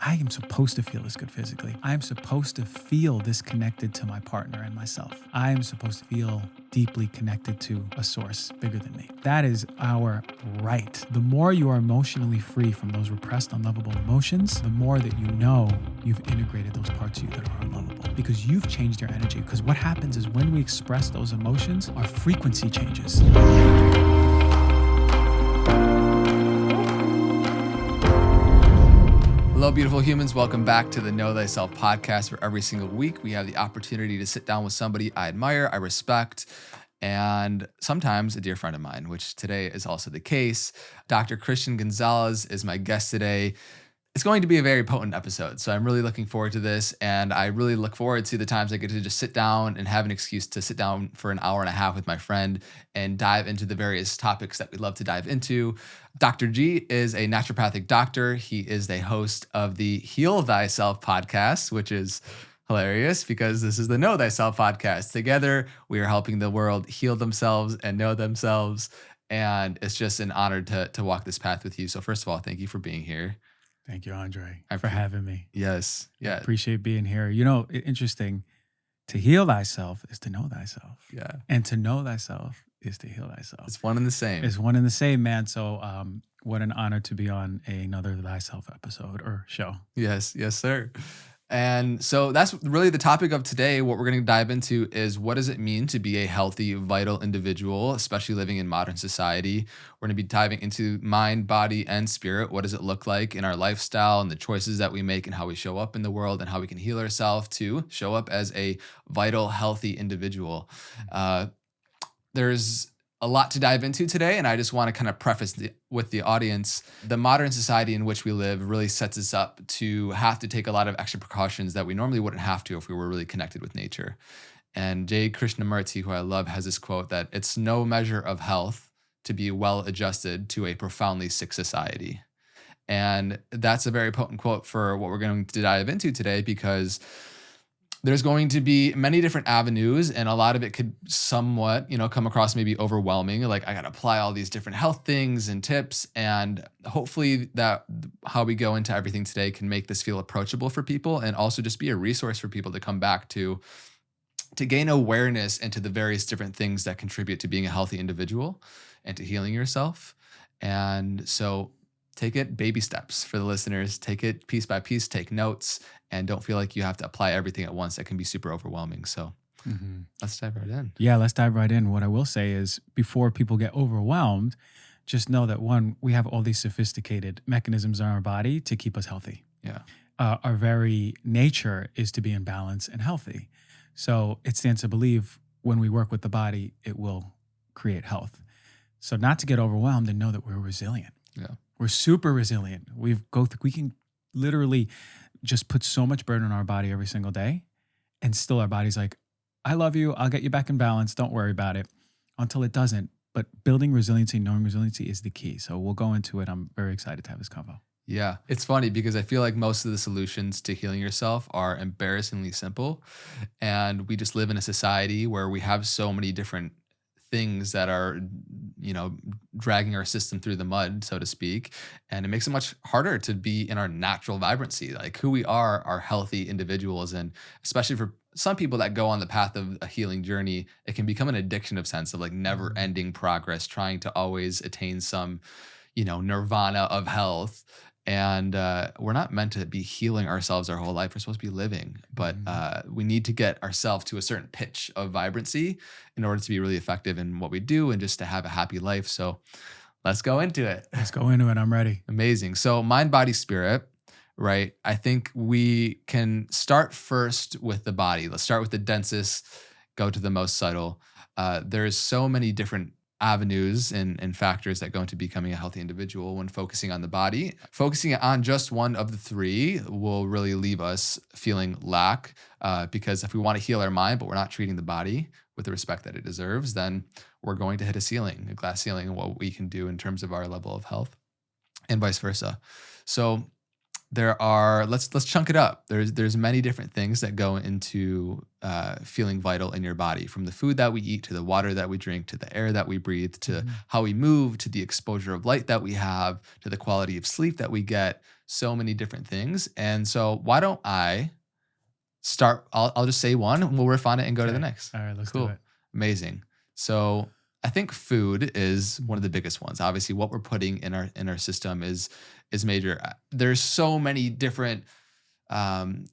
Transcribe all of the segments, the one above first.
I am supposed to feel this good physically. I am supposed to feel this connected to my partner and myself. I am supposed to feel deeply connected to a source bigger than me. That is our right. The more you are emotionally free from those repressed, unlovable emotions, the more that you know you've integrated those parts of you that are unlovable, because you've changed your energy. Because what happens is when we express those emotions, our frequency changes. Hello, beautiful humans. Welcome back to the Know Thyself podcast, where every single week we have the opportunity to sit down with somebody I admire, I respect, and sometimes a dear friend of mine, which today is also the case. Dr. Christian Gonzalez is my guest today. It's going to be a very potent episode, so I'm really looking forward to this, and I really look forward to the times I get to just sit down and have an excuse to sit down for an hour and a half with my friend and dive into the various topics that we love to dive into. Dr. G is a naturopathic doctor. He is the host of the Heal Thyself podcast, which is hilarious because this is the Know Thyself podcast. Together, we are helping the world heal themselves and know themselves, and it's just an honor to walk this path with you. So first of all, thank you for being here. Thank you, Andre, for having me. Yes. Yeah. I appreciate being here. You know, interesting. To heal thyself is to know thyself. Yeah. And to know thyself is to heal thyself. It's one and the same. It's one and the same, man. So what an honor to be on another Thyself episode or show. Yes. Yes, sir. And so that's really the topic of today. What we're going to dive into is, what does it mean to be a healthy, vital individual, especially living in modern society? We're going to be diving into mind, body, and spirit. What does it look like in our lifestyle and the choices that we make and how we show up in the world and how we can heal ourselves to show up as a vital, healthy individual? There's a lot to dive into today, and I just want to kind of preface with the audience, the modern society in which we live really sets us up to have to take a lot of extra precautions that we normally wouldn't have to if we were really connected with nature. And J. Krishnamurti, who I love, has this quote that it's no measure of health to be well adjusted to a profoundly sick society. And that's a very potent quote for what we're going to dive into today, because there's going to be many different avenues, and a lot of it could somewhat, come across maybe overwhelming. Like, I got to apply all these different health things and tips, and hopefully that how we go into everything today can make this feel approachable for people, and also just be a resource for people to come back to gain awareness into the various different things that contribute to being a healthy individual and to healing yourself. And so take it baby steps for the listeners. Take it piece by piece, take notes, and don't feel like you have to apply everything at once. That can be super overwhelming. So let's dive right in. Yeah, let's dive right in. What I will say is, before people get overwhelmed, just know that one, we have all these sophisticated mechanisms in our body to keep us healthy. Yeah. Our very nature is to be in balance and healthy. So it stands to believe when we work with the body, it will create health. So not to get overwhelmed, and know that we're resilient. Yeah. We're super resilient. We can literally just put so much burden on our body every single day, and still our body's like, I love you. I'll get you back in balance. Don't worry about it, until it doesn't. But building resiliency, knowing resiliency is the key. So we'll go into it. I'm very excited to have this convo. Yeah. It's funny because I feel like most of the solutions to healing yourself are embarrassingly simple. And we just live in a society where we have so many different things that are, dragging our system through the mud, so to speak. And it makes it much harder to be in our natural vibrancy, like who we are healthy individuals. And especially for some people that go on the path of a healing journey, it can become an addiction of sense of like never ending progress, trying to always attain some, nirvana of health. And we're not meant to be healing ourselves our whole life. We're supposed to be living, but we need to get ourselves to a certain pitch of vibrancy in order to be really effective in what we do and just to have a happy life. So let's go into it. Let's go into it. I'm ready. Amazing. So mind, body, spirit, right? I think we can start first with the body. Let's start with the densest, go to the most subtle. There's so many different avenues and factors that go into becoming a healthy individual when focusing on the body. Focusing on just one of the three will really leave us feeling lack, because if we want to heal our mind, but we're not treating the body with the respect that it deserves, then we're going to hit a glass ceiling, and what we can do in terms of our level of health, and vice versa. So There are, let's chunk it up. There's many different things that go into feeling vital in your body, from the food that we eat to the water that we drink to the air that we breathe to how we move to the exposure of light that we have to the quality of sleep that we get. So many different things. And so why don't I start? I'll just say one and we'll riff on it and go to the next. All right, let's Cool. do it. Amazing. So I think food is one of the biggest ones. Obviously, what we're putting in our system is major. There's so many different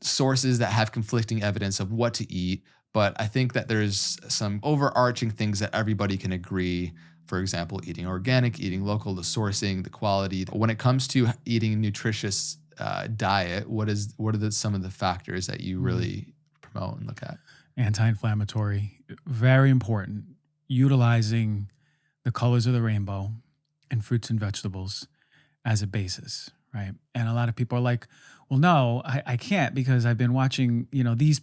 sources that have conflicting evidence of what to eat, but I think that there's some overarching things that everybody can agree. For example, eating organic, eating local, the sourcing, the quality. When it comes to eating a nutritious diet, what are some of the factors that you really promote and look at? Anti-inflammatory, very important. Utilizing the colors of the rainbow and fruits and vegetables as a basis, right? And a lot of people are like, well, no, I can't because I've been watching, these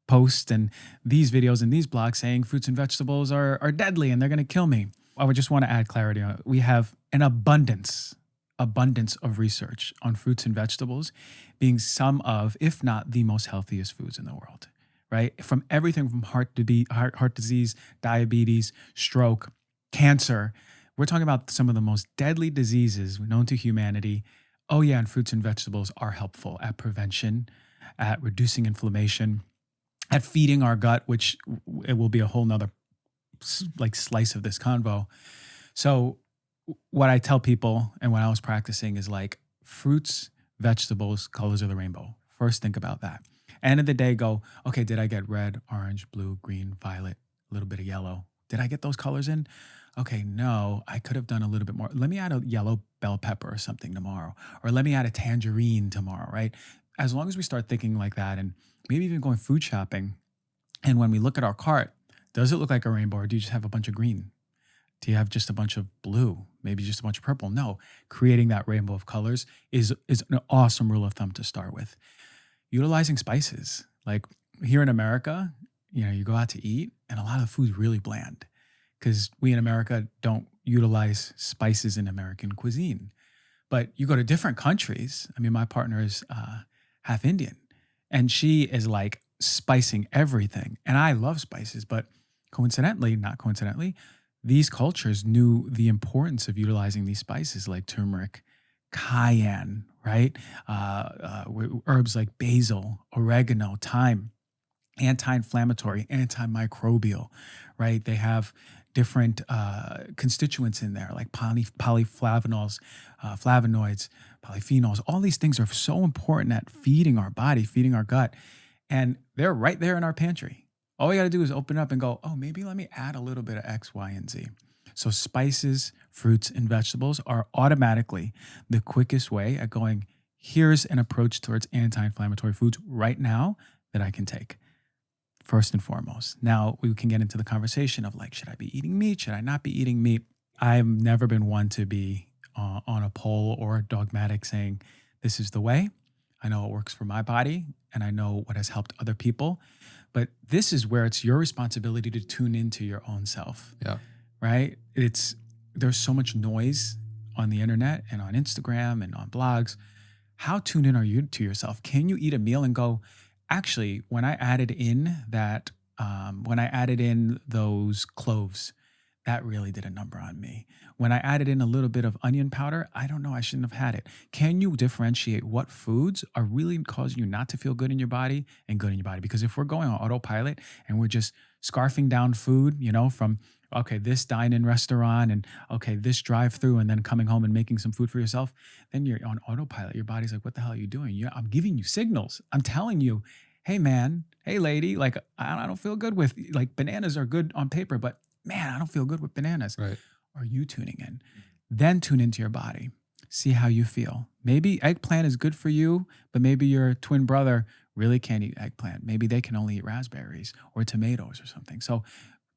posts and these videos and these blogs saying fruits and vegetables are deadly and they're going to kill me. I would just want to add clarity on it. We have an abundance of research on fruits and vegetables being some of, if not the most healthiest foods in the world. Right? From everything from heart disease, diabetes, stroke, cancer. We're talking about some of the most deadly diseases known to humanity. Oh yeah, and fruits and vegetables are helpful at prevention, at reducing inflammation, at feeding our gut, which it will be a whole nother slice of this convo. So what I tell people and when I was practicing is fruits, vegetables, colors of the rainbow. First, think about that. End of the day, go, okay, did I get red, orange, blue, green, violet, a little bit of yellow? Did I get those colors in? Okay, no, I could have done a little bit more. Let me add a yellow bell pepper or something tomorrow, or let me add a tangerine tomorrow, right? As long as we start thinking like that and maybe even going food shopping, and when we look at our cart, does it look like a rainbow or do you just have a bunch of green? Do you have just a bunch of blue? Maybe just a bunch of purple? No, creating that rainbow of colors is an awesome rule of thumb to start with. Utilizing spices. Like here in America, you go out to eat and a lot of the food's really bland because we in America don't utilize spices in American cuisine. But you go to different countries. I mean, my partner is half Indian and she is spicing everything. And I love spices, but not coincidentally, these cultures knew the importance of utilizing these spices like turmeric, cayenne, right? Herbs like basil, oregano, thyme, anti-inflammatory, antimicrobial, right? They have different constituents in there like polyflavonols, flavonoids, polyphenols. All these things are so important at feeding our body, feeding our gut. And they're right there in our pantry. All we got to do is open up and go, oh, maybe let me add a little bit of X, Y, and Z. So spices, fruits, and vegetables are automatically the quickest way at going, here's an approach towards anti-inflammatory foods right now that I can take, first and foremost. Now, we can get into the conversation of should I be eating meat? Should I not be eating meat? I've never been one to be on a pole or dogmatic saying, this is the way. I know what works for my body, and I know what has helped other people. But this is where it's your responsibility to tune into your own self. Yeah. Right? There's so much noise on the internet and on Instagram and on blogs. How tuned in are you to yourself? Can you eat a meal and go, actually, when I added in those cloves, that really did a number on me. When I added in a little bit of onion powder, I don't know, I shouldn't have had it. Can you differentiate what foods are really causing you not to feel good in your body and good in your body? Because if we're going on autopilot and we're just scarfing down food, from, okay, this dine-in restaurant and okay, this drive-through and then coming home and making some food for yourself, then you're on autopilot. Your body's like, what the hell are you doing? I'm giving you signals. I'm telling you, hey man, hey lady, I don't feel good with, bananas are good on paper, but man, I don't feel good with bananas. Right. Are you tuning in? Then tune into your body. See how you feel. Maybe eggplant is good for you, but maybe your twin brother really can't eat eggplant. Maybe they can only eat raspberries or tomatoes or something. So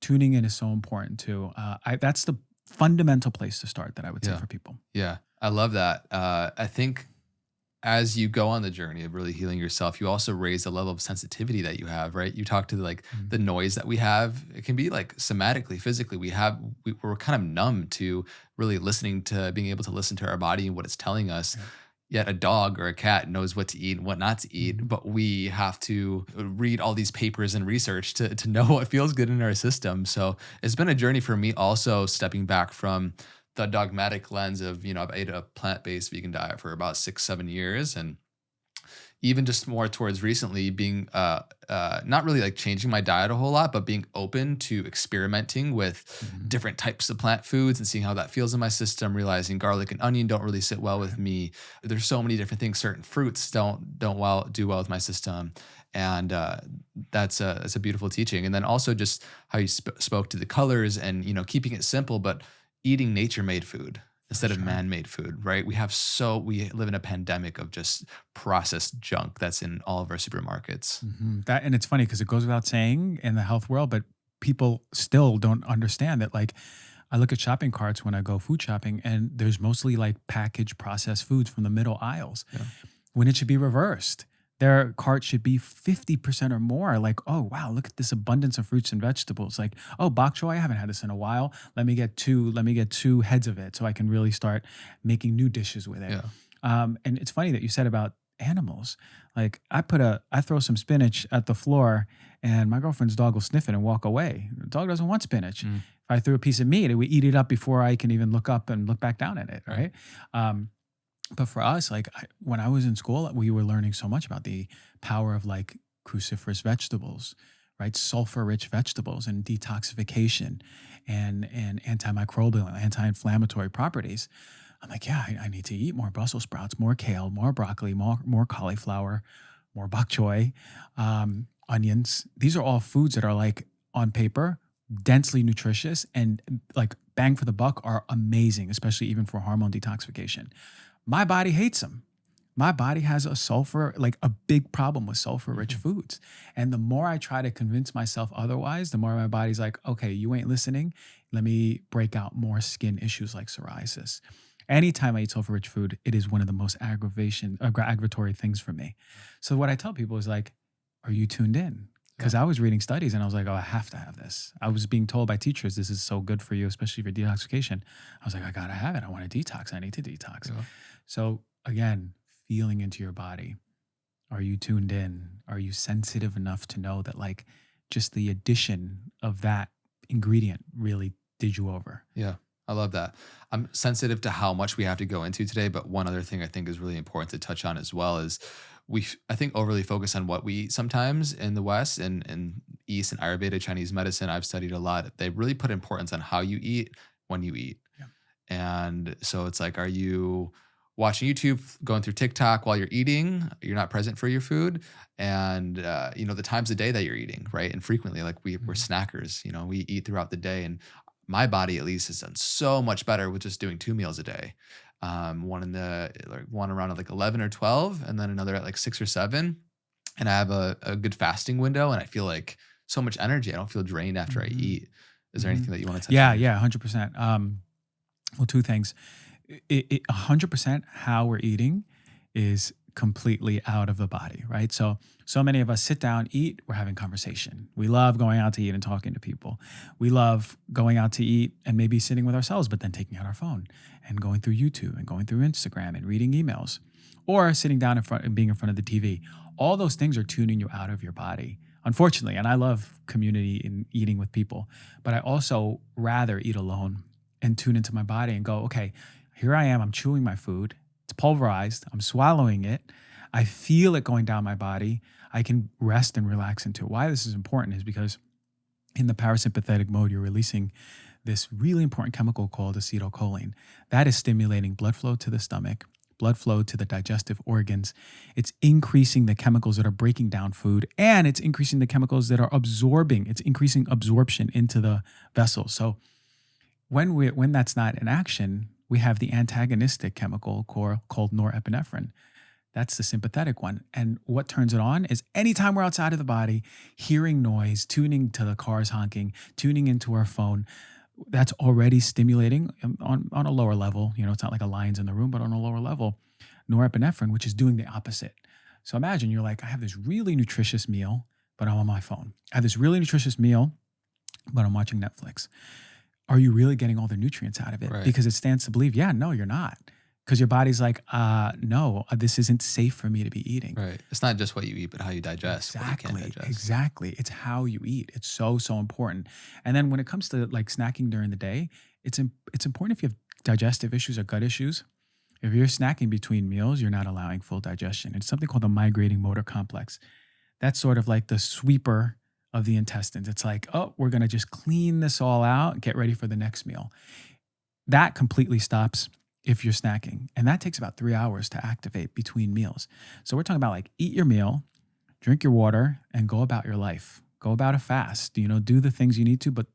tuning in is so important too. That's the fundamental place to start that I would say for people. Yeah, I love that. I think as you go on the journey of really healing yourself, you also raise the level of sensitivity that you have, right? You talk to the noise that we have. It can be somatically, physically. We're kind of numb to really being able to listen to our body and what it's telling us. Yet a dog or a cat knows what to eat and what not to eat, but we have to read all these papers and research to know what feels good in our system. So it's been a journey for me also stepping back from the dogmatic lens of, I've ate a plant-based vegan diet for about 6-7 years, and even just more towards recently being not really like changing my diet a whole lot, but being open to experimenting with different types of plant foods and seeing how that feels in my system, realizing garlic and onion don't really sit well with me. There's so many different things. Certain fruits don't do well with my system. And that's a beautiful teaching. And then also just how you spoke to the colors and, keeping it simple, but eating nature-made food instead of man-made food, right? We live in a pandemic of just processed junk that's in all of our supermarkets. That, and it's funny because it goes without saying in the health world, but people still don't understand that. Like, I look at shopping carts when I go food shopping, and there's mostly like packaged processed foods from the middle aisles, when it should be reversed. Their cart should be 50% or more. Like, oh, wow, look at this abundance of fruits and vegetables. Like, oh, bok choy, I haven't had this in a while. Let me get two heads of it so I can really start making new dishes with it. Yeah. And it's funny that you said about animals. Like, I throw some spinach at the floor, and my girlfriend's dog will sniff it and walk away. The dog doesn't want spinach. If I threw a piece of meat, it would eat it up before I can even look up and look back down at it, right? But for us, like when I was in school, we were learning so much about the power of like cruciferous vegetables, right? Sulfur-rich vegetables and detoxification and antimicrobial, anti-inflammatory properties. I'm like, yeah, I need to eat more Brussels sprouts, more kale, more broccoli, more cauliflower, more bok choy, onions. These are all foods that are like on paper, densely nutritious and like bang for the buck are amazing, especially even for hormone detoxification. My body hates them. My body has a big problem with sulfur-rich foods. And the more I try to convince myself otherwise, the more my body's like, okay, you ain't listening. Let me break out more skin issues like psoriasis. Anytime I eat sulfur-rich food, it is one of the most aggravatory things for me. So what I tell people is like, are you tuned in? Because I was reading studies and I was like, oh, I have to have this. I was being told by teachers, this is so good for you, especially for detoxification. I was like, I got to have it. I want to detox. I need to detox. Yeah. So again, feeling into your body. Are you tuned in? Are you sensitive enough to know that like just the addition of that ingredient really did you over? Yeah, I love that. I'm sensitive to how much we have to go into today, but one other thing I think is really important to touch on as well is I think overly focus on what we eat sometimes in the West and East and Ayurveda, Chinese medicine. I've studied a lot. They really put importance on how you eat when you eat. Yeah. And so it's like, are you watching YouTube, going through TikTok while you're eating? You're not present for your food. And, the times of day that you're eating, right? And frequently, like we're snackers, we eat throughout the day. And my body at least has done so much better with just doing 2 meals a day. One around like 11 or 12, and then another at like 6 or 7. And I have a good fasting window, and I feel like so much energy. I don't feel drained after I eat. Is there anything that you want to touch on? Yeah, 100%. Well, 2 things. 100% how we're eating is completely out of the body, right? So many of us sit down, eat, we're having conversation. We love going out to eat and talking to people. We love going out to eat and maybe sitting with ourselves, but then taking out our phone and going through YouTube and going through Instagram and reading emails, or sitting down in front and being in front of the TV. All those things are tuning you out of your body, unfortunately. And I love community and eating with people, but I also rather eat alone and tune into my body and go, okay, here I am, I'm chewing my food. It's pulverized. I'm swallowing it. I feel it going down my body. I can rest and relax into it. Why this is important is because in the parasympathetic mode, you're releasing this really important chemical called acetylcholine. That is stimulating blood flow to the stomach, blood flow to the digestive organs. It's increasing the chemicals that are breaking down food, and it's increasing the chemicals that are absorbing. It's increasing absorption into the vessels. So when that's not in action, we have the antagonistic chemical called norepinephrine. That's the sympathetic one. And what turns it on is anytime we're outside of the body, hearing noise, tuning to the cars honking, tuning into our phone, that's already stimulating on a lower level. It's not like a lion's in the room, but on a lower level, norepinephrine, which is doing the opposite. So imagine you're like, I have this really nutritious meal, but I'm on my phone. I have this really nutritious meal, but I'm watching Netflix. Are you really getting all the nutrients out of it? Right. Because it stands to believe, no, you're not. Because your body's like, no, this isn't safe for me to be eating. Right. It's not just what you eat, but how you digest. What you can't digest. Exactly. It's how you eat. It's so, so important. And then when it comes to like snacking during the day, it's important if you have digestive issues or gut issues. If you're snacking between meals, you're not allowing full digestion. It's something called the migrating motor complex. That's sort of like the sweeper of the intestines. It's like, oh, we're going to just clean this all out, get ready for the next meal. That completely stops if you're snacking. And that takes about 3 hours to activate between meals. So we're talking about like eat your meal, drink your water, and go about your life. Go about a fast, do the things you need to. But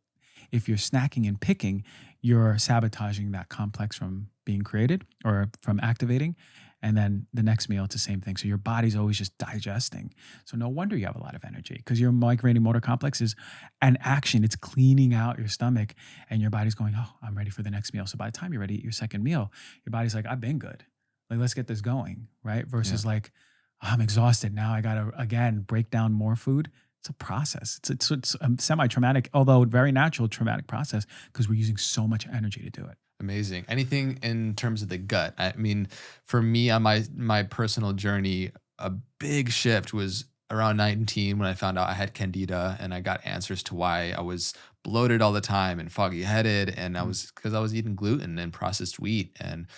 if you're snacking and picking, you're sabotaging that complex from being created or from activating. And then the next meal, it's the same thing. So your body's always just digesting. So no wonder you have a lot of energy because your migrating motor complex is an action. It's cleaning out your stomach and your body's going, oh, I'm ready for the next meal. So by the time you're ready to eat your second meal, your body's like, I've been good. Like, let's get this going, right? Versus like, I'm exhausted. Now I got to, again, break down more food. It's a process. It's a semi-traumatic, although very natural traumatic process because we're using so much energy to do it. Amazing. Anything in terms of the gut? I mean, for me on my personal journey, a big shift was around 19 when I found out I had candida and I got answers to why I was bloated all the time and foggy headed. And because I was eating gluten and processed wheat and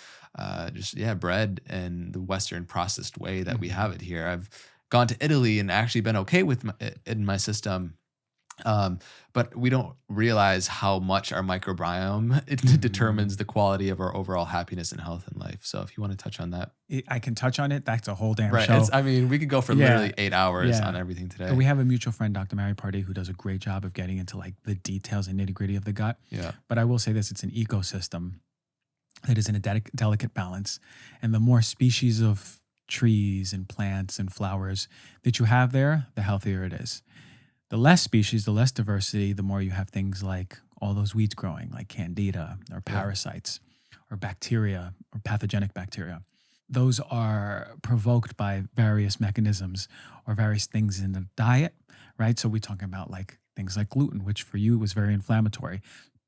bread and the Western processed way that we have it here. I've gone to Italy and actually been okay with it in my system. But we don't realize how much our microbiome determines the quality of our overall happiness and health in life. So if you want to touch on that. I can touch on it. That's a whole damn right. show. We could go for literally 8 hours on everything today. We have a mutual friend, Dr. Mary Pardee, who does a great job of getting into like the details and nitty gritty of the gut. Yeah. But I will say this, it's an ecosystem that is in a delicate balance. And the more species of trees and plants and flowers that you have there, the healthier it is. The less species, the less diversity, the more you have things like all those weeds growing, like candida or parasites or bacteria or pathogenic bacteria. Those are provoked by various mechanisms or various things in the diet, right? So we're talking about like things like gluten, which for you was very inflammatory,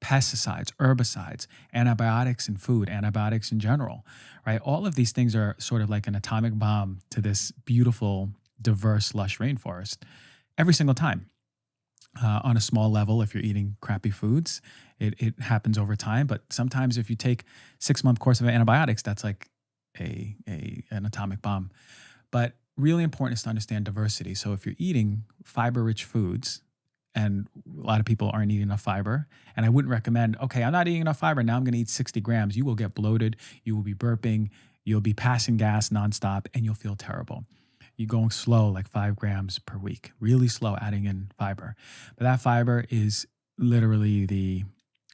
pesticides, herbicides, antibiotics in food, antibiotics in general, right? All of these things are sort of like an atomic bomb to this beautiful, diverse, lush rainforest. Every single time. On a small level, if you're eating crappy foods, it happens over time. But sometimes if you take 6-month course of antibiotics, that's like an atomic bomb. But really important is to understand diversity. So if you're eating fiber-rich foods, and a lot of people aren't eating enough fiber, and I wouldn't recommend, okay, I'm not eating enough fiber, now I'm going to eat 60 grams. You will get bloated, you will be burping, you'll be passing gas nonstop, and you'll feel terrible. You're going slow, like 5 grams per week, really slow adding in fiber. But that fiber is literally the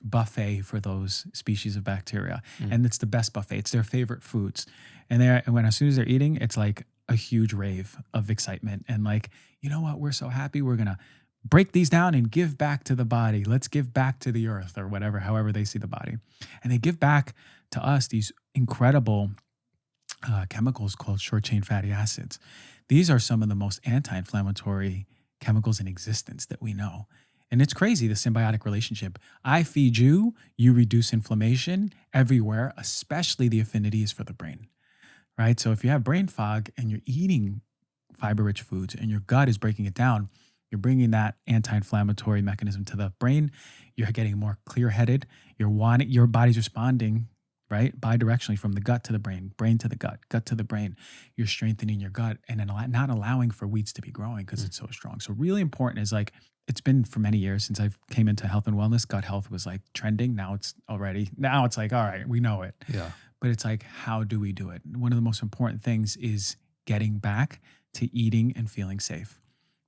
buffet for those species of bacteria. And it's the best buffet. It's their favorite foods. And as soon as they're eating, it's like a huge rave of excitement. And like, you know what? We're so happy. We're going to break these down and give back to the body. Let's give back to the earth or whatever, however they see the body. And they give back to us these incredible chemicals called short-chain fatty acids. These are some of the most anti-inflammatory chemicals in existence that we know. And it's crazy, the symbiotic relationship. I feed you, you reduce inflammation everywhere, especially the affinity is for the brain, right? So if you have brain fog and you're eating fiber-rich foods and your gut is breaking it down, you're bringing that anti-inflammatory mechanism to the brain. You're getting more clear-headed. Your body's responding, right? Bidirectionally from the gut to the brain to the gut to the brain. You're strengthening your gut and then not allowing for weeds to be growing because it's so strong. So really important is like, it's been for many years since I came into health and wellness, gut health was like trending. Now it's like, all right, we know it. Yeah. But it's like, how do we do it? One of the most important things is getting back to eating and feeling safe.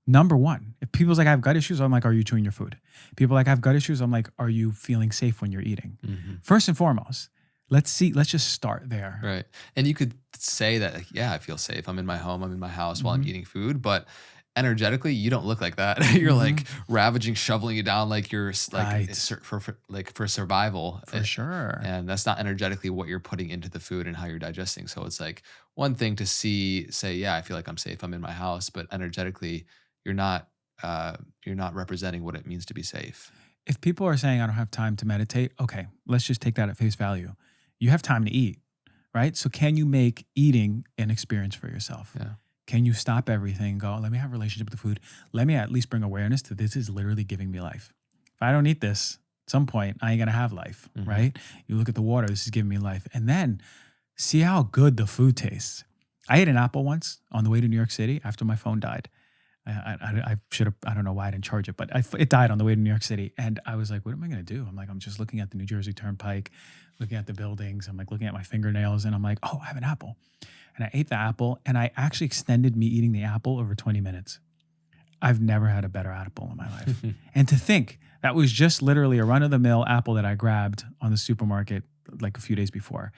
Number one, if people's like, I have gut issues, I'm like, are you chewing your food? People like, I have gut issues, I'm like, are you feeling safe when you're eating? First and foremost, let's just start there. Right. And you could say that, like, yeah, I feel safe. I'm in my home, I'm in my house while I'm eating food, but energetically, you don't look like that. You're like ravaging, shoveling you down like you're like for survival. For sure. And that's not energetically what you're putting into the food and how you're digesting. So it's like one thing to say, yeah, I feel like I'm safe. I'm in my house, but energetically, you're not representing what it means to be safe. If people are saying I don't have time to meditate, okay, let's just take that at face value. You have time to eat, right? So can you make eating an experience for yourself? Yeah. Can you stop everything and go, let me have a relationship with the food. Let me at least bring awareness to this is literally giving me life. If I don't eat this, at some point, I ain't going to have life, right? You look at the water, this is giving me life. And then see how good the food tastes. I ate an apple once on the way to New York City after my phone died. I should have, I don't know why I didn't charge it, but it died on the way to New York City. And I was like, what am I going to do? I'm like, I'm just looking at the New Jersey Turnpike, looking at the buildings. I'm like looking at my fingernails and I'm like, oh, I have an apple. And I ate the apple and I actually extended me eating the apple over 20 minutes. I've never had a better apple in my life. And to think that was just literally a run-of-the-mill apple that I grabbed on the supermarket like a few days before.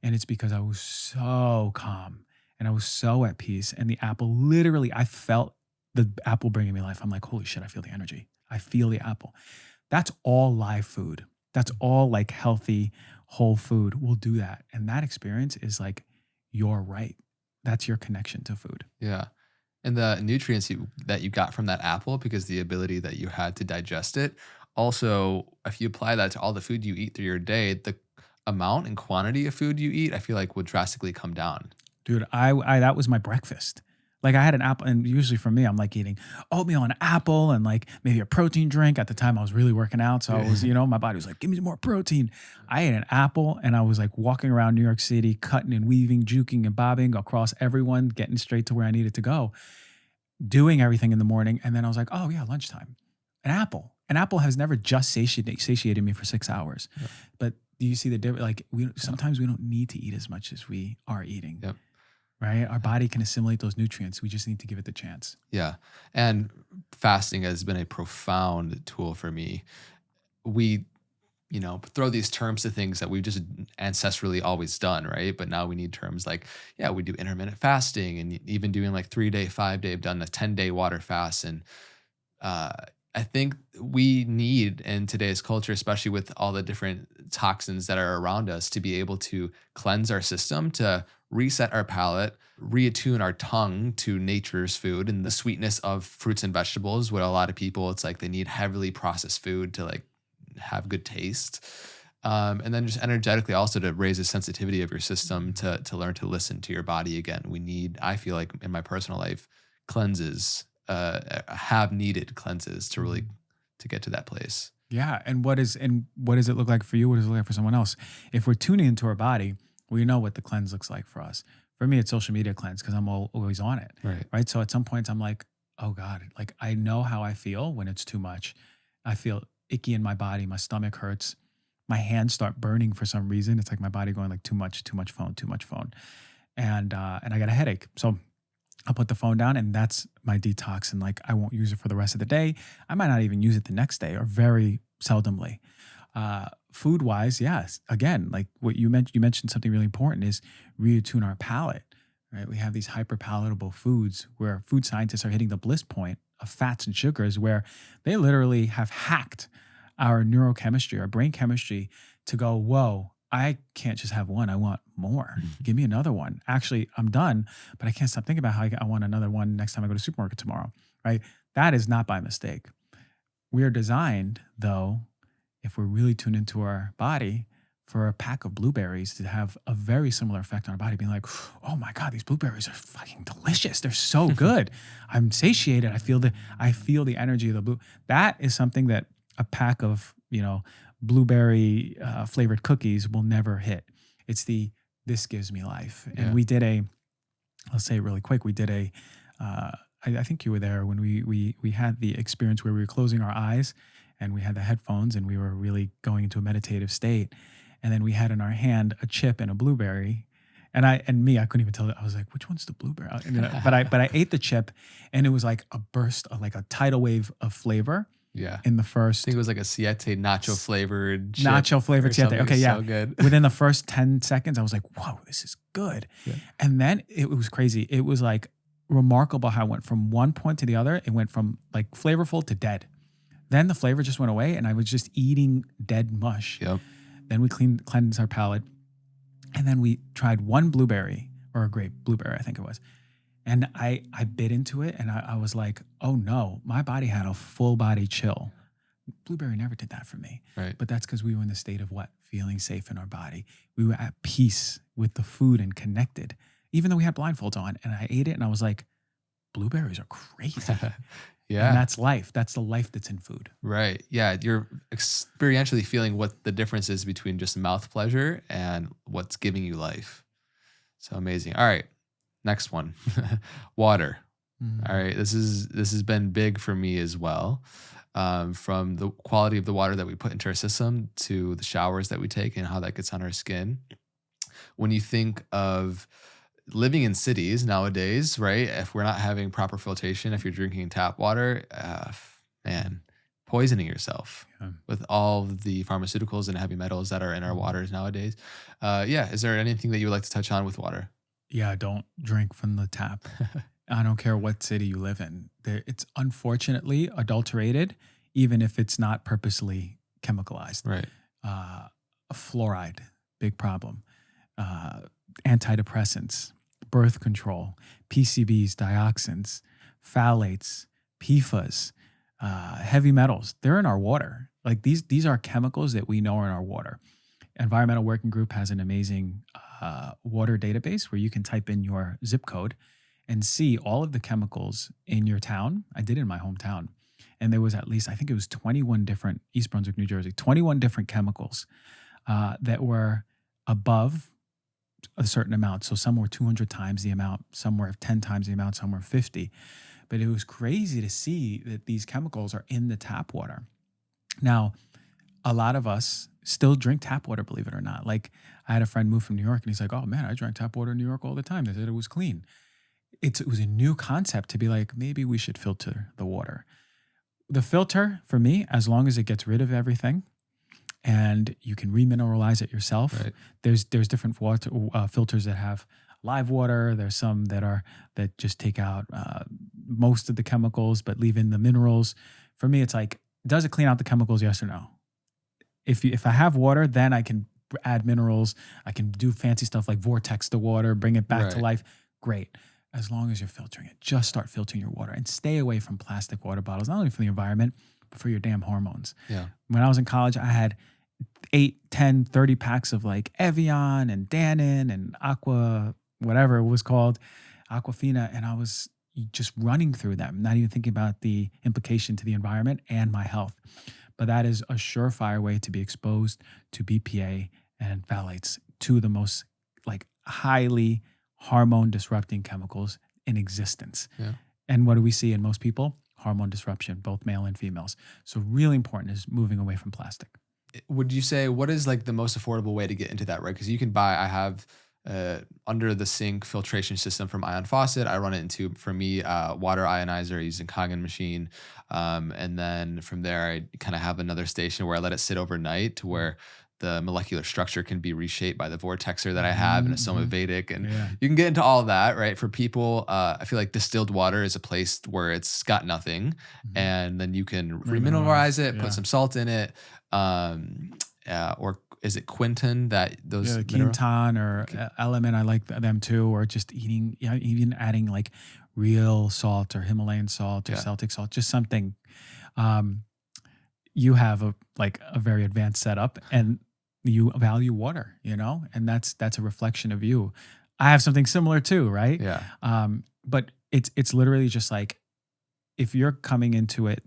And it's because I was so calm and I was so at peace. And the apple literally, I felt the apple bringing me life. I'm like, holy shit, I feel the energy. I feel the apple. That's all live food. That's all like healthy, whole food will do that. And that experience is like, you're right. That's your connection to food. Yeah. And the nutrients that you got from that apple, because the ability that you had to digest it. Also, if you apply that to all the food you eat through your day, the amount and quantity of food you eat, I feel like will drastically come down. Dude, I that was my breakfast. Like I had an apple, and usually for me, I'm like eating oatmeal and apple and like maybe a protein drink. At the time I was really working out. So I was, my body was like, give me more protein. I ate an apple and I was like walking around New York City, cutting and weaving, juking and bobbing across everyone, getting straight to where I needed to go, doing everything in the morning. And then I was like, oh yeah, lunchtime. An apple has never just satiated me for 6 hours. Yep. But do you see the difference? Like sometimes we don't need to eat as much as we are eating. Yep. Right? Our body can assimilate those nutrients. We just need to give it the chance. Yeah. And fasting has been a profound tool for me. We, throw these terms to things that we've just ancestrally always done, right? But now we need terms like, we do intermittent fasting and even doing like 3-day, 5-day. I've done a 10-day water fast. And I think we need in today's culture, especially with all the different toxins that are around us, to be able to cleanse our system, to reset our palate, reattune our tongue to nature's food and the sweetness of fruits and vegetables. What a lot of people, it's like they need heavily processed food to like have good taste. And then just energetically also to raise the sensitivity of your system to learn to listen to your body again. We need, I feel like in my personal life, cleanses, have needed cleanses to really, to get to that place. Yeah. And what does it look like for you? What does it look like for someone else? If we're tuning into our body, we know what the cleanse looks like for us. For me, it's social media cleanse because I'm always on it. Right. So at some points I'm like, oh God, like I know how I feel when it's too much. I feel icky in my body. My stomach hurts. My hands start burning for some reason. It's like my body going like too much phone. And I got a headache. So I'll put the phone down and that's my detox. And like, I won't use it for the rest of the day. I might not even use it the next day or very seldomly. Food wise, yes. Again, like what you mentioned something really important is reattune our palate, right? We have these hyper palatable foods where food scientists are hitting the bliss point of fats and sugars where they literally have hacked our neurochemistry, our brain chemistry to go, whoa, I can't just have one. I want more. Give me another one. Actually, I'm done, but I can't stop thinking about how I want another one next time I go to the supermarket tomorrow, right? That is not by mistake. We are designed, though, if we're really tuned into our body, for a pack of blueberries to have a very similar effect on our body, being like, oh my God, these blueberries are fucking delicious. They're so good. I'm satiated. I feel the energy of the blue. That is something that a pack of, blueberry flavored cookies will never hit. It's this gives me life. Yeah. And we did I'll say it really quick. We did I think you were there when we had the experience where we were closing our eyes and we had the headphones and we were really going into a meditative state. And then we had in our hand a chip and a blueberry. And I couldn't even tell. I was like, which one's the blueberry? But I ate the chip and it was like a burst of like a tidal wave of flavor. Yeah. In the first. I think it was like a siete nacho flavored chip. Nacho flavored siete. Okay, yeah. So good. Within the first 10 seconds, I was like, whoa, this is good. Yeah. And then it was crazy. It was like remarkable how it went from one point to the other. It went from like flavorful to dead. Then the flavor just went away and I was just eating dead mush. Yep. Then we cleansed our palate. And then we tried one blueberry, or a grape, blueberry, I think it was. And I bit into it and I was like, oh no, my body had a full body chill Blueberry never did that for me. Right. But that's because we were in the state of what? Feeling safe in our body. We were at peace with the food and connected, even though we had blindfolds on. And I ate it and I was like, blueberries are crazy. Yeah. And that's life. That's the life that's in food. Right. Yeah. You're experientially feeling what the difference is between just mouth pleasure and what's giving you life. So amazing. All right. Next one. Water. All right. This has been big for me as well. From the quality of the water that we put into our system to the showers that we take and how that gets on our skin. When you think of living in cities nowadays, right? If we're not having proper filtration, if you're drinking tap water, man, poisoning yourself with all the pharmaceuticals and heavy metals that are in our waters nowadays. Is there anything that you would like to touch on with water? Yeah, don't drink from the tap. I don't care what city you live in. It's unfortunately adulterated, even if it's not purposely chemicalized. Right. Fluoride, big problem. Antidepressants, birth control, PCBs, dioxins, phthalates, PFAS, heavy metals. They're in our water. Like these are chemicals that we know are in our water. Environmental Working Group has an amazing water database where you can type in your zip code and see all of the chemicals in your town. I did it in my hometown. And there was at least, I think it was 21 different, East Brunswick, New Jersey, 21 different chemicals that were above a certain amount. So some were 200 times the amount, some were 10 times the amount, some were 50. But it was crazy to see that these chemicals are in the tap water. Now, a lot of us still drink tap water, believe it or not. Like I had a friend move from New York and he's like, oh man, I drank tap water in New York all the time. They said it was clean. It was a new concept to be like, maybe we should filter the water. The filter for me, as long as it gets rid of everything and you can remineralize it yourself. Right. There's different water filters that have live water. There's some that just take out most of the chemicals but leave in the minerals. For me, it's like, does it clean out the chemicals? Yes or no? If I have water, then I can add minerals. I can do fancy stuff like vortex the water, bring it back to life. Great. As long as you're filtering it, just start filtering your water and stay away from plastic water bottles, not only for the environment, but for your damn hormones. Yeah. When I was in college, I had 8, 10, 30 packs of like Evian and Dannon and Aqua, whatever it was called, Aquafina. And I was just running through them, not even thinking about the implication to the environment and my health. But that is a surefire way to be exposed to BPA and phthalates, two of the most like highly hormone disrupting chemicals in existence. Yeah. And what do we see in most people? Hormone disruption, both male and females. So really important is moving away from plastic. Would you say what is like the most affordable way to get into that, right? Because you can buy, I have under the sink filtration system from Ion Faucet. I run it into, for me, water ionizer using Kangen machine. And then from there, I kind of have another station where I let it sit overnight to where the molecular structure can be reshaped by the vortexer that I have in a Soma Vedic. And you can get into all of that, right? For people, I feel like distilled water is a place where it's got nothing. And then you can remineralize it, put some salt in it. Or is it Quinton that those Quinton or Element, I like them too. Or just even adding like real salt or Himalayan salt or Celtic salt, just something. You have a very advanced setup and you value water, and that's a reflection of you. I have something similar too, right? Yeah. But it's literally just like, if you're coming into it,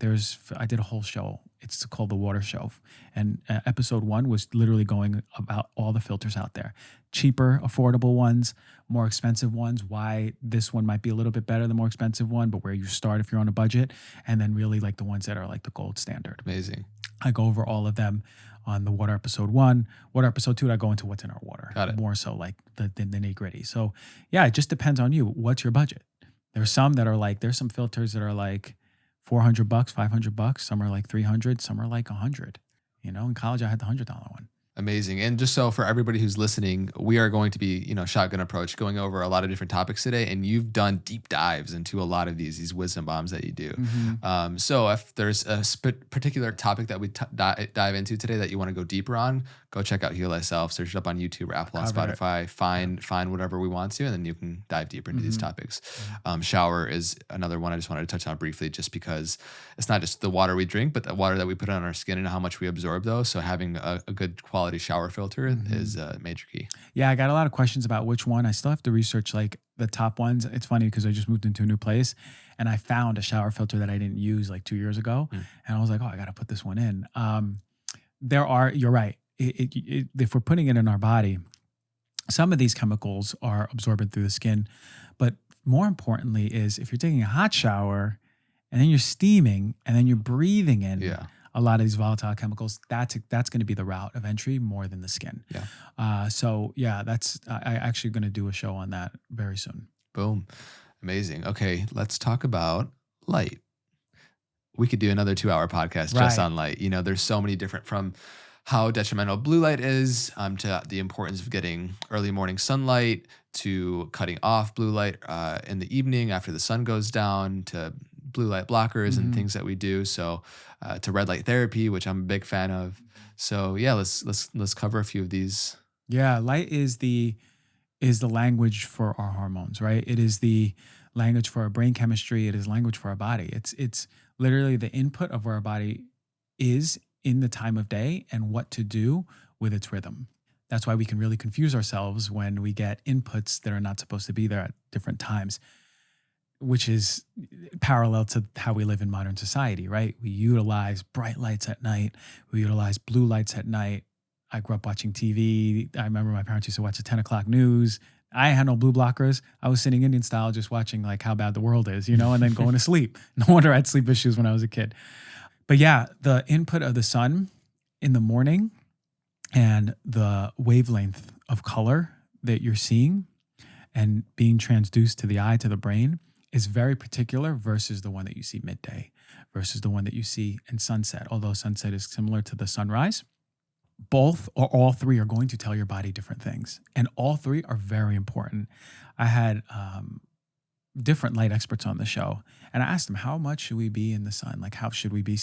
I did a whole show. It's called The Water Show. And episode 1 was literally going about all the filters out there. Cheaper, affordable ones, more expensive ones, why this one might be a little bit better than the more expensive one, but where you start if you're on a budget. And then really like the ones that are like the gold standard. Amazing. I go over all of them on the water episode 1. Water episode 2, I go into what's in our water. Got it. More so like the nitty gritty. So yeah, it just depends on you. What's your budget? There's some that are like, there's some filters that are like $400, $500. Some are like $300. Some are like $100. In college, I had the $100 one. Amazing. And just so for everybody who's listening, we are going to be, shotgun approach, going over a lot of different topics today. And you've done deep dives into a lot of these wisdom bombs that you do. So if there's a particular topic that we dive into today that you want to go deeper on, go check out Heal Thyself, search it up on YouTube or Apple and Spotify, find whatever we want to, and then you can dive deeper into these topics. Shower is another one I just wanted to touch on briefly, just because it's not just the water we drink, but the water that we put on our skin and how much we absorb those. So having a good quality shower filter is a major key. Yeah, I got a lot of questions about which one. I still have to research like the top ones. It's funny because I just moved into a new place and I found a shower filter that I didn't use like 2 years ago. And I was like, oh, I got to put this one in. You're right. If we're putting it in our body, some of these chemicals are absorbed through the skin. But more importantly is if you're taking a hot shower and then you're steaming and then you're breathing in a lot of these volatile chemicals, that's going to be the route of entry more than the skin. That's I actually going to do a show on that very soon. Boom. Amazing. Okay, let's talk about light. We could do another 2-hour podcast just on light. There's so many different, from how detrimental blue light is to the importance of getting early morning sunlight, to cutting off blue light in the evening after the sun goes down, to blue light blockers and things that we do. So to red light therapy, which I'm a big fan of. So yeah, let's cover a few of these. Yeah, light is the language for our hormones, right? It is the language for our brain chemistry. It is language for our body. It's literally the input of where our body is in the time of day and what to do with its rhythm. That's why we can really confuse ourselves when we get inputs that are not supposed to be there at different times, which is parallel to how we live in modern society, right? We utilize bright lights at night. We utilize blue lights at night. I grew up watching TV. I remember my parents used to watch the 10 o'clock news. I had no blue blockers. I was sitting Indian style just watching like how bad the world is, and then going to sleep. No wonder I had sleep issues when I was a kid. But yeah, the input of the sun in the morning and the wavelength of color that you're seeing and being transduced to the eye, to the brain, is very particular versus the one that you see midday, versus the one that you see in sunset. Although sunset is similar to the sunrise, both or all three are going to tell your body different things. And all three are very important. I had different light experts on the show, and I asked them, how much should we be in the sun? Like, how should we be,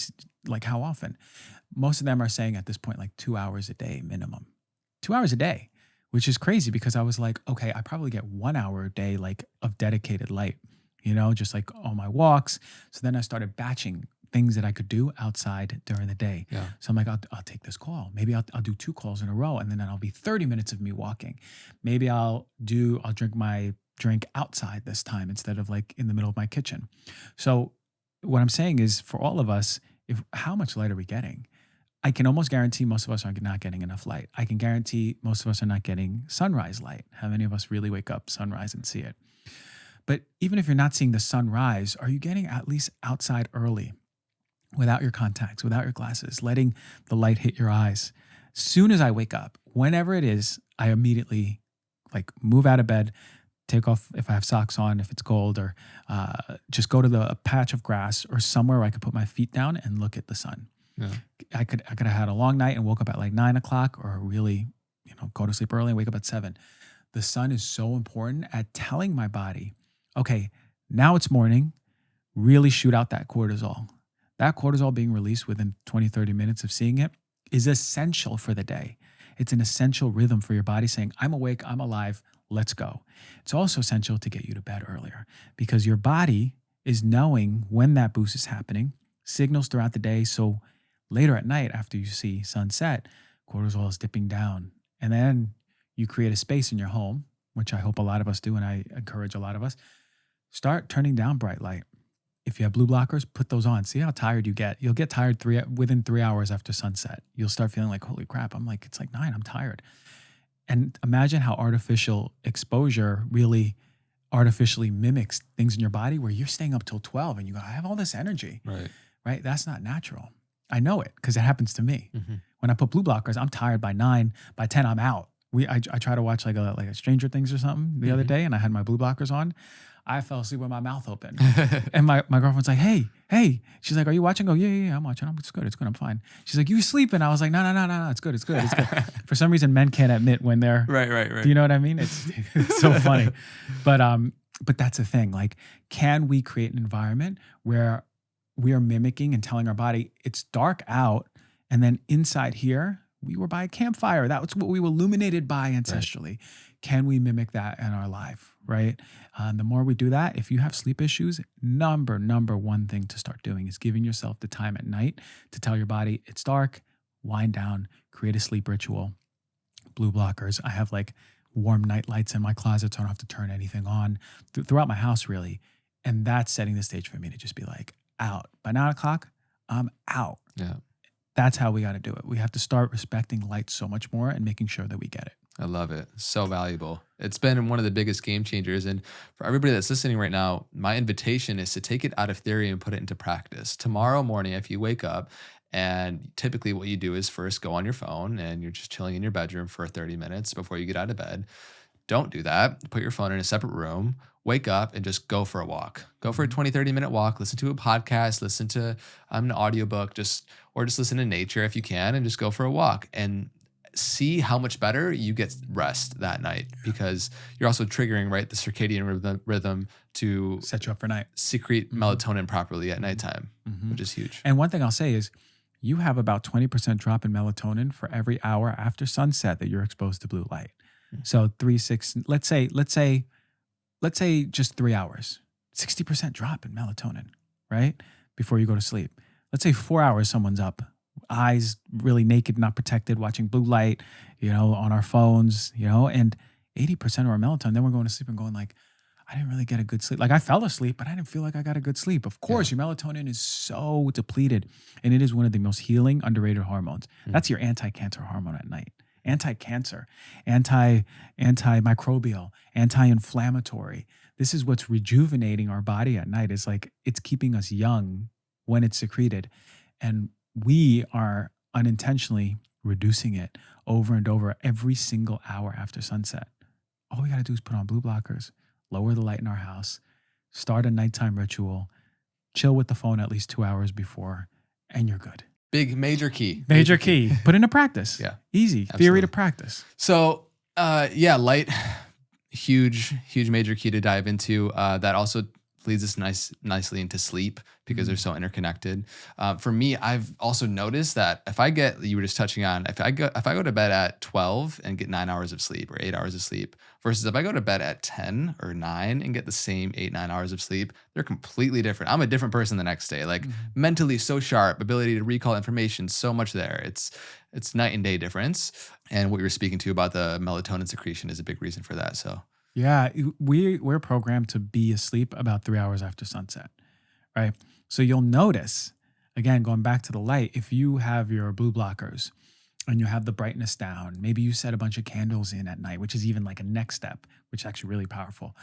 like, how often? Most of them are saying at this point, like 2 hours a day minimum. 2 hours a day, which is crazy because I was like, okay, I probably get 1 hour a day, like, of dedicated light, just like on my walks. So then I started batching things that I could do outside during the day. Yeah. So I'm like, I'll take this call. Maybe I'll do 2 calls in a row, and then I'll be 30 minutes of me walking. Maybe I'll drink my drink outside this time instead of like in the middle of my kitchen. So what I'm saying is, for all of us, how much light are we getting? I can almost guarantee most of us are not getting enough light. I can guarantee most of us are not getting sunrise light. How many of us really wake up sunrise and see it? But even if you're not seeing the sunrise, are you getting at least outside early without your contacts, without your glasses, letting the light hit your eyes? Soon as I wake up, whenever it is, I immediately like move out of bed, take off if I have socks on, if it's cold, or just go to a patch of grass or somewhere where I could put my feet down and look at the sun. Yeah. I could have had a long night and woke up at like 9 o'clock, or really, go to sleep early and wake up at 7. The sun is so important at telling my body, okay, now it's morning, really shoot out that cortisol. That cortisol being released within 20, 30 minutes of seeing it is essential for the day. It's an essential rhythm for your body saying, I'm awake, I'm alive, let's go. It's also essential to get you to bed earlier because your body is knowing when that boost is happening, signals throughout the day. So later at night, after you see sunset, cortisol is dipping down. And then you create a space in your home, which I hope a lot of us do, and I encourage a lot of us, start turning down bright light. If you have blue blockers, put those on. See how tired you get. You'll get tired within 3 hours after sunset. You'll start feeling like, holy crap, it's like 9, I'm tired. And imagine how artificial exposure really artificially mimics things in your body where you're staying up till 12 and you go, I have all this energy. Right? That's not natural. I know it because it happens to me. Mm-hmm. When I put blue blockers, I'm tired by 9. By 10, I'm out. I try to watch like a Stranger Things or something the other day, and I had my blue blockers on. I fell asleep with my mouth open. And my girlfriend's like, hey. She's like, are you watching? I go, yeah, I'm watching. It's good, I'm fine. She's like, you sleeping? I was like, no, it's good. For some reason, men can't admit when they're right. Do you know what I mean? It's so funny. But that's the thing. Like, can we create an environment where we are mimicking and telling our body it's dark out, and then inside here, we were by a campfire. That was what we were illuminated by ancestrally. Right. Can we mimic that in our life, right? The more we do that, if you have sleep issues, number one thing to start doing is giving yourself the time at night to tell your body it's dark, wind down, create a sleep ritual. Blue blockers. I have like warm night lights in my closet, so I don't have to turn anything on throughout my house, really. And that's setting the stage for me to just be like, out. By 9 o'clock, I'm out. Yeah. That's how we got to do it. We have to start respecting light so much more and making sure that we get it. I love it. So valuable. It's been one of the biggest game changers. And for everybody that's listening right now, my invitation is to take it out of theory and put it into practice. Tomorrow morning, if you wake up, and typically what you do is first go on your phone and you're just chilling in your bedroom for 30 minutes before you get out of bed. Don't do that. Put your phone in a separate room. Wake up and just go for a walk. Go for a 20, 30-minute walk. Listen to a podcast. Listen to an audiobook. Just listen to nature if you can, and just go for a walk. And see how much better you get rest that night, because you're also triggering, right, the circadian rhythm to set you up for night. Secrete melatonin properly at nighttime, which is huge. And one thing I'll say is you have about 20% drop in melatonin for every hour after sunset that you're exposed to blue light. So 3, 6, let's say just 3 hours, 60% drop in melatonin, right? Before you go to sleep. Let's say 4 hours someone's up, eyes really naked, not protected, watching blue light, on our phones, and 80% of our melatonin, then we're going to sleep and going like, I didn't really get a good sleep. Like I fell asleep, but I didn't feel like I got a good sleep. Of course, your melatonin is so depleted, and it is one of the most healing, underrated hormones. That's your anti-cancer hormone at night. Anti-cancer, antimicrobial, anti-inflammatory. This is what's rejuvenating our body at night. It's like it's keeping us young when it's secreted. And we are unintentionally reducing it over and over every single hour after sunset. All we got to do is put on blue blockers, lower the light in our house, start a nighttime ritual, chill with the phone at least 2 hours before, and you're good. Major key. Major key. Put into practice. Yeah. Easy. Absolutely. Theory to practice. So, light, huge major key to dive into. That also leads us nicely into sleep, because they're so interconnected. For me, I've also noticed that you were just touching on, if I go to bed at 12 and get 9 hours of sleep or 8 hours of sleep, versus if I go to bed at 10 or 9 and get the same 8-9 hours of sleep, they're completely different. I'm a different person the next day, like mentally so sharp, ability to recall information, so much there. It's night and day difference. And what you were speaking to about the melatonin secretion is a big reason for that. So yeah, we're programmed to be asleep about 3 hours after sunset, right? So you'll notice, again, going back to the light, if you have your blue blockers and you have the brightness down, maybe you set a bunch of candles in at night, which is even like a next step, which is actually really powerful.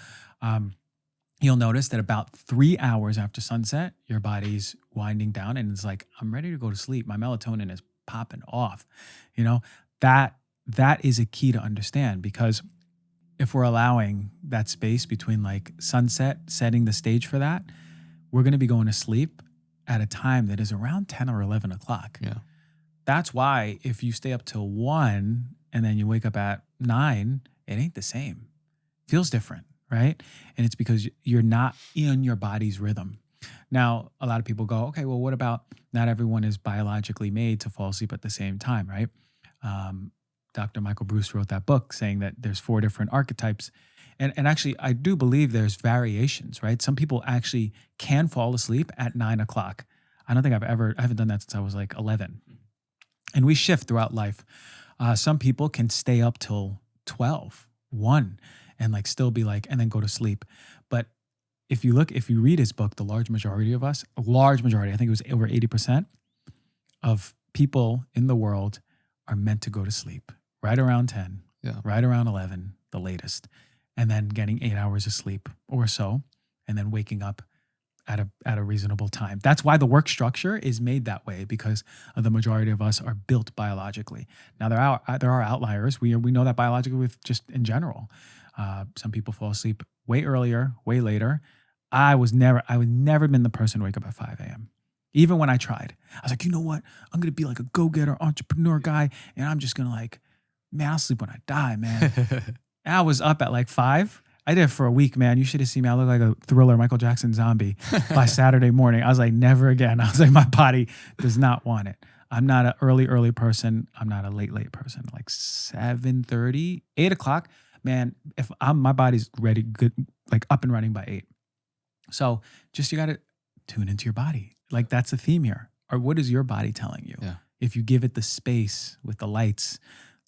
You'll notice that about 3 hours after sunset, your body's winding down and it's like, I'm ready to go to sleep. My melatonin is popping off. That is a key to understand, because if we're allowing that space between like sunset, setting the stage for that, we're going to be going to sleep at a time that is around 10 or 11 o'clock. Yeah. That's why if you stay up till 1 and then you wake up at 9, it ain't the same. Feels different, right? And it's because you're not in your body's rhythm. Now, a lot of people go, okay, well, what about not everyone is biologically made to fall asleep at the same time, right? Dr. Michael Bruce wrote that book saying that there's 4 different archetypes. And actually, I do believe there's variations, right? Some people actually can fall asleep at 9 o'clock. I don't think I haven't done that since I was like 11. And we shift throughout life. Some people can stay up till 12, 1, and like still be like, and then go to sleep. But if you read his book, the large majority of us, I think it was over 80% of people in the world are meant to go to sleep right around 10, right around 11, the latest, and then getting 8 hours of sleep or so, and then waking up at a reasonable time. That's why the work structure is made that way, because the majority of us are built biologically. Now there are outliers. We know that biologically with just in general. Some people fall asleep way earlier, way later. I would never been the person to wake up at 5 a.m. Even when I tried, I was like, you know what? I'm going to be like a go-getter entrepreneur guy. And I'm just going to like, man, I'll sleep when I die, man. And I was up at like 5. I did it for a week, man. You should have seen me. I look like a Thriller Michael Jackson zombie by Saturday morning. I was like, never again. I was like, my body does not want it. I'm not an early person. I'm not a late person. Like 7:30, 8 o'clock, man, my body's ready, good, like up and running by 8. So just, you got to tune into your body. Like that's the theme here. Or what is your body telling you? Yeah. If you give it the space with the lights,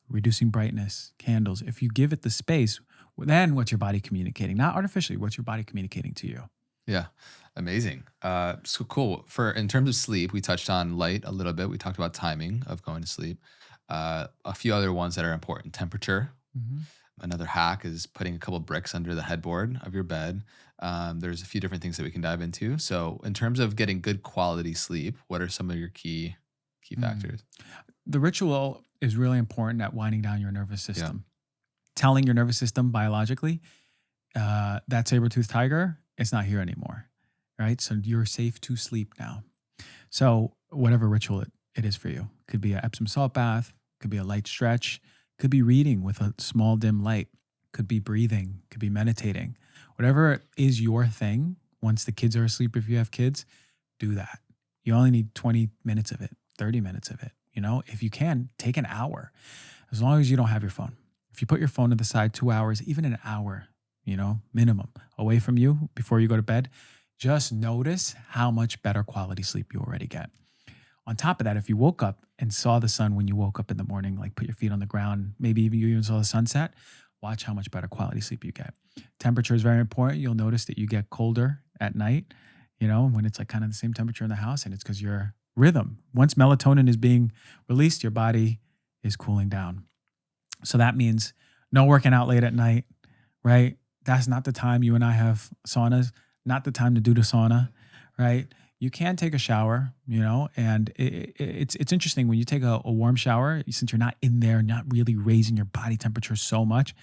reducing brightness, candles, if you give it the space, then what's your body communicating? Not artificially, what's your body communicating to you? Yeah. Amazing. So cool. In terms of sleep, we touched on light a little bit. We talked about timing of going to sleep. A few other ones that are important. Temperature. Mm-hmm. Another hack is putting a couple bricks under the headboard of your bed. There's a few different things that we can dive into. So in terms of getting good quality sleep, what are some of your key factors? The ritual is really important at winding down your nervous system. Yeah. Telling your nervous system biologically, that saber-toothed tiger, it's not here anymore, right? So you're safe to sleep now. So whatever ritual it is for you, could be an Epsom salt bath, could be a light stretch, could be reading with a small dim light, could be breathing, could be meditating. Whatever is your thing, once the kids are asleep, if you have kids, do that. You only need 20 minutes of it, 30 minutes of it. You know, if you can, take an hour, as long as you don't have your phone. If you put your phone to the side, 2 hours, even an hour, you know, minimum away from you before you go to bed, just notice how much better quality sleep you already get. On top of that, if you woke up and saw the sun when you woke up in the morning, like put your feet on the ground, maybe even you even saw the sunset, watch how much better quality sleep you get. Temperature is very important. You'll notice that you get colder at night, you know, when it's like kind of the same temperature in the house, and it's because your rhythm. Once melatonin is being released, your body is cooling down. So that means no working out late at night, right? That's not the time. You and I have saunas, not the time to do the sauna, right? You can take a shower, you know, and it's interesting when you take a warm shower, since you're not in there, not really raising your body temperature so much,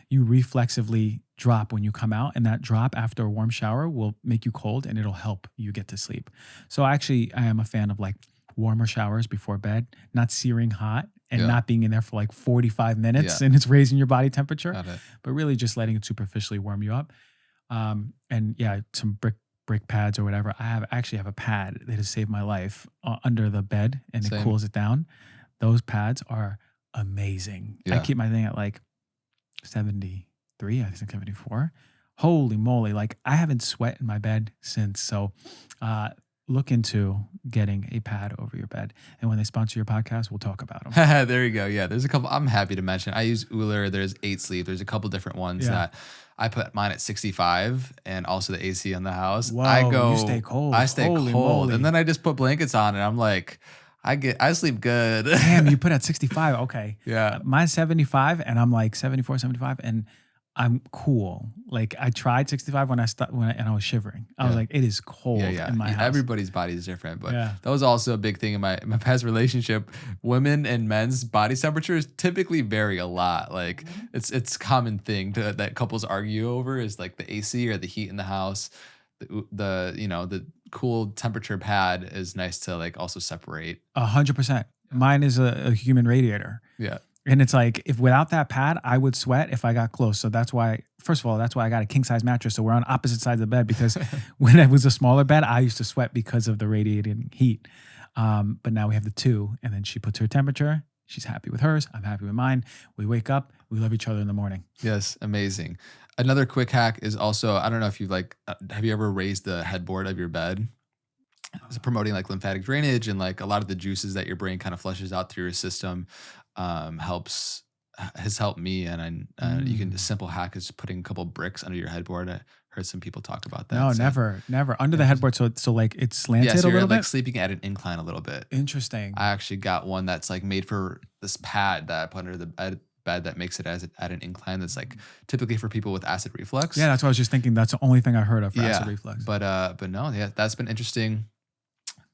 you reflexively drop when you come out, and that drop after a warm shower will make you cold and it'll help you get to sleep. So actually, I am a fan of like warmer showers before bed, not searing hot and not being in there for like 45 minutes and it's raising your body temperature, but really just letting it superficially warm you up. And yeah, some brick pads or whatever. I actually have a pad that has saved my life under the bed, and it cools it down. Those pads are amazing. Yeah. I keep my thing at like 73, I think 74. Holy moly. Like I haven't sweat in my bed since. So look into getting a pad over your bed. And when they sponsor your podcast, we'll talk about them. There you go. Yeah, there's a couple I'm happy to mention. I use Uller. There's 8 Sleep. There's a couple different ones that I put mine at 65 and also the AC on the house. Whoa, you stay cold. I stay Holy cold. moly. And then I just put blankets on and I'm like, I sleep good. Damn, you put at 65. Okay. Yeah. Mine's 75 and I'm like 74, 75 and I'm cool. Like I tried 65 and I was shivering. I was like, it is cold in my house. Everybody's body is different, but that was also a big thing in my past relationship. Women and men's body temperatures typically vary a lot. Like it's common thing that couples argue over is like the AC or the heat in the house. The cool temperature pad is nice to like also separate. 100%. Mine is a human radiator. Yeah. And it's like, if without that pad, I would sweat if I got close. So that's why, first of all, that's why I got a king size mattress. So we're on opposite sides of the bed, because when it was a smaller bed, I used to sweat because of the radiating heat. But now we have the 2, and then she puts her temperature. She's happy with hers. I'm happy with mine. We wake up. We love each other in the morning. Yes. Amazing. Another quick hack is also, I don't know if you've have you ever raised the headboard of your bed? It's promoting like lymphatic drainage and like a lot of the juices that your brain kind of flushes out through your system. Has helped me, and you can, a simple hack is putting a couple bricks under your headboard. I heard some people talk about that. No, never under the headboard. So like it's slanted so a little bit. Like sleeping at an incline a little bit. Interesting. I actually got one that's like made for this pad that I put under the bed that makes it at an incline that's like typically for people with acid reflux. Yeah, that's what I was just thinking. That's the only thing I heard of for acid reflux. But no, yeah, that's been interesting.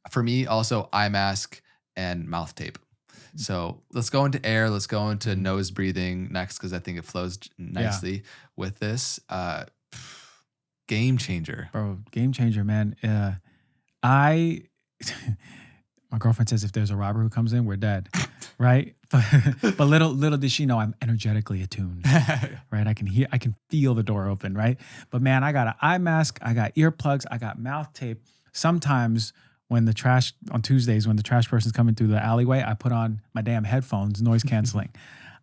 For me, also eye mask and mouth tape. So let's go into air. Let's go into nose breathing next, because I think it flows nicely with this. Game changer. Bro, game changer, man. My girlfriend says if there's a robber who comes in, we're dead, right? But little did she know I'm energetically attuned, right? I can feel the door open, right? But man, I got an eye mask, I got earplugs, I got mouth tape. Sometimes on Tuesdays, when the trash person's coming through the alleyway, I put on my damn headphones, noise canceling.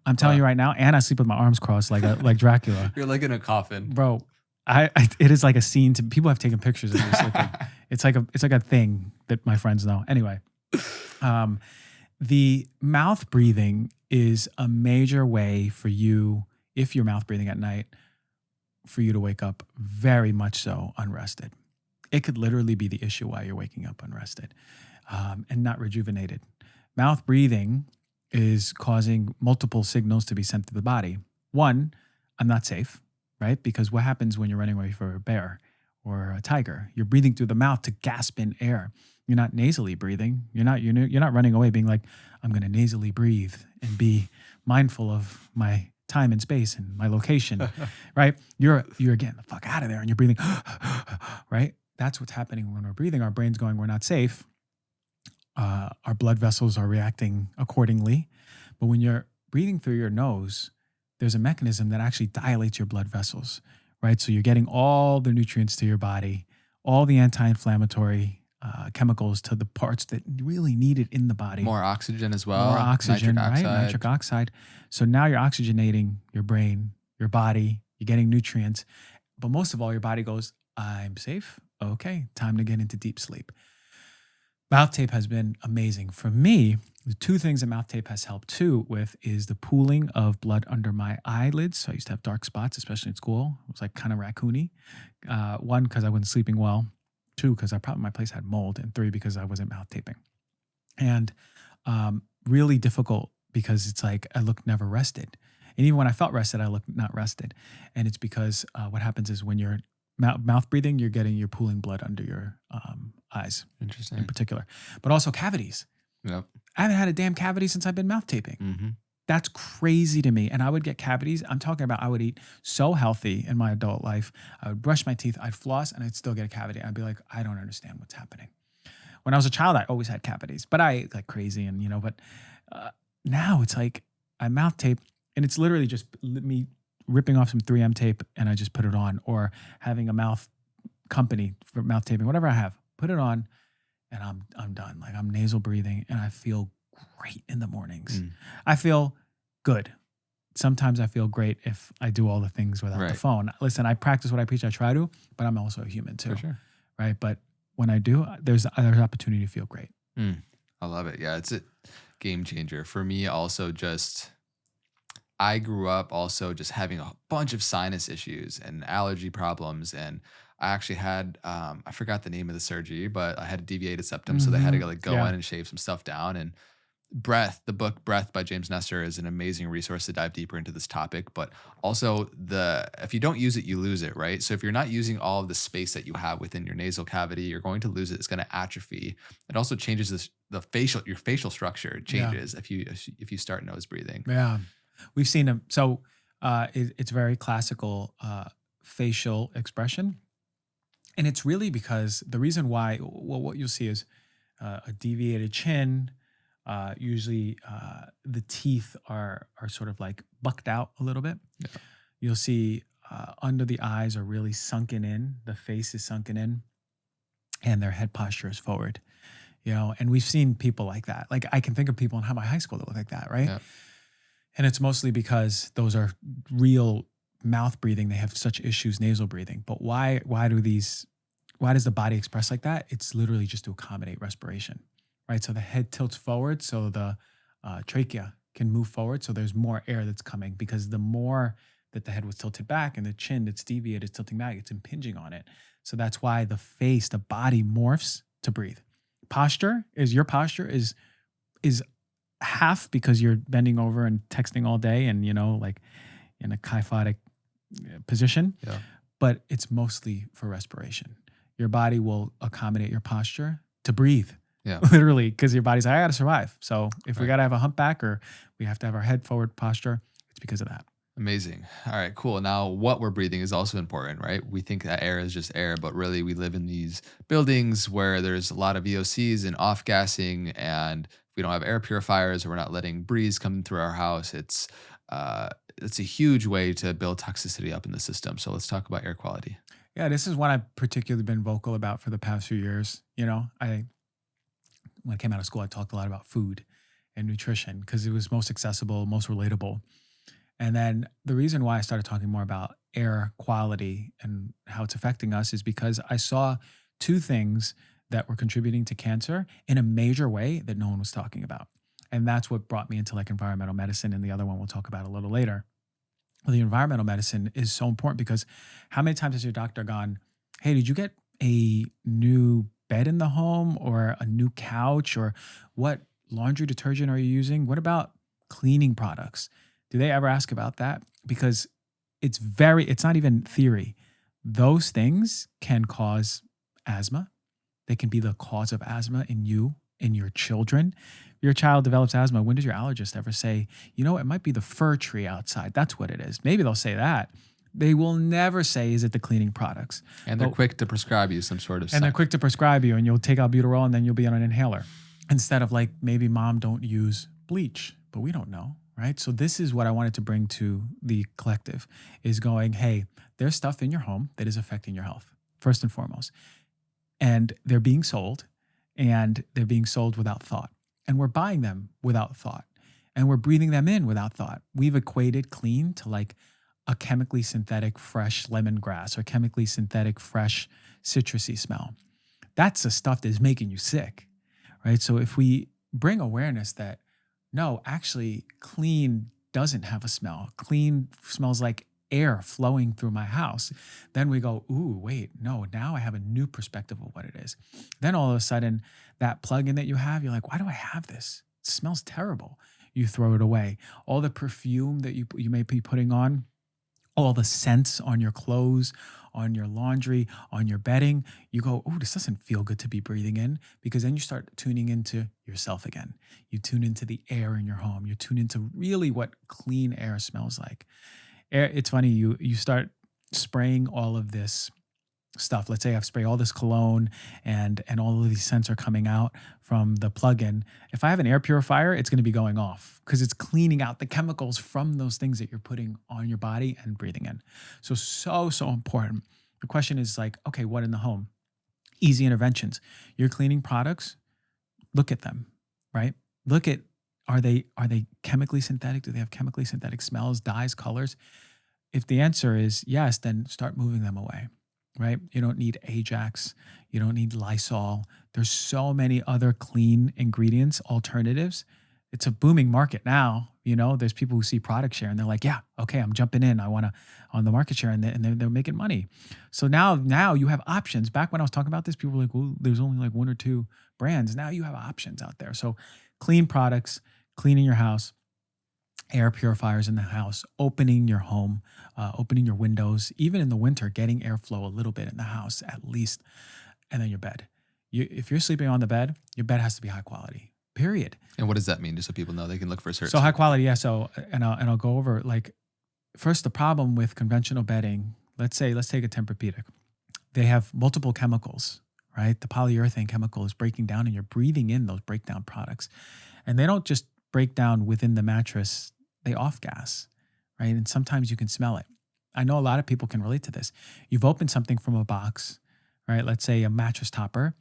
I'm telling you right now, and I sleep with my arms crossed like Dracula. You're like in a coffin, bro. It is like a scene people have taken pictures of me sleeping. It's like a thing that my friends know. Anyway, the mouth breathing is a major way for you, if you're mouth breathing at night, for you to wake up very much so unrested. It could literally be the issue why you're waking up unrested and not rejuvenated. Mouth breathing is causing multiple signals to be sent to the body. One, I'm not safe, right? Because what happens when you're running away from a bear or a tiger? You're breathing through the mouth to gasp in air. You're not nasally breathing. You're not running away being like, I'm going to nasally breathe and be mindful of my time and space and my location, right? You're getting the fuck out of there and you're breathing, right? That's what's happening when we're breathing. Our brain's going, we're not safe. Our blood vessels are reacting accordingly. But when you're breathing through your nose, there's a mechanism that actually dilates your blood vessels, right? So you're getting all the nutrients to your body, all the anti-inflammatory chemicals to the parts that really need it in the body. More oxygen as well. More oxygen, right? Nitric oxide. So now you're oxygenating your brain, your body, you're getting nutrients. But most of all, your body goes, I'm safe. Okay, time to get into deep sleep. Mouth tape has been amazing. For me, the two things that mouth tape has helped too with is the pooling of blood under my eyelids. So I used to have dark spots, especially in school. It was like kind of raccoony. One, because I wasn't sleeping well. Two, because my place had mold. And three, because I wasn't mouth taping. And really difficult because it's like I looked never rested. And even when I felt rested, I looked not rested. And it's because what happens is when you're mouth breathing, you're pooling blood under your eyes. Interesting. In particular. But also cavities. Yep. I haven't had a damn cavity since I've been mouth taping. Mm-hmm. That's crazy to me. And I would get cavities. I'm talking about I would eat so healthy in my adult life. I would brush my teeth, I'd floss, and I'd still get a cavity. I'd be like, I don't understand what's happening. When I was a child, I always had cavities, but I ate like crazy. And, but now it's like I mouth tape, and it's literally just me ripping off some 3M tape and I just put it on, or having a mouth company for mouth taping, whatever I have, put it on and I'm done. Like I'm nasal breathing and I feel great in the mornings. I feel good. Sometimes I feel great if I do all the things without the phone. Listen, I practice what I preach, I try to, but I'm also a human too. For sure. Right. But when I do, there's opportunity to feel great. I love it. Yeah, it's a game changer. For me also, I grew up also just having a bunch of sinus issues and allergy problems. And I actually had, I forgot the name of the surgery, but I had a deviated septum. So they had to go in and shave some stuff down. And the book Breath by James Nestor is an amazing resource to dive deeper into this topic. But also if you don't use it, you lose it, right? So if you're not using all of the space that you have within your nasal cavity, you're going to lose it. It's going to atrophy. It also changes your facial structure changes if you start nose breathing. Yeah. We've seen them. So it's very classical facial expression. And it's really because the reason why, what you'll see is a deviated chin. Usually the teeth are sort of like bucked out a little bit. Yeah. You'll see under the eyes are really sunken in. The face is sunken in. And their head posture is forward. And we've seen people like that. Like I can think of people in my high school that look like that, right? Yeah. And it's mostly because those are real mouth breathing. They have such issues nasal breathing. But why does the body express like that? It's literally just to accommodate respiration, right? So the head tilts forward so the trachea can move forward. So there's more air that's coming, because the more that the head was tilted back and the chin that's deviated is tilting back, it's impinging on it. So that's why the body morphs to breathe. Your posture is half because you're bending over and texting all day and, like in a kyphotic position, Yeah. but it's mostly for respiration. Your body will accommodate your posture to breathe. Yeah. Literally, because your body's like, I got to survive. So if we Right. got to have a humpback or we have to have our head forward posture, it's because of that. Amazing. All right, cool. Now, what we're breathing is also important, right? We think that air is just air, but really we live in these buildings where there's a lot of VOCs and off gassing. And if we don't have air purifiers or we're not letting breeze come through our house, it's a huge way to build toxicity up in the system. So let's talk about air quality. Yeah, this is what I've particularly been vocal about for the past few years. When I came out of school, I talked a lot about food and nutrition because it was most accessible, most relatable. And then the reason why I started talking more about air quality and how it's affecting us is because I saw two things that were contributing to cancer in a major way that no one was talking about. And that's what brought me into like environmental medicine. And the other one we'll talk about a little later. Well, the environmental medicine is so important because how many times has your doctor gone, hey, did you get a new bed in the home or a new couch, or what laundry detergent are you using? What about cleaning products? Do they ever ask about that? Because it's not even theory. Those things can cause asthma. They can be the cause of asthma in you, in your children. If your child develops asthma, when does your allergist ever say, it might be the fir tree outside? That's what it is. Maybe they'll say that. They will never say, is it the cleaning products? And they're quick to prescribe you some sort of And they're quick to prescribe you, and you'll take albuterol and then you'll be on an inhaler. Instead of like, maybe mom, don't use bleach, but we don't know. Right? So this is what I wanted to bring to the collective is going, hey, there's stuff in your home that is affecting your health, first and foremost. And they're being sold, and they're being sold without thought. And we're buying them without thought. And we're breathing them in without thought. We've equated clean to like a chemically synthetic fresh lemongrass or chemically synthetic fresh citrusy smell. That's the stuff that is making you sick, right? So if we bring awareness that no, actually, clean doesn't have a smell. Clean smells like air flowing through my house. Then we go, ooh, wait, no, now I have a new perspective of what it is. Then all of a sudden, that plug-in that you have, you're like, why do I have this? It smells terrible. You throw it away. All the perfume that you may be putting on, all the scents on your clothes, on your laundry, on your bedding, you go, oh, this doesn't feel good to be breathing in, because then you start tuning into yourself again. You tune into the air in your home. You tune into really what clean air smells like. Air, it's funny, you start spraying all of this stuff. Let's say I've sprayed all this cologne and all of these scents are coming out from the plug-in. If I have an air purifier, it's going to be going off because it's cleaning out the chemicals from those things that you're putting on your body and breathing in. So important. The question is like, okay, what in the home? Easy interventions. Your cleaning products, look at them, right? Look at, are they chemically synthetic? Do they have chemically synthetic smells, dyes, colors? If the answer is yes, then start moving them away. Right? You don't need Ajax. You don't need Lysol. There's so many other clean ingredients, alternatives. It's a booming market now. There's people who see product share and they're like, yeah, okay, I'm jumping in. I want to on the market share, and they're making money. So now you have options. Back when I was talking about this, people were like, well, there's only like one or two brands. Now you have options out there. So clean products, cleaning your house, air purifiers in the house, opening your home, opening your windows, even in the winter, getting airflow a little bit in the house at least, and then your bed. If you're sleeping on the bed, your bed has to be high quality, period. And what does that mean? Just so people know, they can look for a search. So high quality, yeah. So, and I'll go over like, first, the problem with conventional bedding, let's take a Tempur-Pedic. They have multiple chemicals, right? The polyurethane chemical is breaking down and you're breathing in those breakdown products. And they don't just break down within the mattress, they off gas, right? And sometimes you can smell it. I know a lot of people can relate to this. You've opened something from a box, right? Let's say a mattress topper,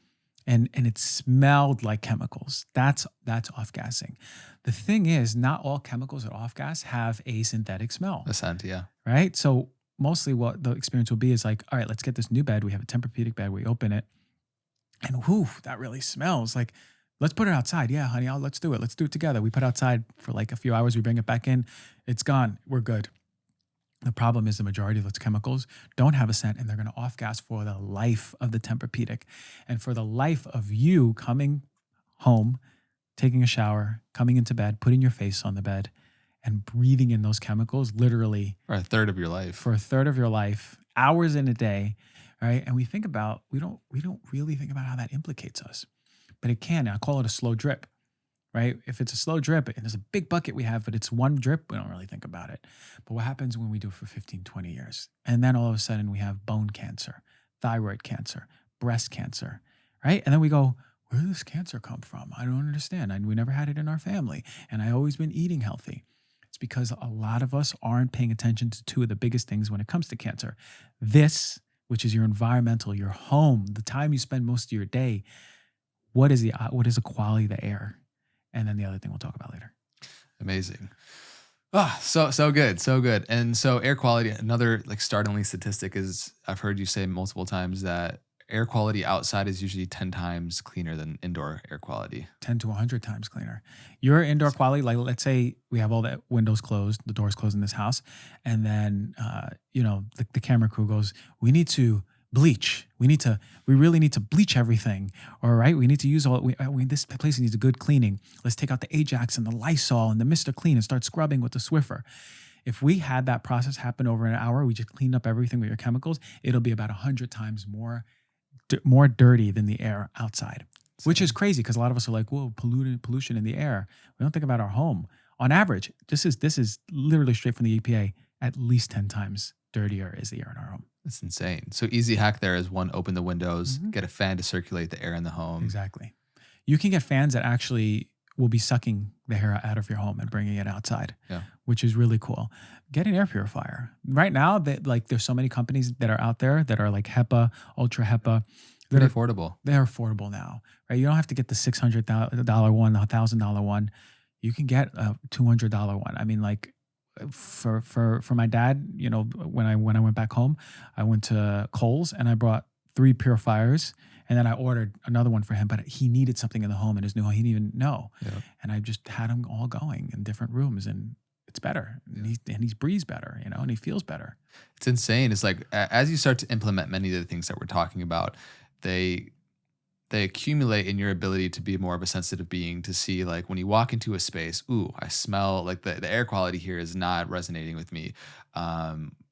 and it smelled like chemicals. That's off gassing. The thing is, not all chemicals that off gas have a synthetic smell. A scent, yeah. Right? So mostly what the experience will be is like, all right, let's get this new bed. We have a Tempur-Pedic bed. We open it, and whoo, that really smells like. Let's put it outside. Yeah, honey, let's do it. Let's do it together. We put it outside for like a few hours. We bring it back in. It's gone. We're good. The problem is the majority of those chemicals don't have a scent, and they're going to off gas for the life of the Tempur-Pedic. And for the life of you coming home, taking a shower, coming into bed, putting your face on the bed, and breathing in those chemicals literally For a third of your life. for a third of your life, hours in a day, right? And we don't really think about how that implicates us, but it can. I call it a slow drip, right? If it's a slow drip and there's a big bucket we have, but it's one drip, we don't really think about it. But what happens when we do it for 15, 20 years? And then all of a sudden we have bone cancer, thyroid cancer, breast cancer, right? And then we go, where did this cancer come from? I don't understand. We never had it in our family. And I always been eating healthy. It's because a lot of us aren't paying attention to two of the biggest things when it comes to cancer. This, which is your environmental, your home, the time you spend most of your day. What is the quality of the air? And then the other thing we'll talk about later. Amazing. So good. So good. And so air quality, another like startling statistic is I've heard you say multiple times that air quality outside is usually 10 times cleaner than indoor air quality. 10 to 100 times cleaner. Your indoor quality, like let's say we have all the windows closed, the doors closed in this house, and then the camera crew goes, we need to bleach. We really need to bleach everything. All right, we need to use this place needs a good cleaning. Let's take out the Ajax and the Lysol and the Mr. Clean and start scrubbing with the Swiffer. If we had that process happen over an hour, we just cleaned up everything with your chemicals, it'll be about 100 times more dirty than the air outside, which is crazy because a lot of us are like, whoa, pollution in the air. We don't think about our home. On average, this is literally straight from the EPA, at least 10 times dirtier is the air in our home. That's insane. So easy hack there is one, open the windows, get a fan to circulate the air in the home. Exactly. You can get fans that actually will be sucking the air out of your home and bringing it outside, which is really cool. Get an air purifier. Right now, there's so many companies that are out there that are like HEPA, ultra HEPA. They're affordable. They're affordable now, right? You don't have to get the $600 one, the $1,000 one. You can get a $200 one. I mean, like for my dad, when I went back home, I went to Kohl's and I brought 3 purifiers. And then I ordered another one for him, but he needed something in the home in his new home. He didn't even know. Yep. And I just had them all going in different rooms and it's better. And he breathes better, and he feels better. It's insane. It's like, as you start to implement many of the things that we're talking about, they accumulate in your ability to be more of a sensitive being, to see like when you walk into a space, I smell like the air quality here is not resonating with me.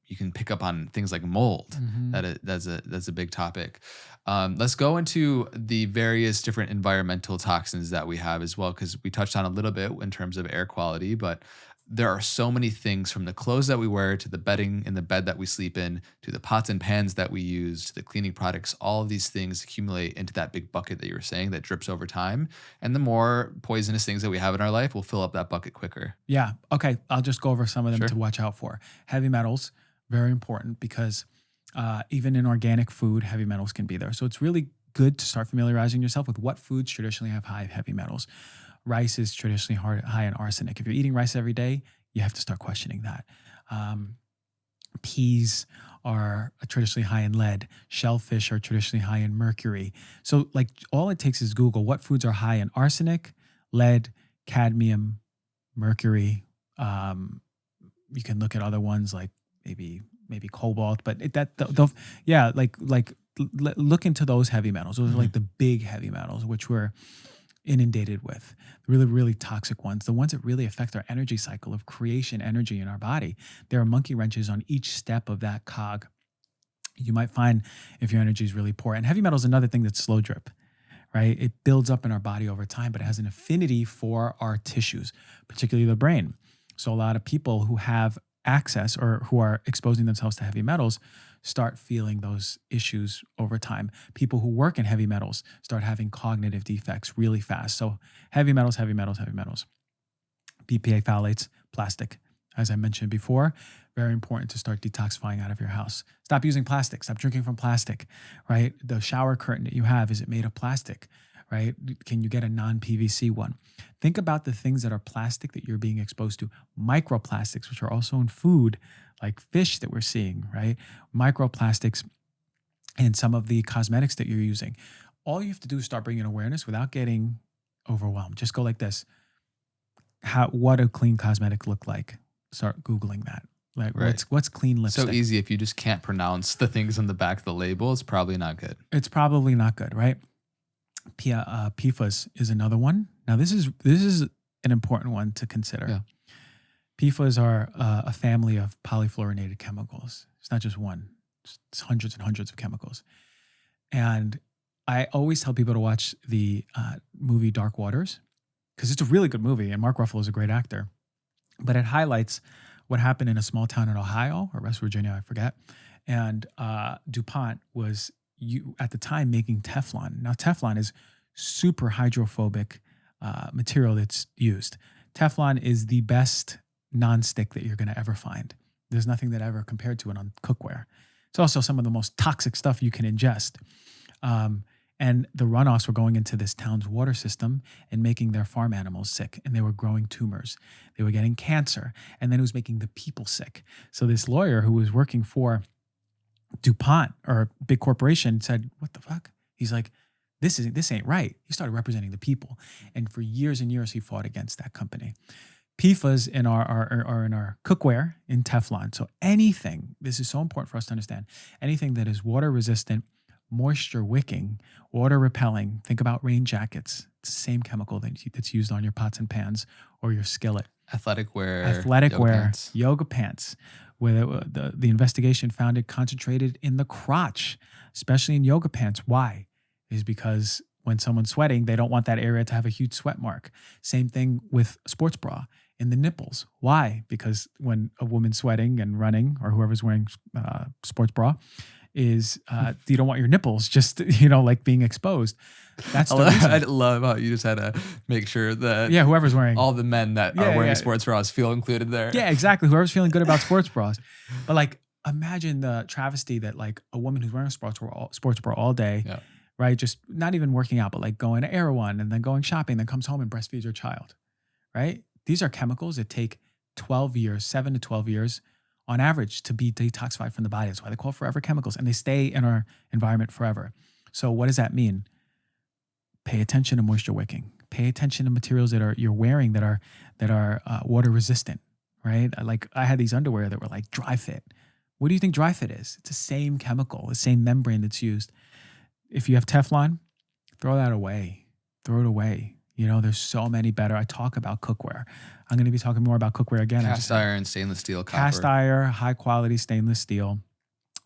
You can pick up on things like mold. Mm-hmm. That's a big topic. Let's go into the various different environmental toxins that we have as well, because we touched on a little bit in terms of air quality, but there are so many things, from the clothes that we wear to the bedding in the bed that we sleep in, to the pots and pans that we use, to the cleaning products. All of these things accumulate into that big bucket that you were saying that drips over time. And the more poisonous things that we have in our life will fill up that bucket quicker. Yeah. Okay. I'll just go over some of them to watch out for. Heavy metals, very important, because even in organic food, heavy metals can be there. So it's really good to start familiarizing yourself with what foods traditionally have high heavy metals. Rice is traditionally high in arsenic. If you're eating rice every day, you have to start questioning that. Peas are traditionally high in lead. Shellfish are traditionally high in mercury. So like all it takes is Google what foods are high in arsenic, lead, cadmium, mercury. You can look at other ones like maybe cobalt, but look into those heavy metals. Those are like the big heavy metals, which we're inundated with, really, really toxic ones, the ones that really affect our energy cycle of creation energy in our body. There are monkey wrenches on each step of that cog. You might find if your energy is really poor. And heavy metal is another thing that's slow drip, right? It builds up in our body over time, but it has an affinity for our tissues, particularly the brain. So a lot of people who have access or who are exposing themselves to heavy metals start feeling those issues over time. People who work in heavy metals start having cognitive defects really fast. So heavy metals. BPA phthalates, plastic. As I mentioned before, very important to start detoxifying out of your house. Stop using plastic. Stop drinking from plastic, right? The shower curtain that you have, is it made of plastic, right? Can you get a non-PVC one? Think about the things that are plastic that you're being exposed to. Microplastics, which are also in food, like fish that we're seeing, right? Microplastics and some of the cosmetics that you're using. All you have to do is start bringing awareness without getting overwhelmed. Just go like this. What a clean cosmetic look like? Start Googling that. Like what's clean lipstick? So easy. If you just can't pronounce the things on the back of the label, it's probably not good. It's probably not good, right? PFAS is another one. Now, this is an important one to consider. Yeah. PFAS are a family of polyfluorinated chemicals. It's not just one. It's hundreds and hundreds of chemicals. And I always tell people to watch the movie Dark Waters because it's a really good movie, and Mark Ruffalo is a great actor. But it highlights what happened in a small town in Ohio or West Virginia, I forget. And DuPont was at the time making Teflon. Now, Teflon is super hydrophobic material that's used. Teflon is the best nonstick that you're going to ever find. There's nothing that ever compared to it on cookware. It's also some of the most toxic stuff you can ingest. And the runoffs were going into this town's water system and making their farm animals sick. And they were growing tumors. They were getting cancer. And then it was making the people sick. So this lawyer who was working for DuPont or a big corporation said, what the fuck? He's like, this ain't right. He started representing the people. And for years and years, he fought against that company. PFAS are in our cookware in Teflon. So anything, this is so important for us to understand, anything that is water resistant, moisture wicking, water repelling, think about rain jackets. It's the same chemical that's used on your pots and pans or your skillet. Athletic wear, yoga pants, where the investigation found it concentrated in the crotch, especially in yoga pants. Why? Is because when someone's sweating, they don't want that area to have a huge sweat mark. Same thing with sports bra in the nipples. Why? Because when a woman's sweating and running, or whoever's wearing sports bra, is you don't want your nipples just, like being exposed. That's the reason. I love how you just had to make sure that whoever's wearing all the men that are wearing sports bras feel included there. Yeah, exactly. Whoever's feeling good about sports bras. But like, imagine the travesty that like a woman who's wearing a sports bra all day, right? Just not even working out, but like going to Erewhon and then going shopping, then comes home and breastfeeds her child, right? These are chemicals that take 7 to 12 years on average to be detoxified from the body. That's why they call forever chemicals, and they stay in our environment forever. So what does that mean? Pay attention to moisture wicking. Pay attention to materials that you're wearing that are water resistant, right? Like I had these underwear that were like dry fit. What do you think dry fit is? It's the same chemical, the same membrane that's used. If you have Teflon, throw that away. Throw it away. There's so many better. I talk about cookware. I'm going to be talking more about cookware again. Cast iron, stainless steel, copper. Cast iron, high quality stainless steel,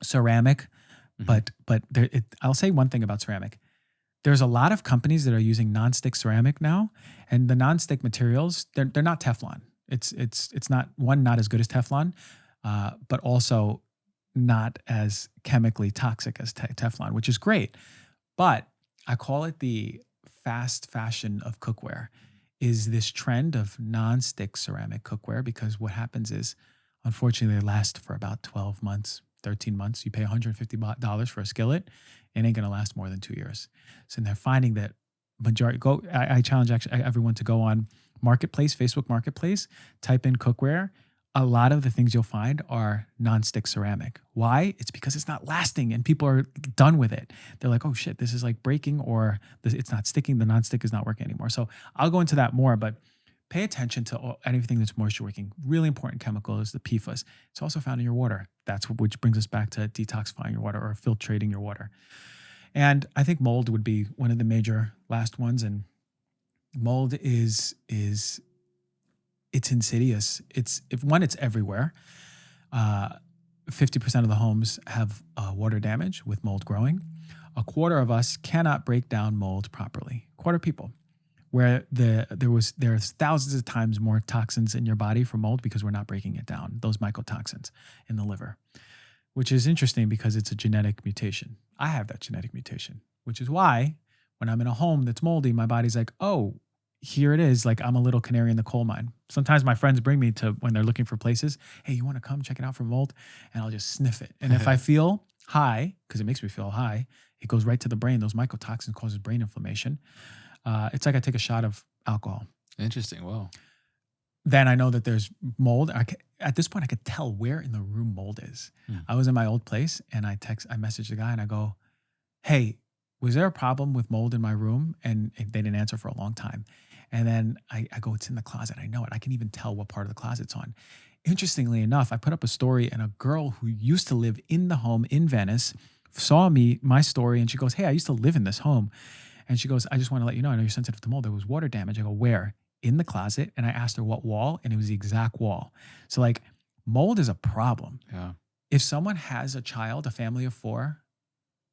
ceramic. But I'll say one thing about ceramic. There's a lot of companies that are using nonstick ceramic now, and the nonstick materials, they're not Teflon. It's not as good as Teflon, but also not as chemically toxic as Teflon, which is great. But I call it the fast fashion of cookware, is this trend of non-stick ceramic cookware, because what happens is, unfortunately, they last for about 12 months, 13 months. You pay $150 for a skillet, it ain't gonna last more than 2 years. So they're finding that I challenge actually everyone to go on Marketplace, Facebook Marketplace, type in cookware. A lot of the things you'll find are non-stick ceramic. Why? It's because it's not lasting and people are done with it. They're like, oh shit, this is like breaking, or it's not sticking. The non-stick is not working anymore. So I'll go into that more, but pay attention to anything that's moisture wicking. Really important chemical is the PFAS. It's also found in your water. Which brings us back to detoxifying your water or filtrating your water. And I think mold would be one of the major last ones. And mold is it's insidious. It's everywhere. 50% of the homes have water damage with mold growing. A quarter of us cannot break down mold properly. Quarter of people, where there's thousands of times more toxins in your body from mold because we're not breaking it down. Those mycotoxins in the liver, which is interesting because it's a genetic mutation. I have that genetic mutation, which is why when I'm in a home that's moldy, my body's like, oh, here it is. Like I'm a little canary in the coal mine. Sometimes my friends bring me to when they're looking for places. Hey, you want to come check it out for mold? And I'll just sniff it. And if I feel high, because it makes me feel high, it goes right to the brain. Those mycotoxins causes brain inflammation. It's like I take a shot of alcohol. Interesting. Wow. Then I know that there's mold. At this point, I could tell where in the room mold is. I was in my old place and I messaged the guy and I go, hey, was there a problem with mold in my room? And they didn't answer for a long time. And then I go, it's in the closet. I know it. I can even tell what part of the closet's on. Interestingly enough, I put up a story and a girl who used to live in the home in Venice saw my story, and she goes, hey, I used to live in this home. And she goes, I just want to let you know, I know you're sensitive to mold. There was water damage. I go, where? In the closet. And I asked her what wall, and it was the exact wall. So like mold is a problem. Yeah. If someone has a child, a family of 4,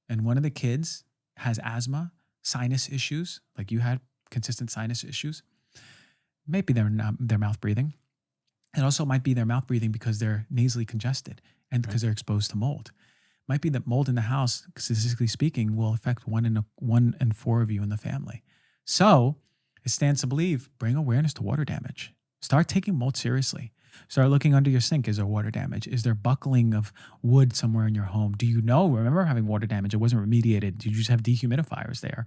and one of the kids has asthma, sinus issues, like you had consistent sinus issues, maybe they're not their mouth breathing. It also might be their mouth breathing because they're nasally congested and because they're exposed to mold. Might be that mold in the house, statistically speaking, will affect 1 in 4 of you in the family. So it stands to believe, bring awareness to water damage. Start taking mold seriously. Start looking under your sink. Is there water damage? Is there buckling of wood somewhere in your home? Do you remember having water damage? It wasn't remediated. Did you just have dehumidifiers there?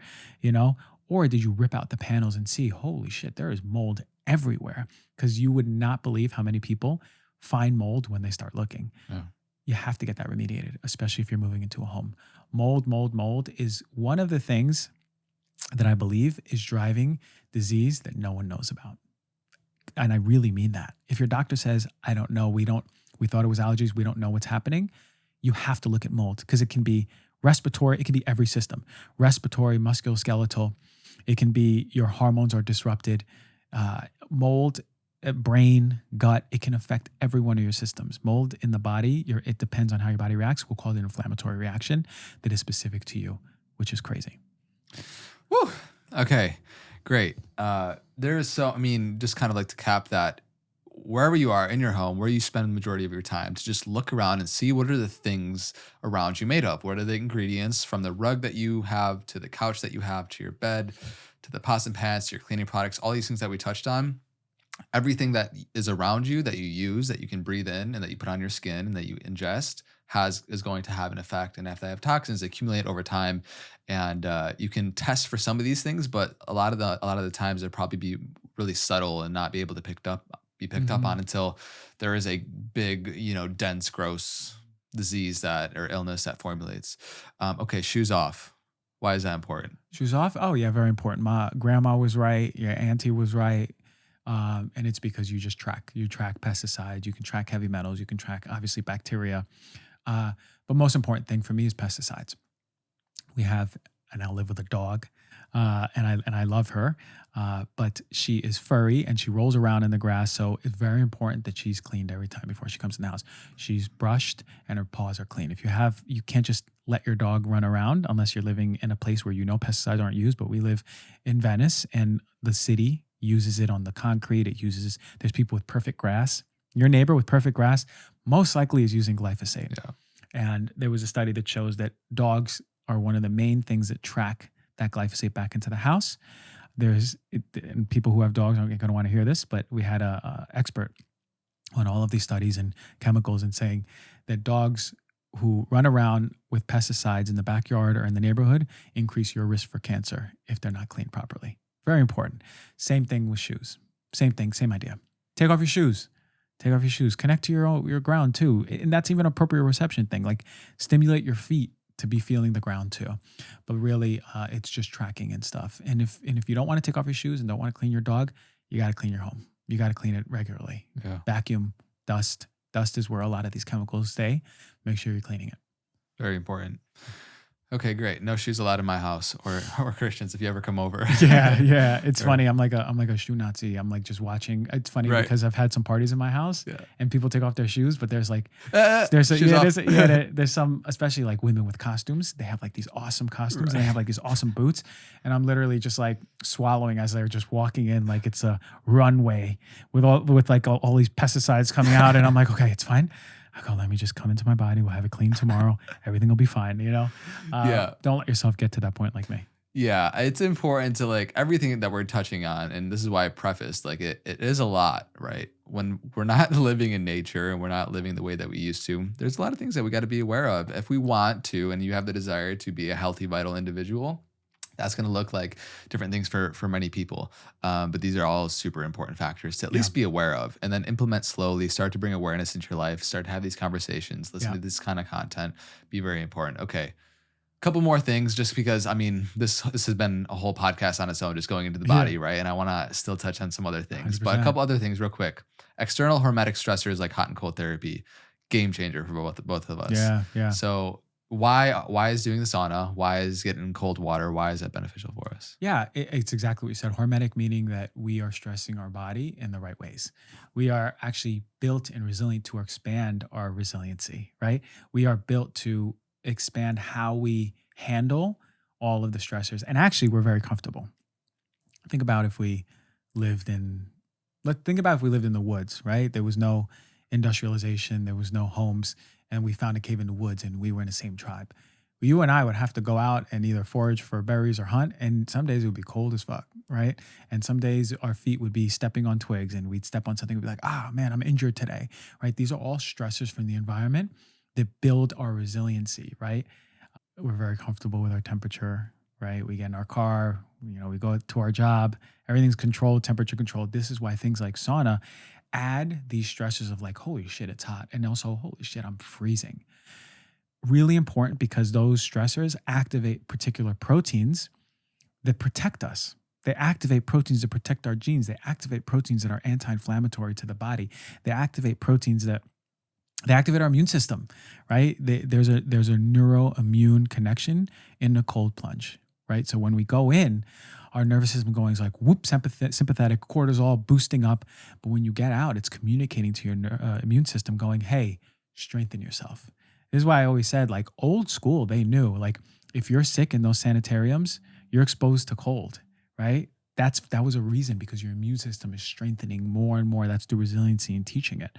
Or did you rip out the panels and see, holy shit, there is mold everywhere? Because you would not believe how many people find mold when they start looking. Yeah. You have to get that remediated, especially if you're moving into a home. Mold is one of the things that I believe is driving disease that no one knows about. And I really mean that. If your doctor says, I don't know, we thought it was allergies, we don't know what's happening, you have to look at mold because it can be respiratory, it can be every system. Respiratory, musculoskeletal, it can be your hormones are disrupted. Mold, brain, gut, it can affect every one of your systems. Mold in the body, it depends on how your body reacts. We'll call it an inflammatory reaction that is specific to you, which is crazy. Woo. Okay, great. Just kind of like to cap that, wherever you are in your home, where you spend the majority of your time, to just look around and see what are the things around you made of. What are the ingredients, from the rug that you have, to the couch that you have, to your bed, to the pots and pans, to your cleaning products, all these things that we touched on. Everything that is around you that you use, that you can breathe in and that you put on your skin and that you ingest is going to have an effect. And if they have toxins, they accumulate over time. And you can test for some of these things, but a lot of the times they'll probably be really subtle and not be able to be picked up on until there is a big, dense, gross disease or illness that formulates. Okay, shoes off. Why is that important? Shoes off? Oh yeah, very important. My grandma was right. Your auntie was right. And it's because you track pesticides, you can track heavy metals, you can track obviously bacteria. But most important thing for me is pesticides. I now live with a dog, and I love her, but she is furry and she rolls around in the grass. So it's very important that she's cleaned every time before she comes in the house. She's brushed and her paws are clean. You can't just let your dog run around unless you're living in a place where pesticides aren't used. But we live in Venice, and the city uses it on the concrete. There's people with perfect grass. Your neighbor with perfect grass most likely is using glyphosate. Yeah. And there was a study that shows that dogs are one of the main things that track that glyphosate back into the house. And people who have dogs aren't going to want to hear this, but we had a expert on all of these studies and chemicals and saying that dogs who run around with pesticides in the backyard or in the neighborhood increase your risk for cancer if they're not cleaned properly. Very important. Same thing with shoes. Same thing, same idea. Take off your shoes. Connect to your ground too. And that's even a proprioception thing. Like stimulate your feet to be feeling the ground too. But really, it's just tracking and stuff. And if you don't want to take off your shoes and don't want to clean your dog, you got to clean your home. You got to clean it regularly. Yeah. Vacuum, dust. Dust is where a lot of these chemicals stay. Make sure you're cleaning it. Very important. Okay, great. No shoes allowed in my house or Christians if you ever come over. Yeah. It's funny. I'm like a shoe Nazi. I'm like just watching. It's funny because I've had some parties in my house and people take off their shoes, but there's some, especially like women with costumes. They have like these awesome costumes and they have like these awesome boots. And I'm literally just like swallowing as they're just walking in like it's a runway with all these pesticides coming out. And I'm like, okay, it's fine. I go, let me just come into my body. We'll have it clean tomorrow. Everything will be fine, Don't let yourself get to that point like me. Yeah, it's important to like everything that we're touching on. And this is why I prefaced, like it is a lot, right? When we're not living in nature and we're not living the way that we used to, there's a lot of things that we got to be aware of. If we want to, and you have the desire to be a healthy, vital individual, that's going to look like different things for many people. But these are all super important factors to at least be aware of and then implement slowly, start to bring awareness into your life, start to have these conversations, listen to this kind of content, be very important. Okay. A couple more things just because, this has been a whole podcast on its own, just going into the body, right? And I want to still touch on some other things, 100%. But a couple other things real quick. External hormetic stressors like hot and cold therapy, game changer for both of us. Yeah. So why is doing the sauna? Why is getting cold water? Why is that beneficial for us? Yeah, it's exactly what you said. Hormetic, meaning that we are stressing our body in the right ways. We are actually built and resilient to expand our resiliency, right? We are built to expand how we handle all of the stressors. And actually, we're very comfortable. Think about if we lived in, think about if we lived in the woods, right? There was no industrialization, there was no homes, and we found a cave in the woods and we were in the same tribe. You and I would have to go out and either forage for berries or hunt, and some days it would be cold as fuck, right? And some days our feet would be stepping on twigs and we'd step on something and be like, ah, man, I'm injured today, right? These are all stressors from the environment that build our resiliency, right? We're very comfortable with our temperature, right? We get in our car, we go to our job, everything's controlled, temperature controlled. This is why things like sauna add these stresses of like, holy shit, it's hot. And also, holy shit, I'm freezing. Really important because those stressors activate particular proteins that protect us. They activate proteins that protect our genes. They activate proteins that are anti-inflammatory to the body. They activate proteins that they activate our immune system, right? There's a neuroimmune connection in the cold plunge, right? So when we go in, our nervous system going is like whoop, sympathetic, cortisol boosting up. But when you get out, it's communicating to your immune system going, hey, strengthen yourself. This is why I always said, like, old school, they knew, like, if you're sick in those sanitariums, you're exposed to cold, right? That was a reason, because your immune system is strengthening more and more. That's the resiliency in teaching it.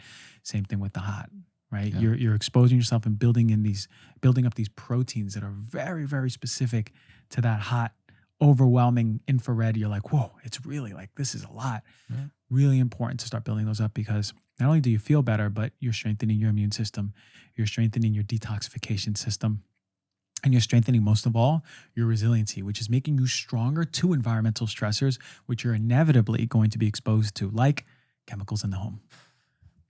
Same thing with the hot, right? Yeah. You're exposing yourself and building up these proteins that are very, very specific to that hot, overwhelming infrared. You're like, whoa, it's really like, this is a lot. Yeah. Really important to start building those up, because not only do you feel better, but you're strengthening your immune system, you're strengthening your detoxification system, and you're strengthening, most of all, your resiliency, which is making you stronger to environmental stressors, which you're inevitably going to be exposed to, like chemicals in the home.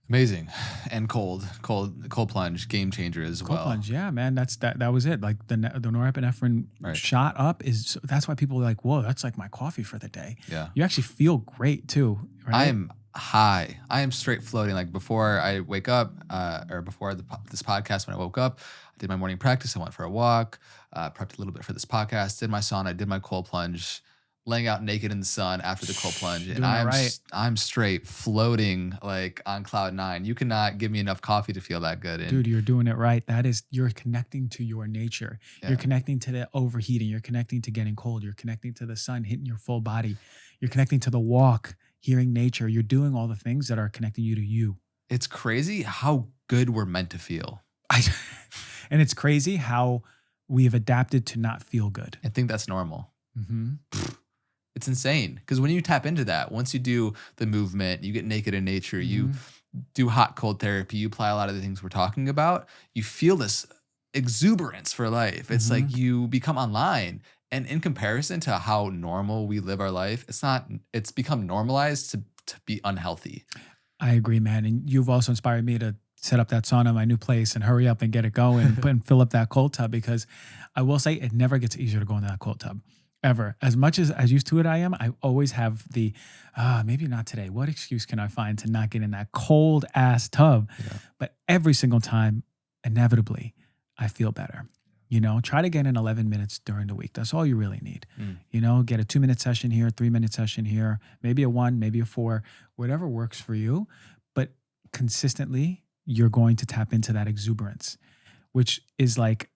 Amazing. And cold plunge, game changer as well. Cold plunge, yeah, man. That was it. Like the norepinephrine shot up that's why people are like, whoa, that's like my coffee for the day. Yeah. You actually feel great too, right? I am high. I am straight floating. Like before I wake up, or before this podcast, when I woke up, I did my morning practice. I went for a walk, prepped a little bit for this podcast, did my sauna, did my cold plunge, laying out naked in the sun after the cold plunge. And I'm straight floating like on cloud 9. You cannot give me enough coffee to feel that good. Dude, you're doing it right. You're connecting to your nature. Yeah. You're connecting to the overheating. You're connecting to getting cold. You're connecting to the sun hitting your full body. You're connecting to the walk, hearing nature. You're doing all the things that are connecting you to you. It's crazy how good we're meant to feel. And it's crazy how we have adapted to not feel good. I think that's normal. Mm-hmm. It's insane, because when you tap into that, once you do the movement, you get naked in nature, mm-hmm. you do hot cold therapy, you apply a lot of the things we're talking about, you feel this exuberance for life. It's mm-hmm. like you become online. And in comparison to how normal we live our life, it's become normalized to be unhealthy. I agree, man. And you've also inspired me to set up that sauna in my new place and hurry up and get it going and fill up that cold tub, because I will say it never gets easier to go into that cold tub. Ever. As much as used to it I am, I always have the, maybe not today. What excuse can I find to not get in that cold ass tub? Yeah. But every single time, inevitably, I feel better. Try to get in 11 minutes during the week. That's all you really need. Get a 2-minute session here, 3-minute session here, maybe a 1, maybe a 4, whatever works for you. But consistently, you're going to tap into that exuberance, which is like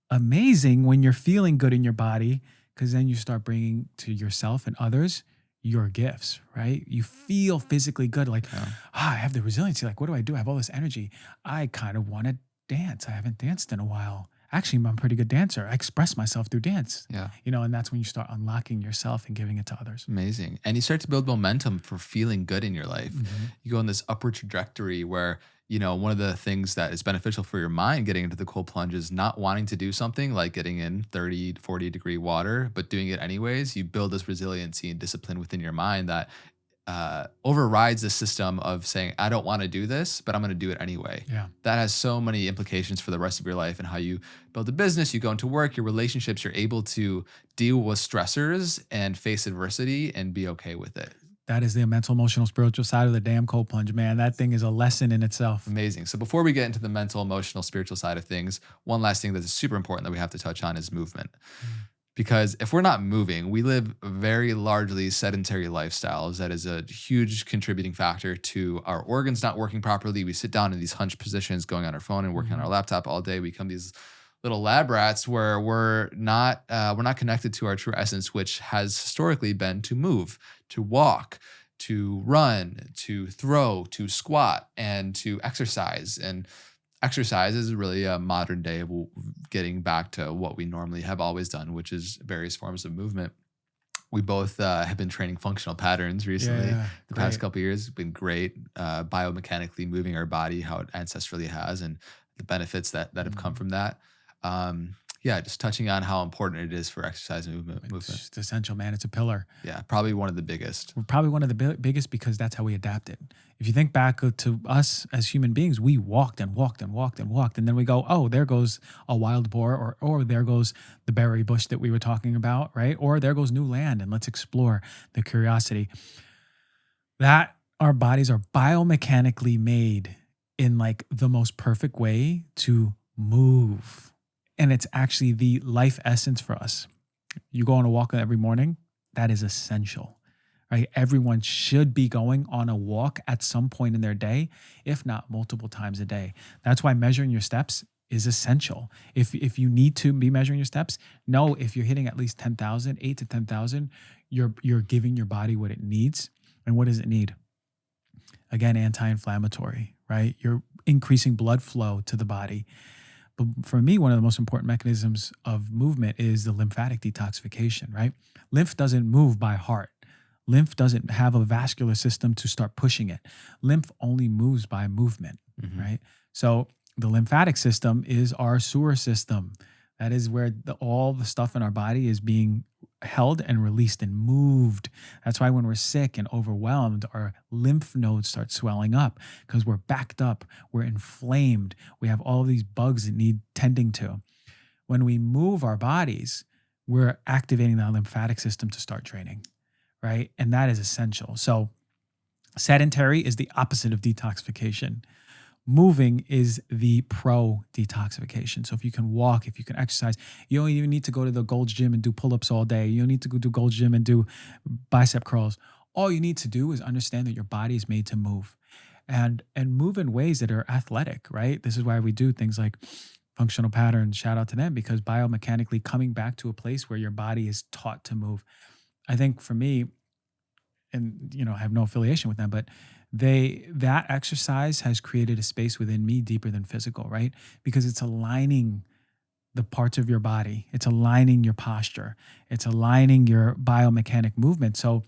amazing when you're feeling good in your body, because then you start bringing to yourself and others your gifts, right? You feel physically good. Like, I have the resiliency. Like, what do I do? I have all this energy. I kind of want to dance. I haven't danced in a while. Actually, I'm a pretty good dancer. I express myself through dance. Yeah. And that's when you start unlocking yourself and giving it to others. Amazing. And you start to build momentum for feeling good in your life. Mm-hmm. You go on this upward trajectory where, one of the things that is beneficial for your mind getting into the cold plunge is not wanting to do something like getting in 30 to 40 degree water, but doing it anyways. You build this resiliency and discipline within your mind that overrides the system of saying, I don't want to do this, but I'm going to do it anyway. Yeah. That has so many implications for the rest of your life and how you build a business, you go into work, your relationships, you're able to deal with stressors and face adversity and be okay with it. That is the mental, emotional, spiritual side of the damn cold plunge, man. That thing is a lesson in itself. Amazing. So before we get into the mental, emotional, spiritual side of things, one last thing that's super important that we have to touch on is movement. Because if we're not moving, we live very largely sedentary lifestyles. That is a huge contributing factor to our organs not working properly. We sit down in these hunch positions, going on our phone and working on our laptop all day. We become these little lab rats where we're not connected to our true essence, which has historically been to move, to walk, to run, to throw, to squat, and to exercise. And exercise is really a modern day of getting back to what we normally have always done, which is various forms of movement. We both have been training functional patterns recently. The past couple of years have been great, biomechanically moving our body how it ancestrally has, and the benefits that have come from that. Just touching on how important it is for exercise and movement. It's essential, man. It's a pillar. Yeah, probably one of the biggest. Probably one of the biggest because that's how we adapted. If you think back to us as human beings, we walked and walked and walked and walked. And then we go, oh, there goes a wild boar, or there goes the berry bush that we were talking about, right? Or there goes new land, and let's explore the curiosity. That our bodies are biomechanically made in like the most perfect way to move. And it's actually the life essence for us. You go on a walk every morning, that is essential, right? Everyone should be going on a walk at some point in their day, if not multiple times a day. That's why measuring your steps is essential. If you need to be measuring your steps, know if you're hitting at least 10,000, 8 to 10,000, you're giving your body what it needs. And what does it need? Again, anti-inflammatory, right? You're increasing blood flow to the body. But for me, one of the most important mechanisms of movement is the lymphatic detoxification, right? Lymph doesn't move by heart. Lymph doesn't have a vascular system to start pushing it. Lymph only moves by movement, right? So the lymphatic system is our sewer system. That is where all the stuff in our body is being held and released and moved. That's why when we're sick and overwhelmed, our lymph nodes start swelling up because we're backed up, we're inflamed, we have all of these bugs that need tending to. When we move our bodies, we're activating that lymphatic system to start draining, right? And that is essential. So sedentary is the opposite of detoxification. Moving is the pro-detoxification. So if you can walk, if you can exercise, you don't even need to go to the Gold's Gym and do pull-ups all day. You don't need to go do Gold's Gym and do bicep curls. All you need to do is understand that your body is made to move and move in ways that are athletic, right? This is why we do things like functional patterns. Shout out to them because biomechanically coming back to a place where your body is taught to move. I think for me, and I have no affiliation with them, but that exercise has created a space within me deeper than physical, right? Because it's aligning the parts of your body. It's aligning your posture. It's aligning your biomechanic movement. So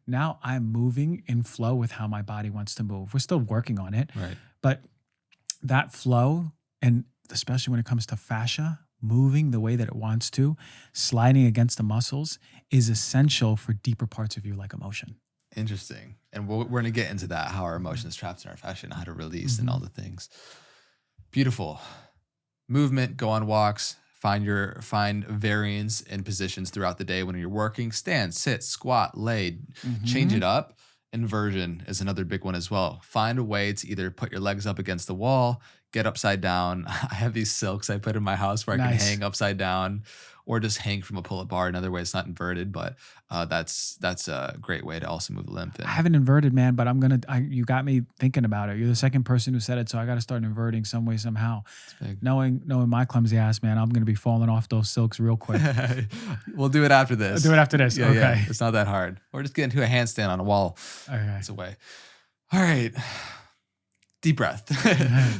now I'm moving in flow with how my body wants to move. We're still working on it, right? But that flow, and especially when it comes to fascia, moving the way that it wants to, sliding against the muscles is essential for deeper parts of you like emotion. Interesting. And we're going to get into that, how our emotions trapped in our fascia and how to release and all the things. Beautiful. Movement, go on walks, find variance in positions throughout the day when you're working. Stand, sit, squat, lay, change it up. Inversion is another big one as well. Find a way to either put your legs up against the wall, get upside down. I have these silks I put in my house where I can hang upside down or just hang from a pull-up bar. Another way it's not inverted, but that's a great way to also move the lymph. I haven't inverted, man, but you got me thinking about it. You're the second person who said it, so I got to start inverting some way, somehow. Knowing my clumsy ass, man, I'm going to be falling off those silks real quick. We'll do it after this. Do it after this. Okay. Yeah. It's not that hard. Or just get into a handstand on a wall. Okay. It's a way. All right. Deep breath.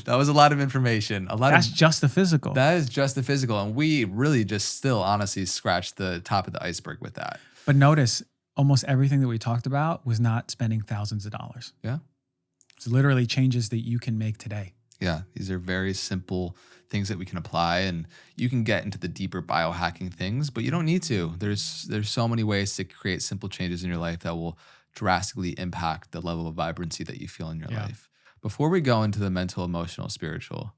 That was a lot of information. That's just the physical. That is just the physical. And we really just still honestly scratched the top of the iceberg with that. But notice, almost everything that we talked about was not spending thousands of dollars. Yeah. It's literally changes that you can make today. Yeah. These are very simple things that we can apply, and you can get into the deeper biohacking things, but you don't need to. There's so many ways to create simple changes in your life that will drastically impact the level of vibrancy that you feel in your life. Before we go into the mental, emotional, spiritual,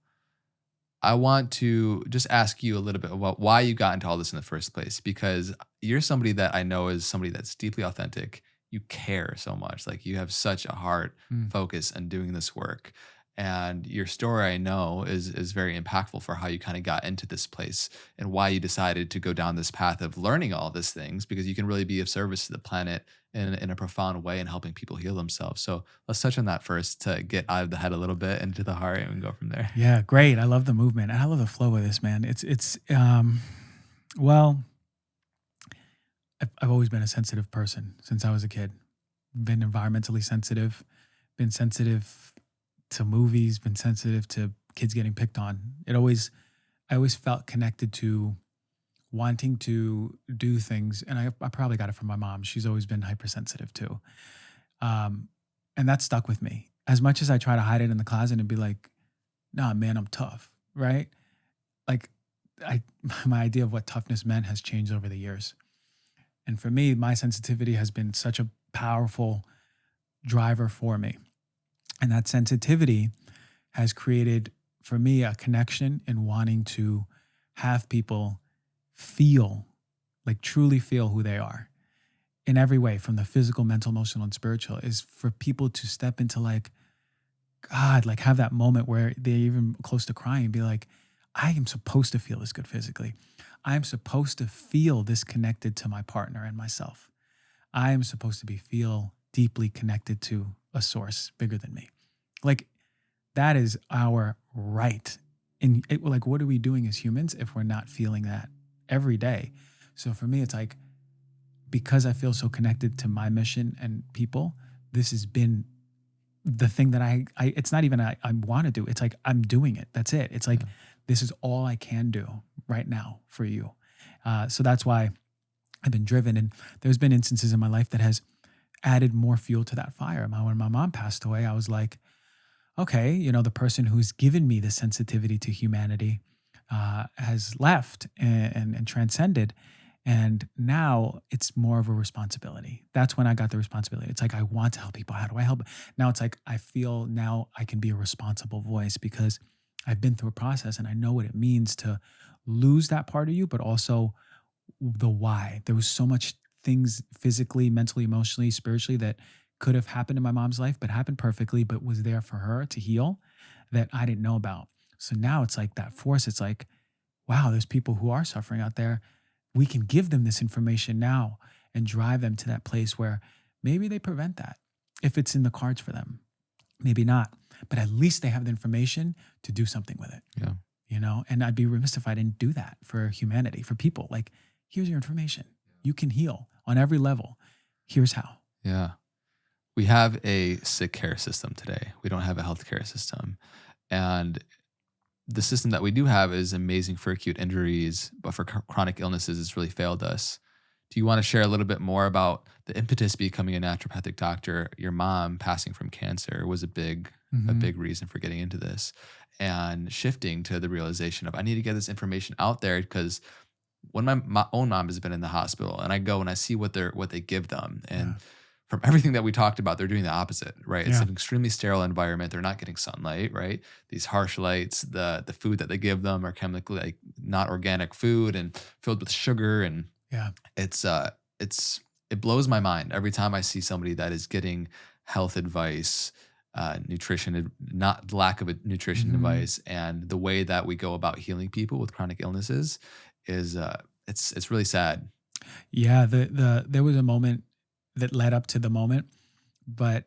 I want to just ask you a little bit about why you got into all this in the first place, because you're somebody that I know is somebody that's deeply authentic. you care so much. Like you have such a heart focus on doing this work. And your story, I know, is very impactful for how you kind of got into this place and why you decided to go down this path of learning all these things, because you can really be of service to the planet in a profound way and helping people heal themselves. So let's touch on that first to get out of the head a little bit into the heart, and we can go from there. Yeah, great. I love the movement. And I love the flow of this, man. Well, I've always been a sensitive person since I was a kid. Been environmentally sensitive, been sensitive to movies, been sensitive to kids getting picked on. I always felt connected to wanting to do things. And I probably got it from my mom. She's always been hypersensitive too. And that stuck with me. As much as I try to hide it in the closet and be like, nah, man, I'm tough, right? Like my idea of what toughness meant has changed over the years. And for me, my sensitivity has been such a powerful driver for me. And that sensitivity has created for me a connection in wanting to have people feel, like truly feel who they are in every way, from the physical, mental, emotional, and spiritual, is for people to step into like, God, like have that moment where they're even close to crying and be like, I am supposed to feel this good physically. I am supposed to feel this connected to my partner and myself. I am supposed to feel deeply connected to a source bigger than me. Like that is our right. And like, what are we doing as humans if we're not feeling that every day? So for me, it's like, because I feel so connected to my mission and people, this has been the thing that I it's not even I want to do. It's like, I'm doing it. That's it. It's like, this is all I can do right now for you. So that's why I've been driven. And there's been instances in my life that has added more fuel to that fire. When my mom passed away, I was like, okay, the person who's given me the sensitivity to humanity has left and transcended. And now it's more of a responsibility. That's when I got the responsibility. It's like, I want to help people. How do I help? Now it's like, I feel now I can be a responsible voice because I've been through a process and I know what it means to lose that part of you, but also the why. There was so much things physically, mentally, emotionally, spiritually that could have happened in my mom's life, but happened perfectly, but was there for her to heal that I didn't know about. So now it's like that force. It's like, wow, there's people who are suffering out there. We can give them this information now and drive them to that place where maybe they prevent that if it's in the cards for them. Maybe not, but at least they have the information to do something with it. Yeah. And I'd be remiss if I didn't do that for humanity, for people. Like, here's your information. You can heal on every level. Here's how. Yeah. We have a sick care system today. We don't have a healthcare system. And the system that we do have is amazing for acute injuries, but for chronic illnesses, it's really failed us. Do you want to share a little bit more about the impetus becoming a naturopathic doctor? Your mom passing from cancer was a big reason for getting into this, and shifting to the realization of, I need to get this information out there, because when my own mom has been in the hospital and I go and I see what they give them, and from everything that we talked about, they're doing the opposite, right? It's an extremely sterile environment. They're not getting sunlight, right? These harsh lights, the food that they give them are chemically, like, not organic food and filled with sugar. And it blows my mind every time I see somebody that is getting health advice, nutrition, not lack of a nutrition advice, and the way that we go about healing people with chronic illnesses is it's really sad. Yeah, there was a moment that led up to the moment, but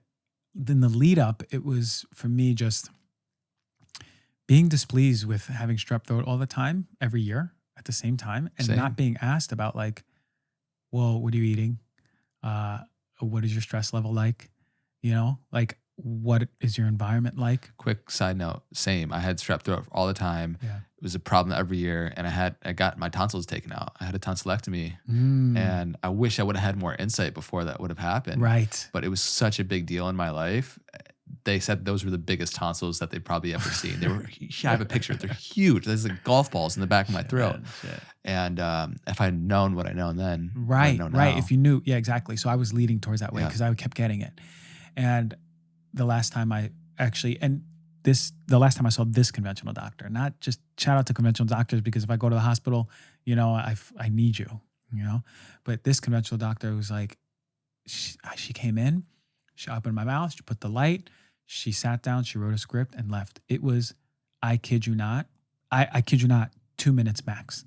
then the lead up, it was for me just being displeased with having strep throat all the time, every year at the same time, and not being asked about, like, well, what are you eating? What is your stress level like? Like, what is your environment like? Quick side note, same. I had strep throat all the time. Yeah. It was a problem every year, and I got my tonsils taken out. I had a tonsillectomy, and I wish I would have had more insight before that would have happened. Right. But it was such a big deal in my life. They said those were the biggest tonsils that they'd probably ever seen. They were, I have a picture. They're huge. There's like golf balls in the back of my throat. And if I'd known what I know then, right. Now. If you knew, yeah, exactly. So I was leading towards that way because I kept getting it. And the last time I saw this conventional doctor, not just shout out to conventional doctors, because if I go to the hospital, I need you, but this conventional doctor was like, she came in, she opened my mouth, she put the light, she sat down, she wrote a script and left. It was, I kid you not, I kid you not, 2 minutes max.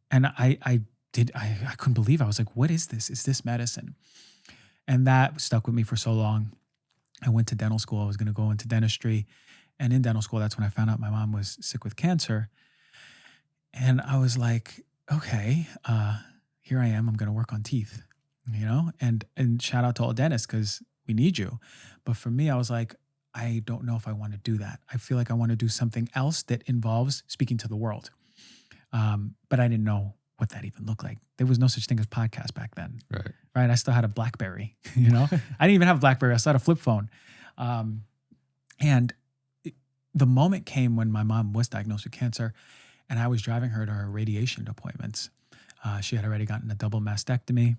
And I couldn't believe it. I was like, what is this? Is this medicine? And that stuck with me for so long. I went to dental school. I was going to go into dentistry. And in dental school, that's when I found out my mom was sick with cancer. And I was like, okay, here I am. I'm going to work on teeth, you know? And shout out to all dentists because we need you. But for me, I was like, I don't know if I want to do that. I feel like I want to do something else that involves speaking to the world. But I didn't know what that even looked like. There was no such thing as podcast back then. Right. I still had a BlackBerry, you know? I didn't even have a BlackBerry. I still had a flip phone. And the moment came when my mom was diagnosed with cancer and I was driving her to her radiation appointments. She had already gotten a double mastectomy.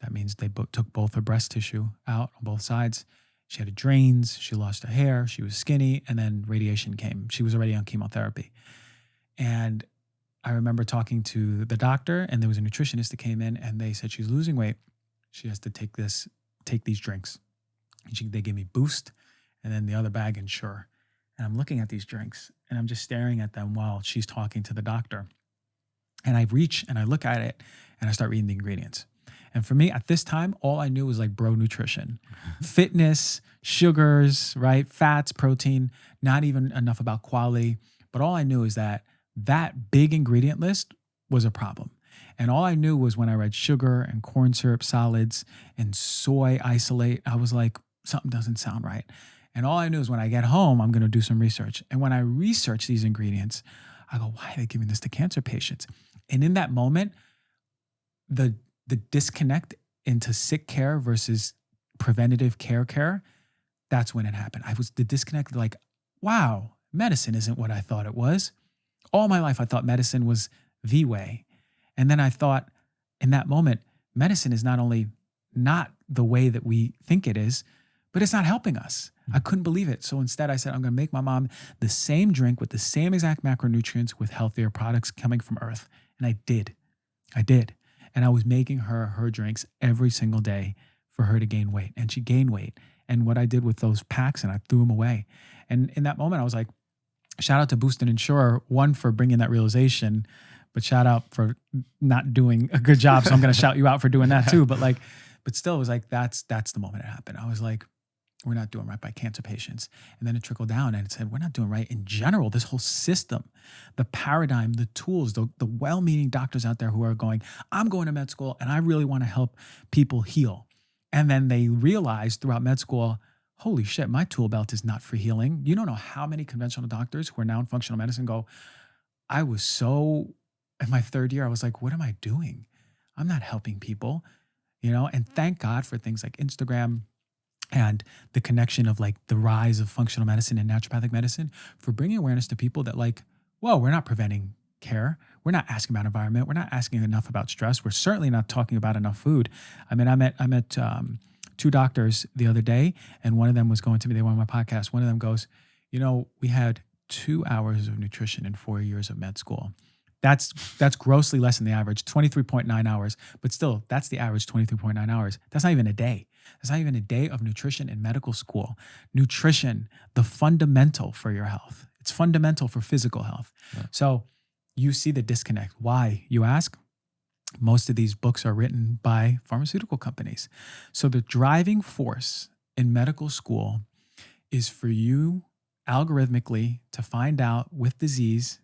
That means they took both her breast tissue out on both sides. She had drains. She lost her hair. She was skinny. And then radiation came. She was already on chemotherapy. And I remember talking to the doctor, and there was a nutritionist that came in, and they said she's losing weight. She has to take these drinks. And they gave me Boost, and then the other bag Ensure. And I'm looking at these drinks, and I'm just staring at them while she's talking to the doctor. And I reach and I look at it, and I start reading the ingredients. And for me, at this time, all I knew was like bro nutrition, fitness, sugars, right? Fats, protein, not even enough about quality. But all I knew is that big ingredient list was a problem. And all I knew was when I read sugar and corn syrup solids and soy isolate, I was like, something doesn't sound right. And all I knew is when I get home, I'm going to do some research. And when I research these ingredients, I go, why are they giving this to cancer patients? And in that moment, the disconnect into sick care versus preventative care, that's when it happened. I was the disconnect, like, wow, medicine isn't what I thought it was. All my life, I thought medicine was the way. And then I thought in that moment, medicine is not only not the way that we think it is, but it's not helping us. I couldn't believe it. So instead I said, I'm going to make my mom the same drink with the same exact macronutrients with healthier products coming from Earth. And I did. And I was making her drinks every single day for her to gain weight. And she gained weight. And what I did with those packs, and I threw them away. And in that moment, I was like, shout out to Boost and Ensure, one, for bringing that realization, but shout out for not doing a good job. So I'm going to shout you out for doing that too. But still, it was like, that's the moment it happened. I was like, we're not doing right by cancer patients. And then it trickled down and it said, we're not doing right in general. This whole system, the paradigm, the tools, the well-meaning doctors out there who are going, I'm going to med school and I really want to help people heal. And then they realize throughout med school, holy shit, my tool belt is not for healing. You don't know how many conventional doctors who are now in functional medicine go, I was so, in my third year, I was like, what am I doing? I'm not helping people, you know? And thank God for things like Instagram and the connection of like the rise of functional medicine and naturopathic medicine for bringing awareness to people that like, whoa, we're not preventing care. We're not asking about environment. We're not asking enough about stress. We're certainly not talking about enough food. I mean, I met two doctors the other day, and one of them was going to me, they were on my podcast. One of them goes, you know, we had 2 hours of nutrition in 4 years of med school. That's grossly less than the average, 23.9 hours. But still, that's the average, 23.9 hours. That's not even a day. That's not even a day of nutrition in medical school. Nutrition, the fundamental for your health. It's fundamental for physical health. Yeah. So you see the disconnect. Why, you ask? Most of these books are written by pharmaceutical companies. So the driving force in medical school is for you algorithmically to find out with disease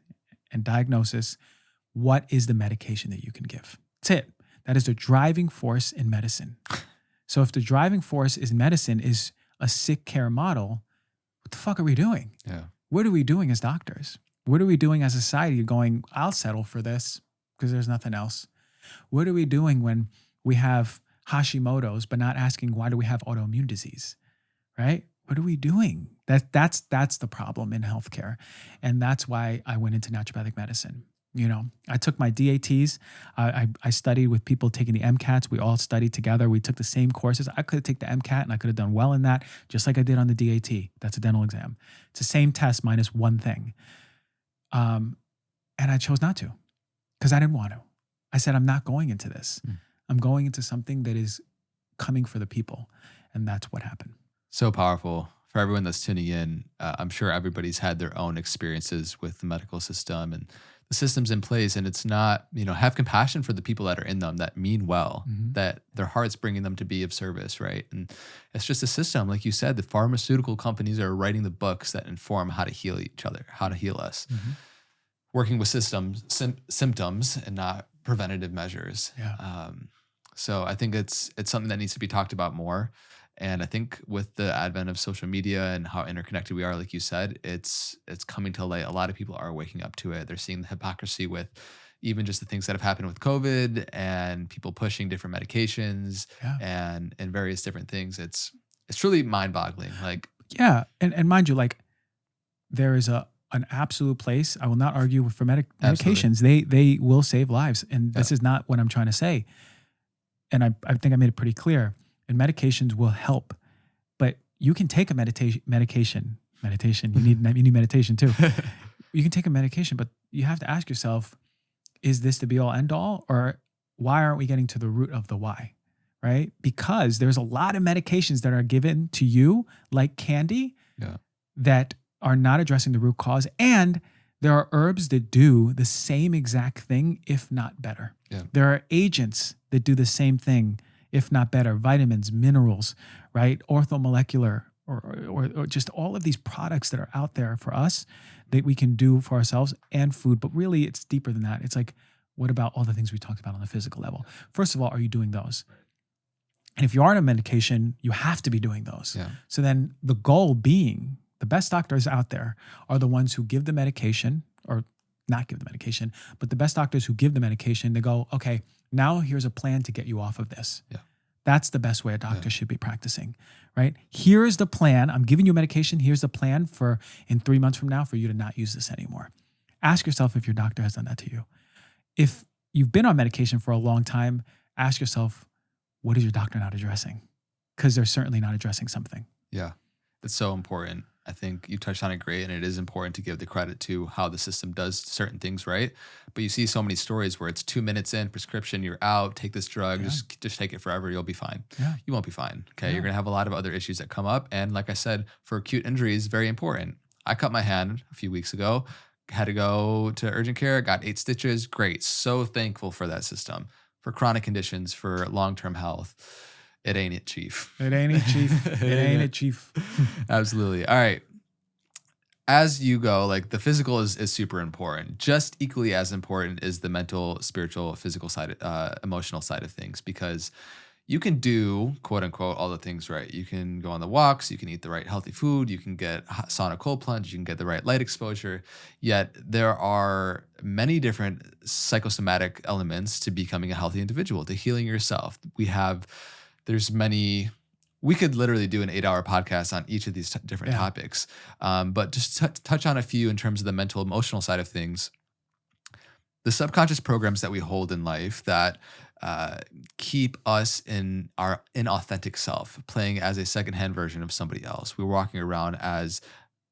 and diagnosis, what is the medication that you can give? That's it. That is the driving force in medicine. So if the driving force in medicine is a sick care model, what the fuck are we doing? Yeah. What are we doing as doctors? What are we doing as a society going, I'll settle for this because there's nothing else? What are we doing when we have Hashimoto's, but not asking why do we have autoimmune disease, right? What are we doing? That's the problem in healthcare. And that's why I went into naturopathic medicine. You know, I took my DATs. I studied with people taking the MCATs. We all studied together. We took the same courses. I could have taken the MCAT and I could have done well in that, just like I did on the DAT. That's a dental exam. It's the same test minus one thing. And I chose not to because I didn't want to. I said, I'm not going into this. I'm going into something that is coming for the people. And that's what happened. So powerful. For everyone that's tuning in, I'm sure everybody's had their own experiences with the medical system and the systems in place. And it's not, have compassion for the people that are in them that mean well, that their heart's bringing them to be of service, right? And it's just a system. Like you said, the pharmaceutical companies are writing the books that inform how to heal each other, how to heal us. Working with symptoms and not preventative measures. Yeah. So I think it's something that needs to be talked about more. And I think with the advent of social media and how interconnected we are, like you said, it's coming to light. A lot of people are waking up to it. They're seeing the hypocrisy with even just the things that have happened with COVID and people pushing different medications and various different things. It's truly mind-boggling. Like, yeah, and mind you, like there is an absolute place. I will not argue for medications. They will save lives, and this is not what I'm trying to say. And I think I made it pretty clear. And medications will help, but you can take a meditation. You need meditation too. You can take a medication, but you have to ask yourself, is this the be all end all, or why aren't we getting to the root of the why? Right? Because there's a lot of medications that are given to you like candy that are not addressing the root cause. And there are herbs that do the same exact thing, if not better. Yeah. There are agents that do the same thing, if not better, vitamins, minerals, right? Orthomolecular, or just all of these products that are out there for us that we can do for ourselves and food. But really, it's deeper than that. It's like, what about all the things we talked about on the physical level? First of all, are you doing those? And if you are on a medication, you have to be doing those. Yeah. So then the goal being, the best doctors out there are the ones who give the medication, or not give the medication, but the best doctors who give the medication, they go, okay, now here's a plan to get you off of this. Yeah. That's the best way a doctor should be practicing, right? Here's the plan. I'm giving you medication. Here's the plan for in 3 months from now for you to not use this anymore. Ask yourself if your doctor has done that to you. If you've been on medication for a long time, ask yourself, what is your doctor not addressing? Because they're certainly not addressing something. Yeah, that's so important. I think you touched on it great, and it is important to give the credit to how the system does certain things right. But you see so many stories where it's 2 minutes in, prescription, you're out, take this drug, just take it forever, you'll be fine. Yeah. You won't be fine, okay? You're going to have a lot of other issues that come up. And like I said, for acute injuries, very important. I cut my hand a few weeks ago, had to go to urgent care, got 8 stitches, great. So thankful for that system. For chronic conditions, for long-term health, it ain't it, Chief. It ain't it, Chief. It ain't it, Chief. Absolutely. All right. As you go, like the physical is super important. Just equally as important is the mental, spiritual, physical side, emotional side of things, because you can do, quote unquote, all the things right. You can go on the walks, you can eat the right healthy food, you can get sauna cold plunge, you can get the right light exposure. Yet there are many different psychosomatic elements to becoming a healthy individual, to healing yourself. We could literally do an 8-hour podcast on each of these different topics. But just touch on a few in terms of the mental, emotional side of things. The subconscious programs that we hold in life that keep us in our inauthentic self, playing as a secondhand version of somebody else. We're walking around as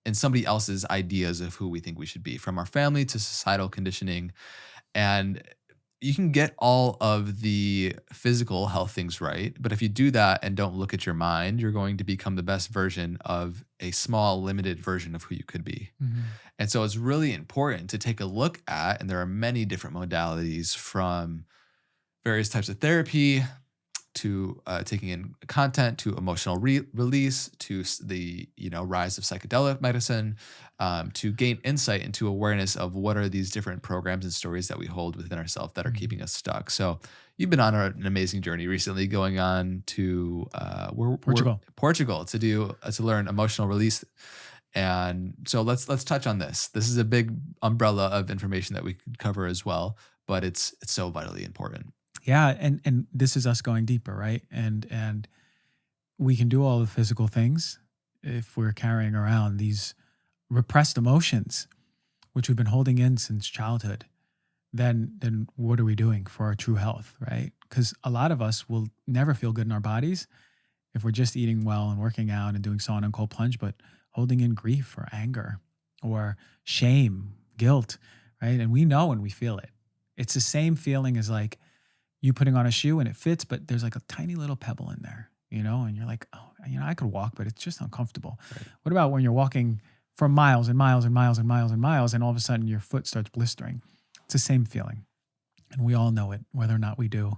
in somebody else's ideas of who we think we should be, from our family to societal conditioning. And you can get all of the physical health things right, but if you do that and don't look at your mind, you're going to become the best version of a small, limited version of who you could be. Mm-hmm. And so it's really important to take a look at, and there are many different modalities, from various types of therapy to taking in content, to emotional release, to the rise of psychedelic medicine, to gain insight into awareness of what are these different programs and stories that we hold within ourselves that are keeping us stuck. So you've been on an amazing journey recently, going on to Portugal to learn emotional release. And so let's touch on this. This is a big umbrella of information that we could cover as well, but it's so vitally important. Yeah, and this is us going deeper, right? And we can do all the physical things if we're carrying around these repressed emotions, which we've been holding in since childhood. Then what are we doing for our true health, right? Because a lot of us will never feel good in our bodies if we're just eating well and working out and doing sauna and cold plunge, but holding in grief or anger or shame, guilt, right? And we know when we feel it. It's the same feeling as like, you putting on a shoe and it fits, but there's like a tiny little pebble in there, and you're like, oh, I could walk, but it's just uncomfortable. Right. What about when you're walking for miles and miles and miles and miles and miles, and all of a sudden your foot starts blistering? It's the same feeling. And we all know it, whether or not we do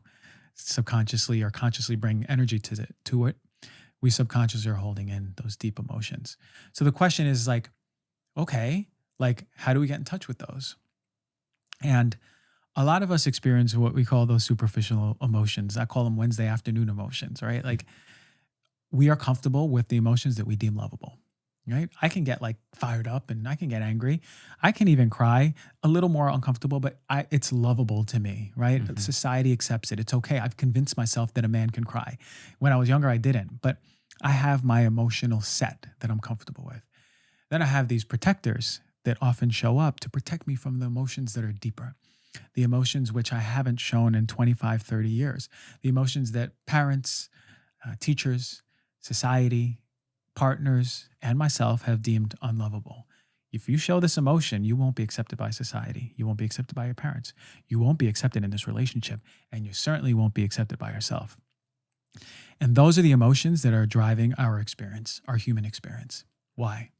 subconsciously or consciously bring energy to it. We subconsciously are holding in those deep emotions. So the question is like, okay, like how do we get in touch with those? And a lot of us experience what we call those superficial emotions. I call them Wednesday afternoon emotions, right? Like we are comfortable with the emotions that we deem lovable, right? I can get like fired up and I can get angry. I can even cry, a little more uncomfortable, but it's lovable to me, right? Mm-hmm. Society accepts it. It's okay. I've convinced myself that a man can cry. When I was younger, I didn't, but I have my emotional set that I'm comfortable with. Then I have these protectors that often show up to protect me from the emotions that are deeper, the emotions which I haven't shown in 25, 30 years, the emotions that parents, teachers, society, partners, and myself have deemed unlovable. If you show this emotion, you won't be accepted by society. You won't be accepted by your parents. You won't be accepted in this relationship, and you certainly won't be accepted by yourself. And those are the emotions that are driving our experience, our human experience. Why?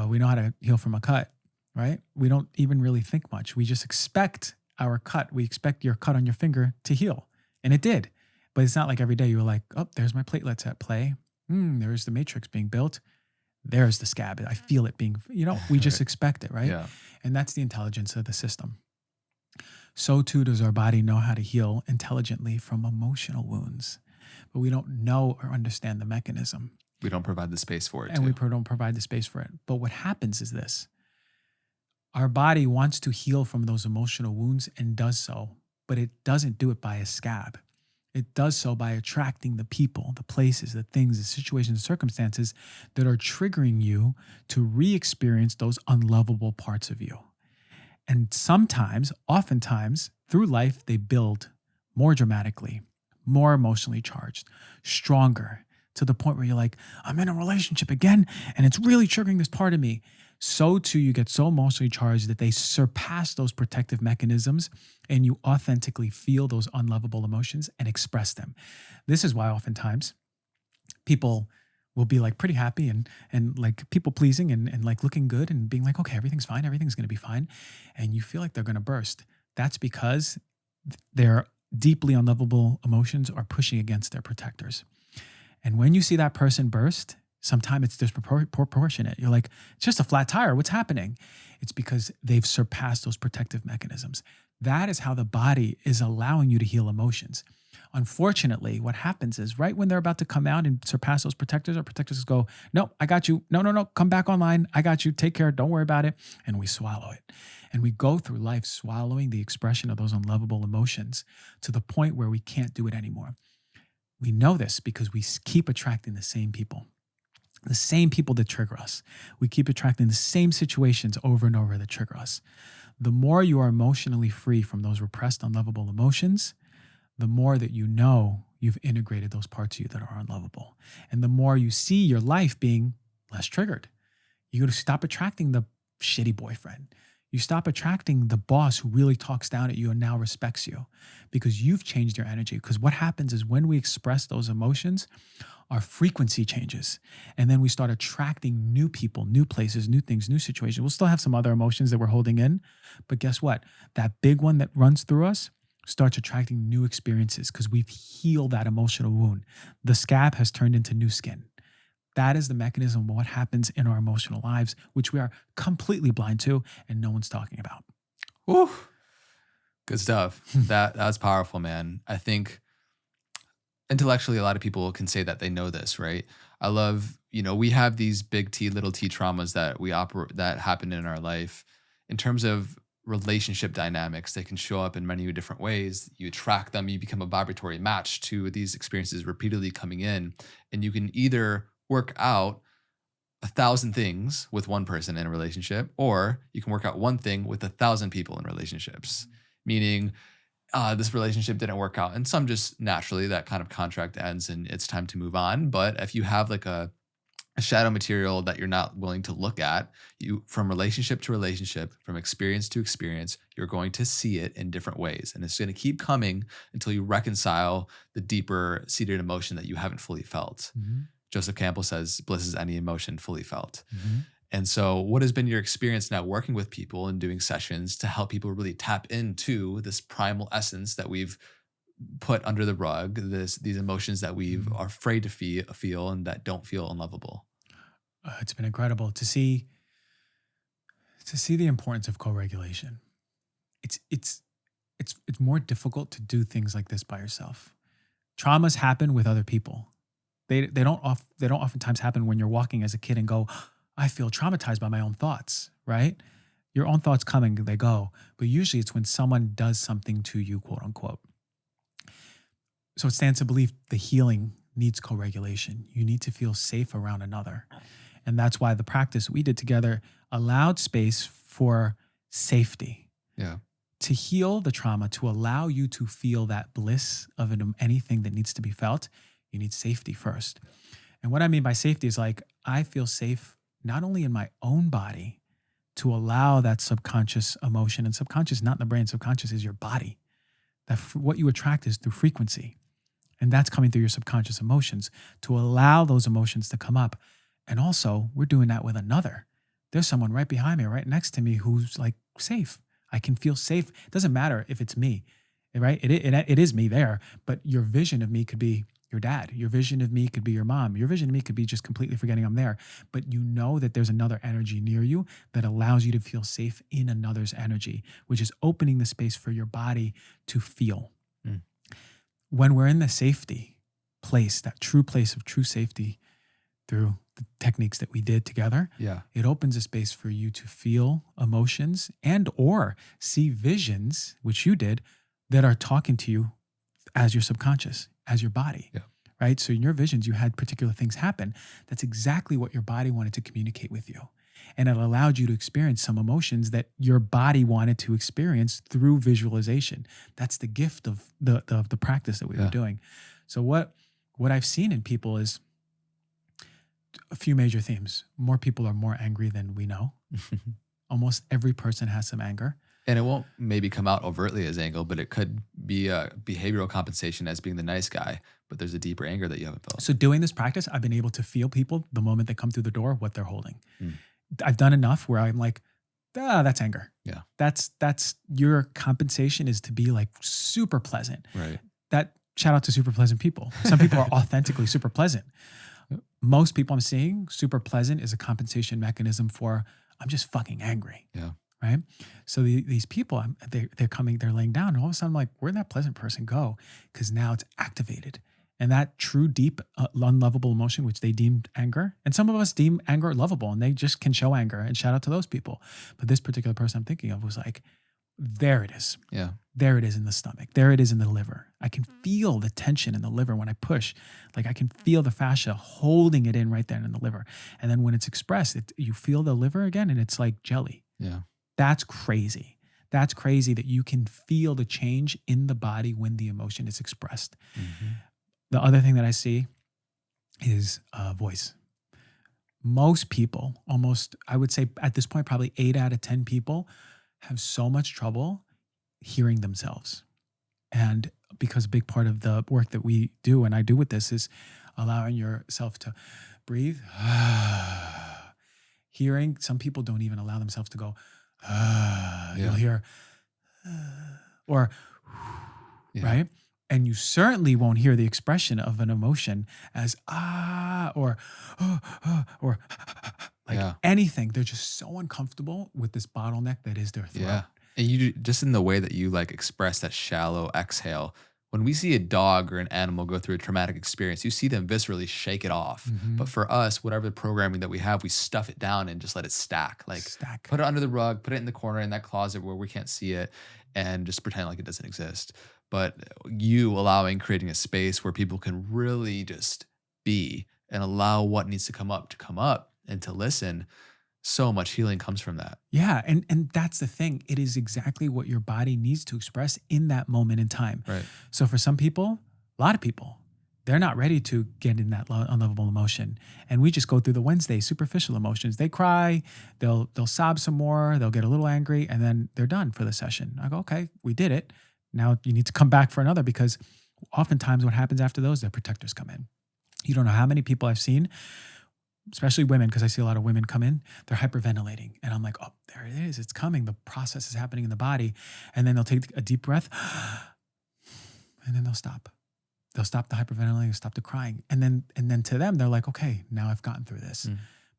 We know how to heal from a cut, right? We don't even really think much. We just expect our cut. We expect your cut on your finger to heal. And it did. But it's not like every day you're like, oh, there's my platelets at play. There's the matrix being built. There's the scab. I feel it being, we just expect it, right? Yeah. And that's the intelligence of the system. So too does our body know how to heal intelligently from emotional wounds. But we don't know or understand the mechanism. We don't provide the space for it. And we don't provide the space for it. But what happens is this. Our body wants to heal from those emotional wounds and does so, but it doesn't do it by a scab. It does so by attracting the people, the places, the things, the situations, the circumstances that are triggering you to re-experience those unlovable parts of you. And sometimes, oftentimes, through life, they build more dramatically, more emotionally charged, stronger, to the point where you're like, I'm in a relationship again, and it's really triggering this part of me. So too, you get so emotionally charged that they surpass those protective mechanisms and you authentically feel those unlovable emotions and express them. This is why oftentimes people will be like pretty happy and like people pleasing and like looking good and being like, okay, everything's fine. Everything's going to be fine. And you feel like they're going to burst. That's because their deeply unlovable emotions are pushing against their protectors. And when you see that person burst, sometimes it's disproportionate. You're like, it's just a flat tire. What's happening? It's because they've surpassed those protective mechanisms. That is how the body is allowing you to heal emotions. Unfortunately, what happens is right when they're about to come out and surpass those protectors, our protectors go, no, I got you. No, come back online. I got you. Take care. Don't worry about it. And we swallow it. And we go through life swallowing the expression of those unlovable emotions to the point where we can't do it anymore. We know this because we keep attracting the same people that trigger us. We keep attracting the same situations over and over that trigger us. The more you are emotionally free from those repressed, unlovable emotions, the more that you know you've integrated those parts of you that are unlovable. And the more you see your life being less triggered. You got to stop attracting the shitty boyfriend. You stop attracting the boss who really talks down at you and now respects you because you've changed your energy. Because what happens is when we express those emotions, our frequency changes. And then we start attracting new people, new places, new things, new situations. We'll still have some other emotions that we're holding in. But guess what? That big one that runs through us starts attracting new experiences because we've healed that emotional wound. The scab has turned into new skin. That is the mechanism of what happens in our emotional lives, which we are completely blind to and no one's talking about. Woo. Good stuff. That's powerful, man. I think intellectually, a lot of people can say that they know this, right? I love, we have these big T, little t traumas that happen in our life. In terms of relationship dynamics, they can show up in many different ways. You attract them, you become a vibratory match to these experiences repeatedly coming in, and you can either work out 1,000 things with one person in a relationship, or you can work out one thing with 1,000 people in relationships, meaning this relationship didn't work out. And some just naturally that kind of contract ends and it's time to move on. But if you have like a a shadow material that you're not willing to look at. You, from relationship to relationship, from experience to experience, you're going to see it in different ways. And it's going to keep coming until you reconcile the deeper seated emotion that you haven't fully felt. Mm-hmm. Joseph Campbell says, bliss is any emotion fully felt. Mm-hmm. And so what has been your experience now working with people and doing sessions to help people really tap into this primal essence that we've put under the rug, these emotions that we are afraid to feel and that don't feel unlovable? It's been incredible to see the importance of co-regulation. It's more difficult to do things like this by yourself. Traumas happen with other people. They don't oftentimes happen when you're walking as a kid and go, I feel traumatized by my own thoughts, right? Your own thoughts come and they go, but usually it's when someone does something to you, quote unquote. So it stands to believe the healing needs co-regulation. You need to feel safe around another. And that's why the practice we did together allowed space for safety. Yeah. To heal the trauma, to allow you to feel that bliss of anything that needs to be felt, you need safety first. And what I mean by safety is like, I feel safe not only in my own body to allow that subconscious emotion, and subconscious, not in the brain, subconscious is your body. That what you attract is through frequency. And that's coming through your subconscious emotions, to allow those emotions to come up. And also, we're doing that with another. There's someone right behind me, right next to me who's like safe. I can feel safe. It doesn't matter if it's me, right? It is me there, but your vision of me could be your dad. Your vision of me could be your mom. Your vision of me could be just completely forgetting I'm there. But you know that there's another energy near you that allows you to feel safe in another's energy, which is opening the space for your body to feel. When we're in the safety place, that true place of true safety through the techniques that we did together, it opens a space for you to feel emotions and or see visions, which you did, that are talking to you as your subconscious, as your body, right? So in your visions, you had particular things happen. That's exactly what your body wanted to communicate with you. And it allowed you to experience some emotions that your body wanted to experience through visualization. That's the gift of the practice that we were doing. So what I've seen in people is a few major themes. More people are more angry than we know. Almost every person has some anger. And it won't maybe come out overtly as anger, but it could be a behavioral compensation as being the nice guy, but there's a deeper anger that you haven't felt. So doing this practice, I've been able to feel people the moment they come through the door, what they're holding. I've done enough where I'm like, that's anger. Yeah. That's your compensation is to be like super pleasant. Right. That shout out to super pleasant people. Some people are authentically super pleasant. Most people I'm seeing, super pleasant is a compensation mechanism for, I'm just fucking angry. Yeah. Right. So these people, they're coming, they're laying down, and all of a sudden I'm like, where'd that pleasant person go? Because now it's activated. And that true, deep, unlovable emotion, which they deemed anger. And some of us deem anger lovable, and they just can show anger, and shout out to those people. But this particular person I'm thinking of was like, there it is. Yeah. There it is in the stomach. There it is in the liver. I can feel the tension in the liver when I push. Like I can feel the fascia holding it in right there in the liver. And then when it's expressed, you feel the liver again, and it's like jelly. Yeah. That's crazy. That's crazy that you can feel the change in the body when the emotion is expressed. The other thing that I see is voice. Most people, almost, I would say at this point, probably 8 out of 10 people have so much trouble hearing themselves. And because a big part of the work that we do and I do with this is allowing yourself to breathe. Hearing, some people don't even allow themselves to go, you'll hear, or, right? And you certainly won't hear the expression of an emotion as or like anything. They're just so uncomfortable with this bottleneck that is their throat. Yeah. And you just in the way that you like express that shallow exhale. When we see a dog or an animal go through a traumatic experience, you see them viscerally shake it off. But for us, whatever programming that we have, we stuff it down and just let it stack. Like put it under the rug, put it in the corner in that closet where we can't see it, and just pretend like it doesn't exist. But you creating a space where people can really just be and allow what needs to come up and to listen. So much healing comes from that. Yeah. And that's the thing. It is exactly what your body needs to express in that moment in time. Right. So for some people, a lot of people, they're not ready to get in that unlovable emotion. And we just go through the Wednesday superficial emotions. They cry, they'll sob some more, they'll get a little angry, and then they're done for the session. I go, okay, we did it. Now you need to come back for another, because oftentimes what happens after those, their protectors come in. You don't know how many people I've seen, especially women, because I see a lot of women come in, they're hyperventilating. And I'm like, oh, there it is. It's coming. The process is happening in the body. And then they'll take a deep breath and then they'll stop. They'll stop the hyperventilating, stop the crying. And then to them, they're like, okay, now I've gotten through this.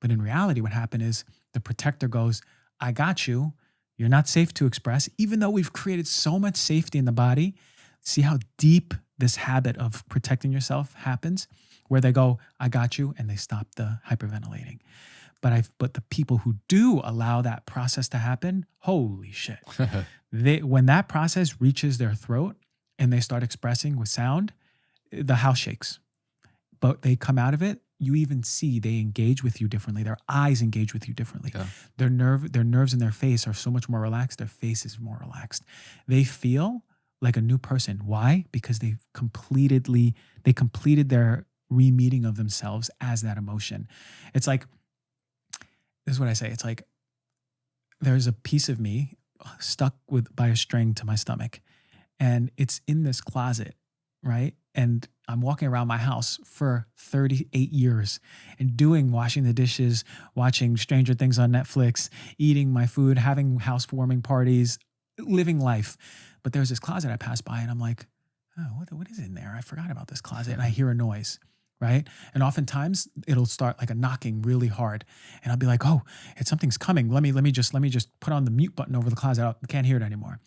But in reality, what happened is the protector goes, I got you. You're not safe to express. Even though we've created so much safety in the body, see how deep this habit of protecting yourself happens, where they go, I got you, and they stop the hyperventilating. But the people who do allow that process to happen, holy shit. When that process reaches their throat and they start expressing with sound, the house shakes. But they come out of it, you even see they engage with you differently. Their eyes engage with you differently. Yeah. Their nerves in their face are so much more relaxed. Their face is more relaxed. They feel like a new person. Why? Because they completed their re-meeting of themselves as that emotion. It's like, this is what I say. It's like there's a piece of me stuck by a string to my stomach, and it's in this closet, right? And I'm walking around my house for 38 years and washing the dishes, watching Stranger Things on Netflix, eating my food, having housewarming parties, living life. But there's this closet I pass by and I'm like, oh, what is in there? I forgot about this closet. And I hear a noise, right? And oftentimes it'll start like a knocking really hard. And I'll be like, oh, something's coming. Let me just put on the mute button over the closet. I can't hear it anymore.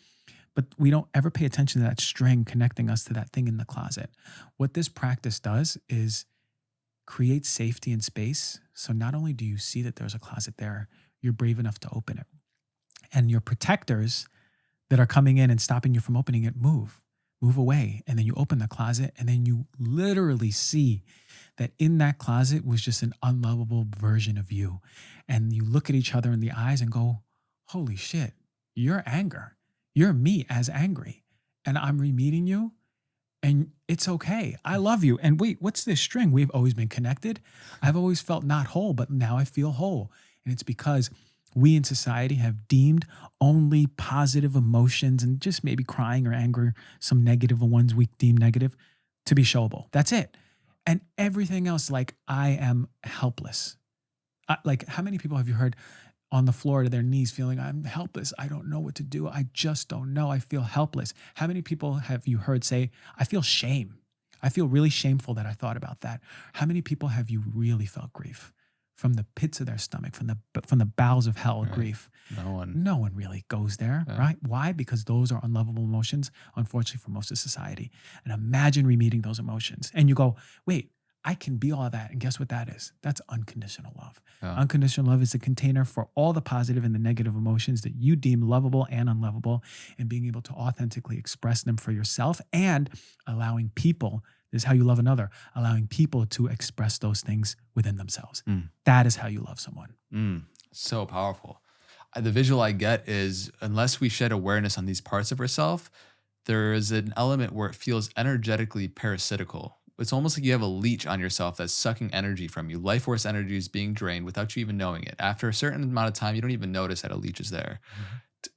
But we don't ever pay attention to that string connecting us to that thing in the closet. What this practice does is create safety and space. So not only do you see that there's a closet there, you're brave enough to open it. And your protectors that are coming in and stopping you from opening it move away. And then you open the closet and then you literally see that in that closet was just an unlovable version of you. And you look at each other in the eyes and go, holy shit, you're anger. You're me as angry, and I'm re-meeting you, and it's okay. I love you. And wait, what's this string? We've always been connected. I've always felt not whole, but now I feel whole. And it's because we in society have deemed only positive emotions, and just maybe crying or anger, some negative ones we deem negative, to be showable. That's it. And everything else, like, I am helpless. Like, how many people have you heard on the floor to their knees feeling, I'm helpless. I don't know what to do. I just don't know. I feel helpless. How many people have you heard say, I feel shame. I feel really shameful that I thought about that. How many people have you really felt grief from the pits of their stomach, from the bowels of hell, right. Grief? No one really goes there, right? Why? Because those are unlovable emotions, unfortunately, for most of society. And imagine re-meeting those emotions. And you go, wait, I can be all that. And guess what that is? That's unconditional love. Yeah. Unconditional love is a container for all the positive and the negative emotions that you deem lovable and unlovable, and being able to authentically express them for yourself, and allowing people, this is how you love another, allowing people to express those things within themselves. That is how you love someone. So powerful. The visual I get is, unless we shed awareness on these parts of ourselves, there is an element where it feels energetically parasitical. It's almost like you have a leech on yourself that's sucking energy from you. Life force energy is being drained without you even knowing it. After a certain amount of time, you don't even notice that a leech is there.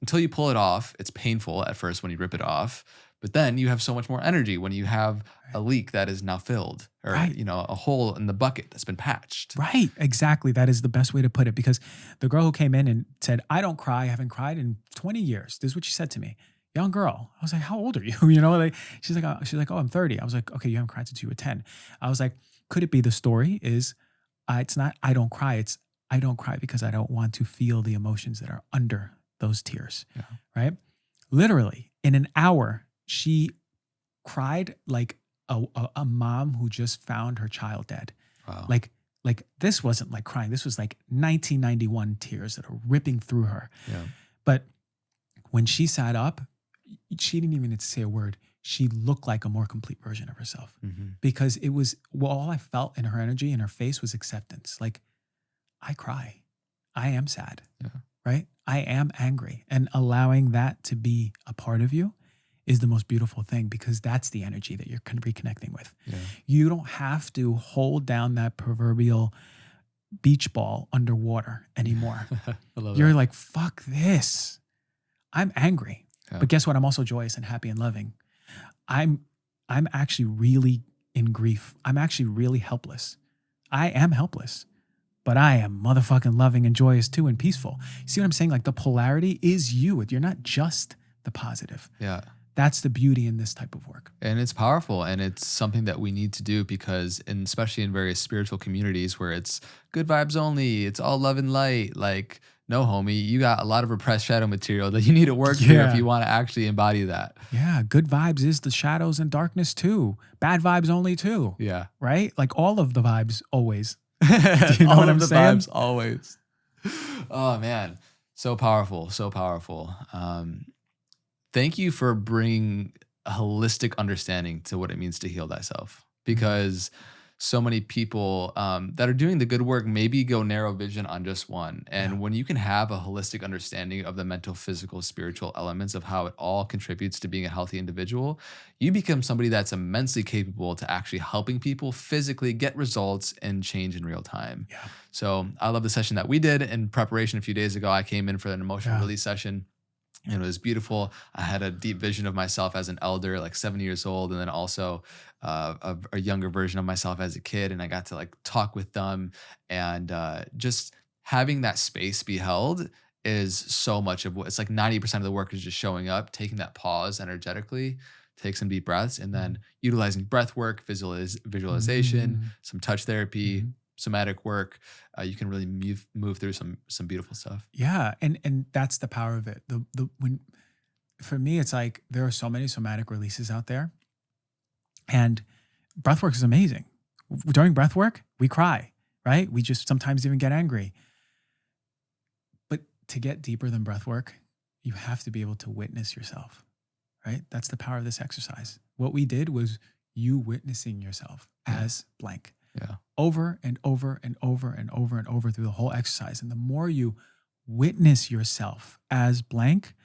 Until you pull it off, it's painful at first when you rip it off. But then you have so much more energy when you have a leak that is now filled, or a hole in the bucket that's been patched. Right, exactly. That is the best way to put it. Because the girl who came in and said, I don't cry, I haven't cried in 20 years. This is what she said to me. Young girl. I was like, how old are you? She's like, oh, I'm 30. I was like, okay, you haven't cried since you were 10. I was like, could it be the story is, it's not, I don't cry. It's, I don't cry because I don't want to feel the emotions that are under those tears. Yeah. Right? Literally in an hour, she cried like a mom who just found her child dead. Wow. Like this wasn't like crying. This was like 1991 tears that are ripping through her. Yeah. But when she sat up, she didn't even need to say a word. She looked like a more complete version of herself, because it was, all I felt in her energy and her face was acceptance. Like, I cry. I am sad, right? I am angry. And allowing that to be a part of you is the most beautiful thing, because that's the energy that you're reconnecting with. Yeah. You don't have to hold down that proverbial beach ball underwater anymore. I love You're that. like, fuck this. I'm angry. Yeah. But guess what? I'm also joyous and happy and loving. I'm actually really in grief. I'm actually really helpless. I am helpless, but I am motherfucking loving and joyous too, and peaceful. You see what I'm saying? Like, the polarity is you. You're not just the positive. Yeah. That's the beauty in this type of work. And it's powerful, and it's something that we need to do, because especially in various spiritual communities where it's good vibes only, it's all love and light. Like, no, homie, you got a lot of repressed shadow material that you need to work through if you want to actually embody that. Yeah. Good vibes is the shadows and darkness too. Bad vibes only too. Yeah. Right? Like, all of the vibes always. You know what I'm saying? Vibes always. Oh man, so powerful, so powerful. Thank you for bringing a holistic understanding to what it means to heal thyself, because so many people that are doing the good work maybe go narrow vision on just one. And when you can have a holistic understanding of the mental, physical, spiritual elements of how it all contributes to being a healthy individual, you become somebody that's immensely capable to actually helping people physically get results and change in real time. Yeah. So I love the session that we did in preparation a few days ago. I came in for an emotional release session. And it was beautiful. I had a deep vision of myself as an elder, like 70 years old, and then also a younger version of myself as a kid. And I got to like talk with them, and just having that space be held is so much of what it's like. 90% of the work is just showing up, taking that pause energetically, take some deep breaths, and then utilizing breath work, visualization, some touch therapy, somatic work. You can really move through some beautiful stuff. Yeah, and that's the power of it. When for me, it's like there are so many somatic releases out there, and breathwork is amazing. During breathwork, we cry, right? We just sometimes even get angry. But to get deeper than breathwork, you have to be able to witness yourself, right? That's the power of this exercise. What we did was you witnessing yourself as blank. Yeah. Over and over and over and over and over through the whole exercise. And the more you witness yourself as blank,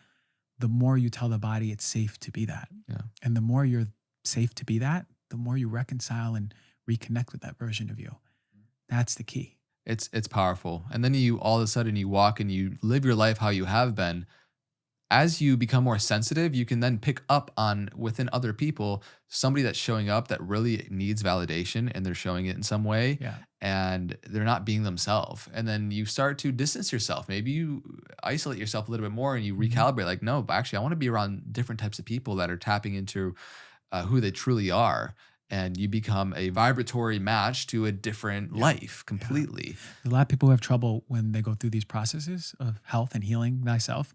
the more you tell the body it's safe to be that. Yeah. And the more you're safe to be that, the more you reconcile and reconnect with that version of you. That's the key. It's powerful. And then you all of a sudden you walk and you live your life how you have been. As you become more sensitive, you can then pick up on within other people, somebody that's showing up that really needs validation, and they're showing it in some way, and they're not being themselves. And then you start to distance yourself. Maybe you isolate yourself a little bit more and you recalibrate, like, no, but actually I want to be around different types of people that are tapping into who they truly are. And you become a vibratory match to a different life completely. A lot of people who have trouble when they go through these processes of health and healing thyself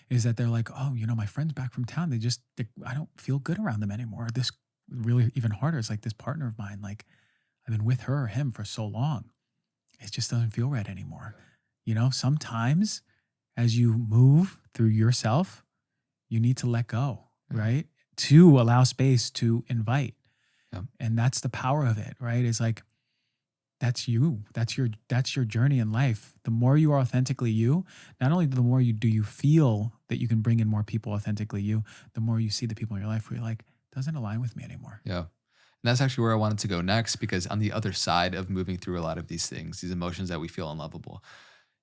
is that they're like, oh, my friend's back from town. I don't feel good around them anymore. This really even harder. It's like this partner of mine, like I've been with her or him for so long. It just doesn't feel right anymore. Sometimes as you move through yourself, you need to let go, right? To allow space to invite. Yeah. And that's the power of it, right? It's like, that's you. That's your journey in life. The more you are authentically you, not only the more do you feel that you can bring in more people authentically you, the more you see the people in your life where you're like, doesn't align with me anymore. Yeah. And that's actually where I wanted to go next, because on the other side of moving through a lot of these things, these emotions that we feel unlovable,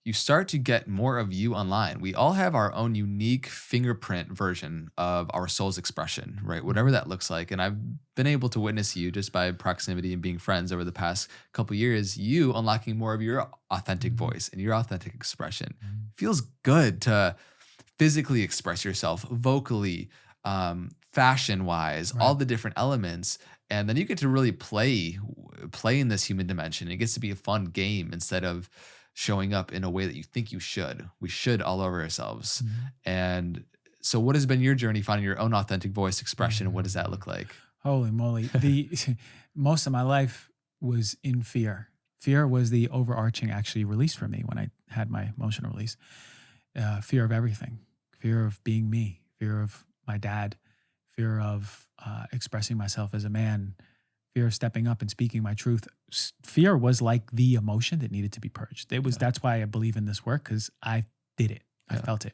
you start to get more of you online. We all have our own unique fingerprint version of our soul's expression, right? Whatever that looks like. And I've been able to witness you just by proximity and being friends over the past couple of years, you unlocking more of your authentic voice and your authentic expression. Feels good to physically express yourself, vocally, fashion-wise, all the different elements. And then you get to really play in this human dimension. It gets to be a fun game instead of showing up in a way that you think you should. We should all over ourselves. And so what has been your journey finding your own authentic voice expression? What does that look like? Holy moly. Most of my life was in fear. Fear was the overarching actually release for me when I had my emotional release. Fear of everything. Fear of being me. Fear of my dad. Fear of expressing myself as a man. Fear of stepping up and speaking my truth. Fear was like the emotion that needed to be purged. That's why I believe in this work, because I did it. I felt it.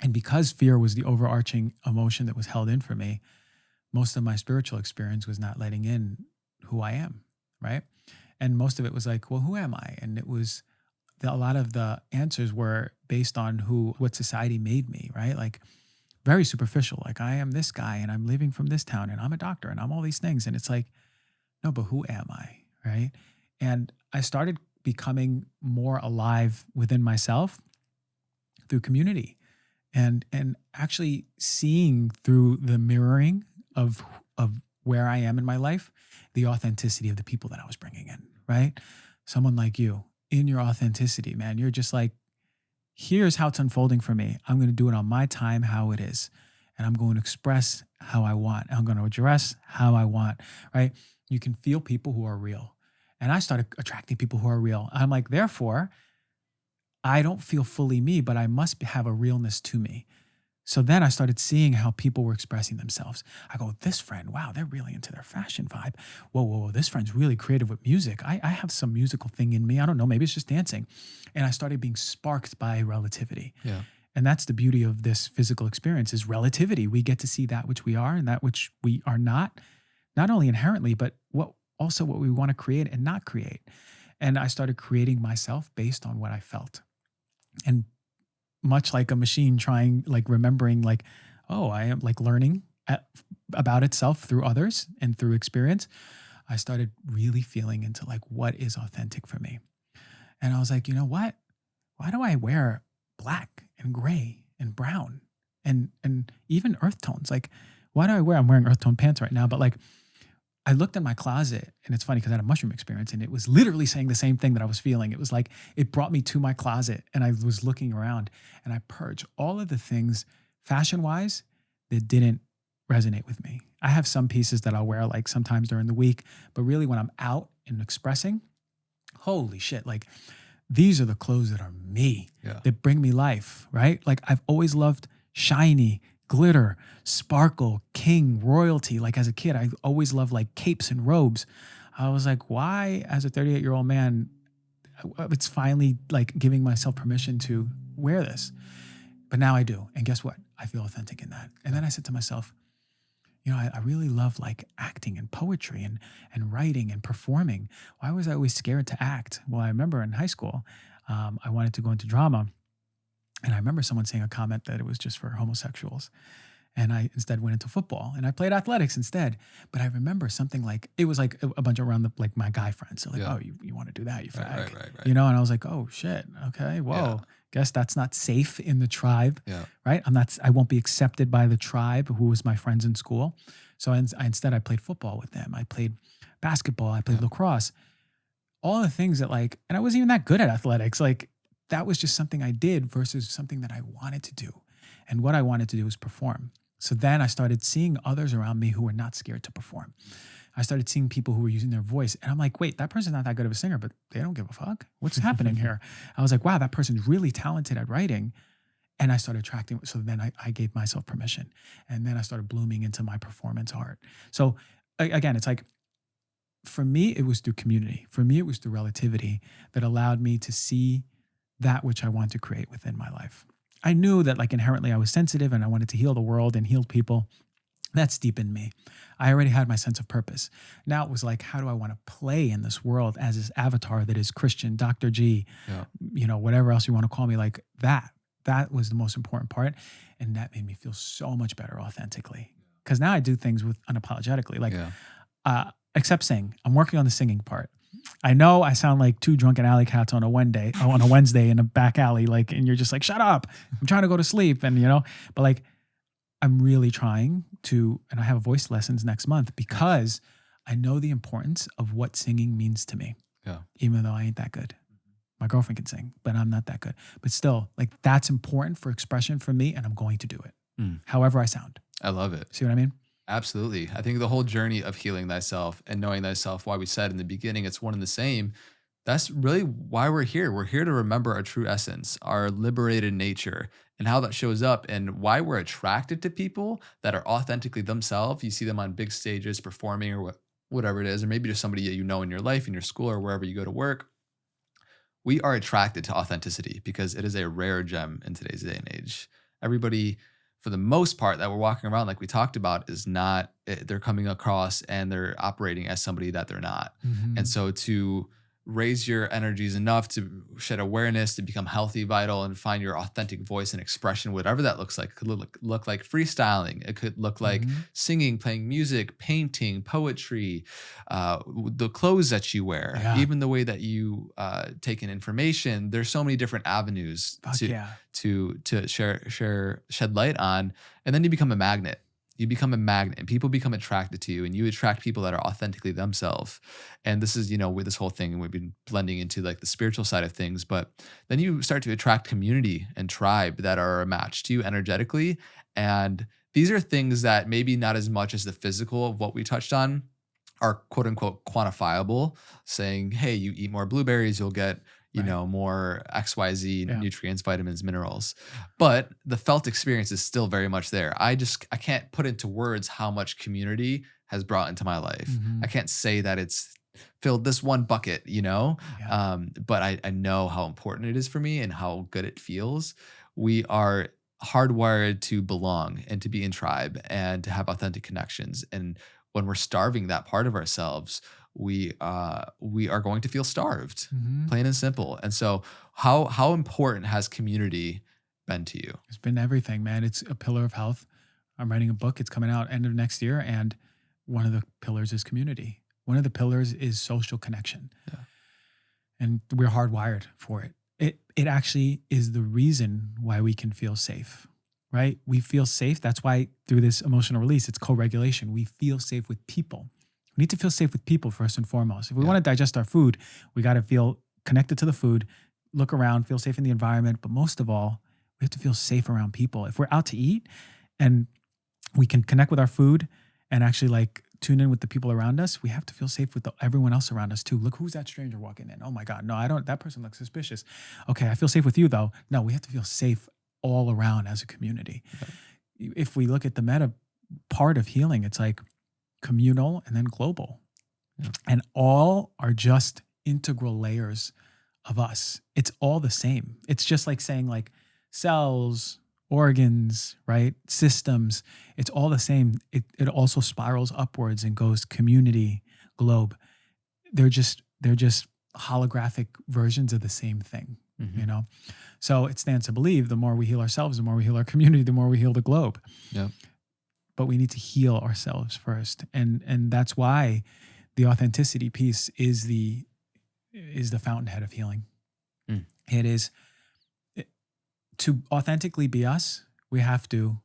And because fear was the overarching emotion that was held in for me, most of my spiritual experience was not letting in who I am, right? And most of it was like, well, who am I? And it was a lot of the answers were based on what society made me, right? Like very superficial. Like I am this guy and I'm living from this town and I'm a doctor and I'm all these things. And it's like, no, but who am I, right? And I started becoming more alive within myself through community and actually seeing through the mirroring of where I am in my life, the authenticity of the people that I was bringing in, right? Someone like you, in your authenticity, man, you're just like, here's how it's unfolding for me. I'm going to do it on my time, how it is. And I'm going to express how I want. I'm going to address how I want, right? You can feel people who are real. And I started attracting people who are real. I'm like, therefore, I don't feel fully me, but I must have a realness to me. So then I started seeing how people were expressing themselves. I go, this friend, wow, they're really into their fashion vibe. Whoa, this friend's really creative with music. I have some musical thing in me. I don't know, maybe it's just dancing. And I started being sparked by relativity. Yeah. And that's the beauty of this physical experience is relativity. We get to see that which we are and that which we are not only inherently, but what we want to create and not create. And I started creating myself based on what I felt. And much like a machine remembering like, oh, I am like learning about itself through others and through experience, I started really feeling into like, what is authentic for me? And I was like, you know what? Why do I wear black and gray and brown and even earth tones? Like, why do I I'm wearing earth tone pants right now, but like, I looked in my closet and it's funny because I had a mushroom experience and it was literally saying the same thing that I was feeling. It was like, it brought me to my closet and I was looking around and I purged all of the things fashion wise that didn't resonate with me. I have some pieces that I'll wear like sometimes during the week, but really when I'm out and expressing, holy shit, like these are the clothes that are me, that bring me life, right? Like I've always loved shiny, glitter, sparkle, king, royalty. Like as a kid, I always loved like capes and robes. I was like, why as a 38-year-old man, it's finally like giving myself permission to wear this. But now I do. And guess what? I feel authentic in that. And then I said to myself, you know, I really love like acting and poetry and writing and performing. Why was I always scared to act? Well, I remember in high school, I wanted to go into drama. And I remember someone saying a comment that it was just for homosexuals. And I instead went into football and I played athletics instead. But I remember something like, it was like a bunch around like my guy friends. So like, oh, you want to do that, you fag. Right. You know, and I was like, oh shit, okay, whoa. Guess that's not safe in the tribe, right? I won't be accepted by the tribe who was my friends in school. So instead I played football with them. I played basketball, I played lacrosse. All the things that like, and I wasn't even that good at athletics. Like, that was just something I did versus something that I wanted to do. And what I wanted to do was perform. So then I started seeing others around me who were not scared to perform. I started seeing people who were using their voice. And I'm like, wait, that person's not that good of a singer, but they don't give a fuck. What's happening here? I was like, wow, that person's really talented at writing. And I started attracting. So then I gave myself permission. And then I started blooming into my performance art. So again, it's like, for me, it was through community. For me, it was through relativity that allowed me to see that which I want to create within my life. I knew that like inherently I was sensitive and I wanted to heal the world and heal people. That's deep in me. I already had my sense of purpose. Now it was like, how do I want to play in this world as this avatar that is Christian, Dr. G, you know, whatever else you want to call me, like that. That was the most important part. And that made me feel so much better authentically. Because now I do things with unapologetically, like except sing. I'm working on the singing part. I know I sound like two drunken alley cats on a Wednesday in a back alley, like, and you're just like, shut up, I'm trying to go to sleep. And, you know, but like, I'm really trying to, and I have voice lessons next month because I know the importance of what singing means to me. Yeah. Even though I ain't that good. My girlfriend can sing, but I'm not that good. But still, like, that's important for expression for me, and I'm going to do it. However I sound. I love it. See what I mean? Absolutely. I think the whole journey of healing thyself and knowing thyself, why we said in the beginning, it's one and the same. That's really why we're here. We're here to remember our true essence, our liberated nature, and how that shows up and why we're attracted to people that are authentically themselves. You see them on big stages performing or whatever it is, or maybe just somebody that you know in your life, in your school, or wherever you go to work. We are attracted to authenticity because it is a rare gem in today's day and age. everybody, for the most part, that we're walking around, like we talked about, is not, they're coming across and they're operating as somebody that they're not. And so to raise your energies enough to shed awareness, to become healthy, vital, and find your authentic voice and expression, whatever that looks like. It could look like freestyling. It could look like singing, playing music, painting, poetry, the clothes that you wear, even the way that you take in information. There's so many different avenues to shed light on. And then you become a magnet. You become a magnet and people become attracted to you, and you attract people that are authentically themselves. And this is, with this whole thing, and we've been blending into like the spiritual side of things, but then you start to attract community and tribe that are a match to you energetically. And these are things that maybe not as much as the physical of what we touched on are quote unquote quantifiable, saying, hey, you eat more blueberries, you'll get more XYZ nutrients, vitamins, minerals. But the felt experience is still very much there. I can't put into words how much community has brought into my life. I can't say that it's filled this one bucket, but I know how important it is for me and how good it feels. We are hardwired to belong and to be in tribe and to have authentic connections. And when we're starving that part of ourselves, we are going to feel starved, plain and simple. And so how important has community been to you? It's been everything, man. It's a pillar of health. I'm writing a book. It's coming out end of next year. And one of the pillars is community. One of the pillars is social connection. Yeah. And we're hardwired for it. It actually is the reason why we can feel safe, right? We feel safe. That's why through this emotional release, it's co-regulation. We feel safe with people. We need to feel safe with people first and foremost. If we want to digest our food, we got to feel connected to the food, look around, feel safe in the environment. But most of all, we have to feel safe around people. If we're out to eat and we can connect with our food and actually like tune in with the people around us, we have to feel safe with everyone else around us too. Look, who's that stranger walking in? Oh my God, no, I don't, that person looks suspicious. Okay, I feel safe with you though. No, we have to feel safe all around as a community. Yeah. If we look at the meta part of healing, it's like communal and then global. Yeah. And all are just integral layers of us. It's all the same. It's just like saying like cells, organs, right? Systems. It's all the same. It also spirals upwards and goes community, globe. They're just holographic versions of the same thing, So it stands to believe the more we heal ourselves, the more we heal our community, the more we heal the globe. Yeah. But we need to heal ourselves first. And that's why the authenticity piece is the fountainhead of healing. It is to authentically be us, we have to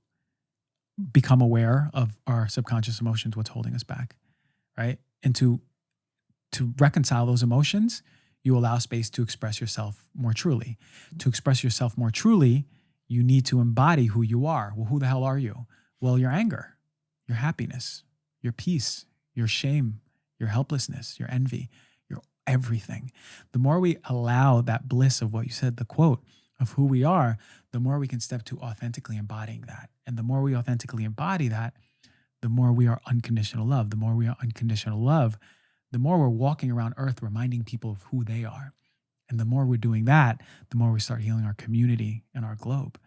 become aware of our subconscious emotions, what's holding us back, right? And to reconcile those emotions, you allow space to express yourself more truly. To express yourself more truly, you need to embody who you are. Well, who the hell are you? Well, your anger, your happiness, your peace, your shame, your helplessness, your envy, your everything. The more we allow that bliss of what you said, the quote of who we are, the more we can step to authentically embodying that. And the more we authentically embody that, the more we are unconditional love. The more we are unconditional love, the more we're walking around earth reminding people of who they are. And the more we're doing that, the more we start healing our community and our globe.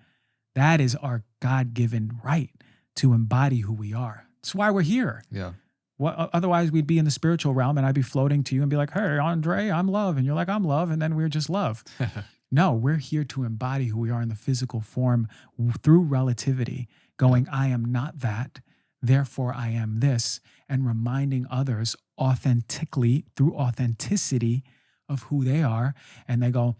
That is our God-given right to embody who we are. That's why we're here. Yeah. Otherwise, we'd be in the spiritual realm and I'd be floating to you and be like, hey, Andre, I'm love. And you're like, I'm love. And then we're just love. No, we're here to embody who we are in the physical form through relativity, going, I am not that, therefore I am this, and reminding others authentically, through authenticity of who they are. And they go,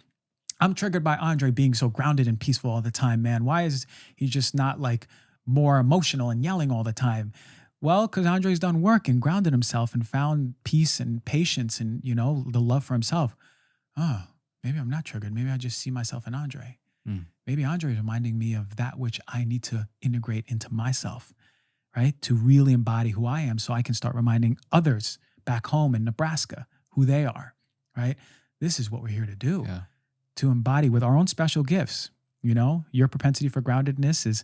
I'm triggered by Andre being so grounded and peaceful all the time, man. Why is he just not like more emotional and yelling all the time? Well, because Andre's done work and grounded himself and found peace and patience and, the love for himself. Oh, maybe I'm not triggered. Maybe I just see myself in Andre. Maybe Andre is reminding me of that which I need to integrate into myself, right? To really embody who I am so I can start reminding others back home in Nebraska who they are, right? This is what we're here to do, to embody with our own special gifts. Your propensity for groundedness is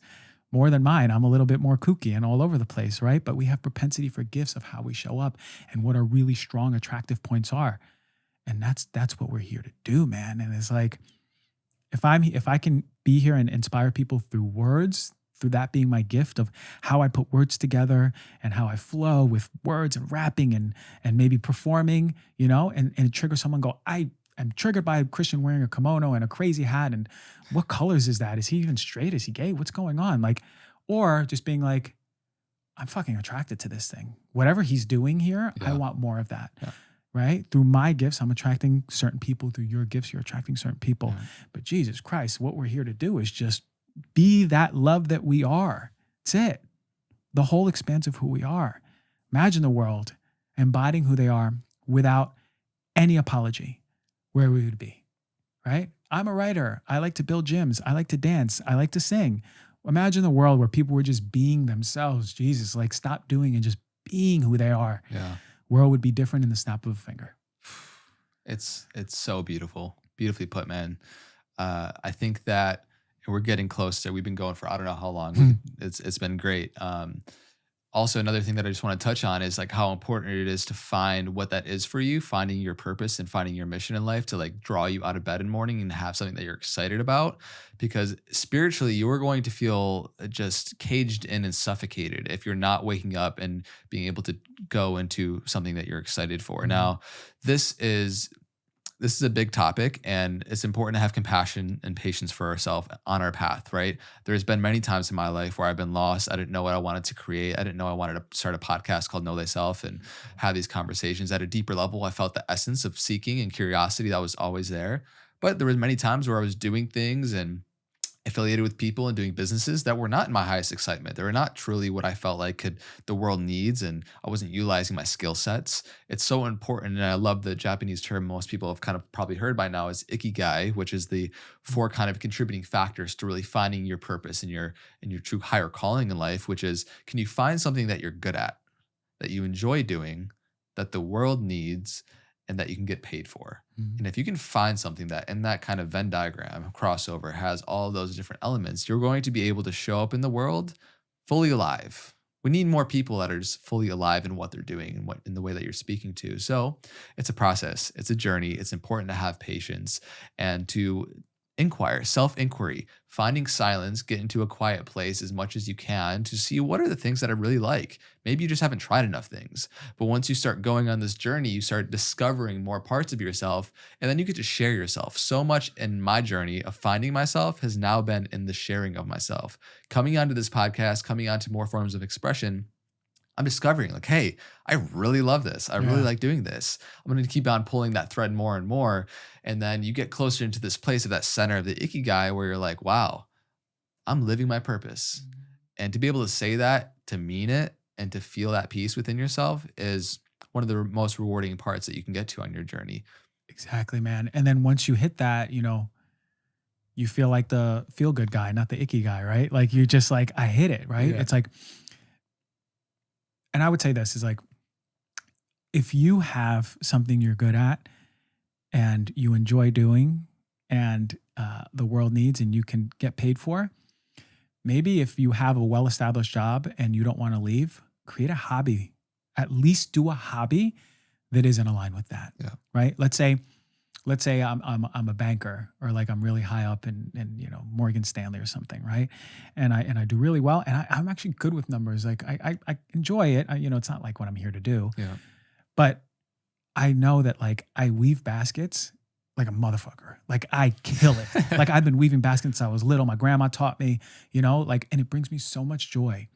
more than mine. I'm a little bit more kooky and all over the place, right? But we have propensity for gifts of how we show up and what our really strong, attractive points are. And that's what we're here to do, man. And it's like, if I can be here and inspire people through words, through that being my gift of how I put words together and how I flow with words and rapping and maybe performing, and trigger someone go, I'm triggered by a Christian wearing a kimono and a crazy hat. And what colors is that? Is he even straight? Is he gay? What's going on? Like, or just being like, I'm fucking attracted to this thing. Whatever he's doing here, I want more of that. Yeah. Right? Through my gifts, I'm attracting certain people. Through your gifts, you're attracting certain people. Yeah. But Jesus Christ, what we're here to do is just be that love that we are. That's it. The whole expanse of who we are. Imagine the world embodying who they are without any apology, where we would be, right? I'm a writer. I like to build gyms. I like to dance. I like to sing. Imagine the world where people were just being themselves. Jesus, like stop doing and just being who they are. Yeah. World would be different in the snap of a finger. It's so beautiful. Beautifully put, man. I think that we're getting closer. We've been going for I don't know how long. It's been great. Also, another thing that I just want to touch on is like how important it is to find what that is for you, finding your purpose and finding your mission in life to like draw you out of bed in the morning and have something that you're excited about. Because spiritually, you're going to feel just caged in and suffocated if you're not waking up and being able to go into something that you're excited for. Mm-hmm. Now, this is a big topic, and it's important to have compassion and patience for ourselves on our path, right? There's been many times in my life where I've been lost. I didn't know what I wanted to create. I didn't know I wanted to start a podcast called Know Thyself and have these conversations at a deeper level. I felt the essence of seeking and curiosity that was always there. But there was many times where I was doing things and affiliated with people and doing businesses that were not in my highest excitement. They were not truly what I felt like the world needs, and I wasn't utilizing my skill sets. It's so important, and I love the Japanese term most people have kind of probably heard by now is ikigai, which is the 4 kind of contributing factors to really finding your purpose and your true higher calling in life, which is, can you find something that you're good at, that you enjoy doing, that the world needs, and that you can get paid for. Mm-hmm. And if you can find something that in that kind of Venn diagram crossover has all those different elements, you're going to be able to show up in the world fully alive. We need more people that are just fully alive in what they're doing and in the way that you're speaking to. So it's a process. It's a journey. It's important to have patience and to inquire, self-inquiry, finding silence, get into a quiet place as much as you can to see what are the things that I really like. Maybe you just haven't tried enough things. But once you start going on this journey, you start discovering more parts of yourself, and then you get to share yourself. So much in my journey of finding myself has now been in the sharing of myself. Coming onto this podcast, coming onto more forms of expression, I'm discovering like, hey, I really love this. I really like doing this. I'm going to keep on pulling that thread more and more. And then you get closer into this place of that center of the ikigai where you're like, wow, I'm living my purpose. Mm-hmm. And to be able to say that, to mean it, and to feel that peace within yourself is one of the most rewarding parts that you can get to on your journey. Exactly, man. And then once you hit that, you feel like the feel good guy, not the icky guy, right? Like you're just like, I hit it, right? Yeah. It's like, and I would say this is like, if you have something you're good at and you enjoy doing and the world needs and you can get paid for, maybe if you have a well-established job and you don't want to leave, create a hobby. At least do a hobby that isn't aligned with that, right? Let's say I'm a banker, or like I'm really high up in Morgan Stanley or something, right? And I do really well, and I'm actually good with numbers. Like I enjoy it. It's not like what I'm here to do. Yeah. But I know that like I weave baskets like a motherfucker. Like I kill it. Like I've been weaving baskets since I was little. My grandma taught me, and it brings me so much joy.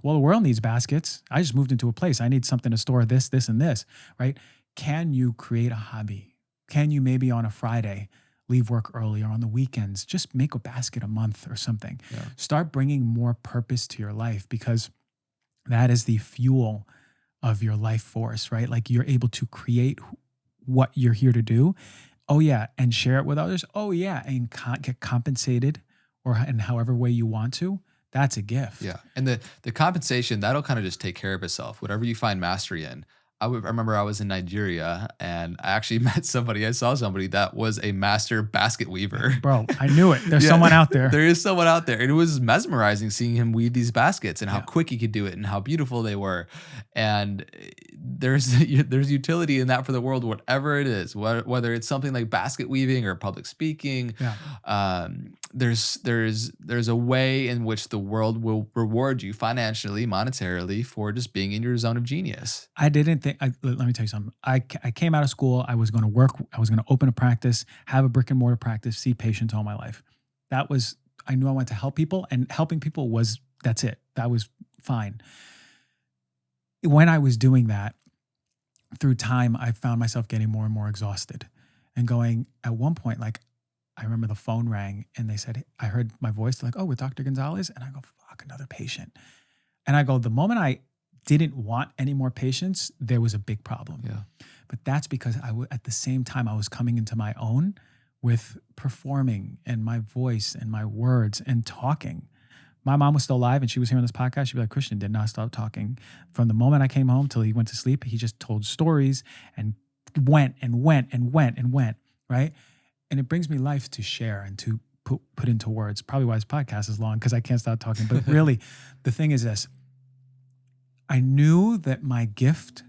Well, the world needs baskets. I just moved into a place. I need something to store this, and this, right? Can you create a hobby? Can you maybe on a Friday leave work early, or on the weekends, just make a basket a month or something? Yeah. Start bringing more purpose to your life, because that is the fuel of your life force, right? Like you're able to create what you're here to do. Oh yeah. And share it with others. Oh yeah. And get compensated in however way you want to. That's a gift. Yeah. And the compensation, that'll kind of just take care of itself. Whatever you find mastery in. I remember I was in Nigeria and I actually I saw somebody that was a master basket weaver. Bro, I knew it. There's someone out there. There is someone out there. And it was mesmerizing seeing him weave these baskets and how quick he could do it and how beautiful they were. And there's utility in that for the world, whatever it is, whether it's something like basket weaving or public speaking, there's a way in which the world will reward you financially, monetarily for just being in your zone of genius. I didn't think, let me tell you something. I came out of school. I was going to work. I was going to open a practice, have a brick and mortar practice, see patients all my life. I knew I wanted to help people, and helping people that's it. That was fine. When I was doing that, through time, I found myself getting more and more exhausted and going at one point, like, I remember the phone rang and they said, I heard my voice like, oh, with Dr. Gonzalez. And I go, fuck, another patient. And I go, the moment I didn't want any more patients, there was a big problem. Yeah. But that's because at the same time, I was coming into my own with performing and my voice and my words and talking. My mom was still alive and she was here on this podcast. She'd be like, Christian did not stop talking. From the moment I came home till he went to sleep, he just told stories and went, right? And it brings me life to share and to put into words. Probably why this podcast is long, because I can't stop talking. But really, the thing is this. I knew that my gift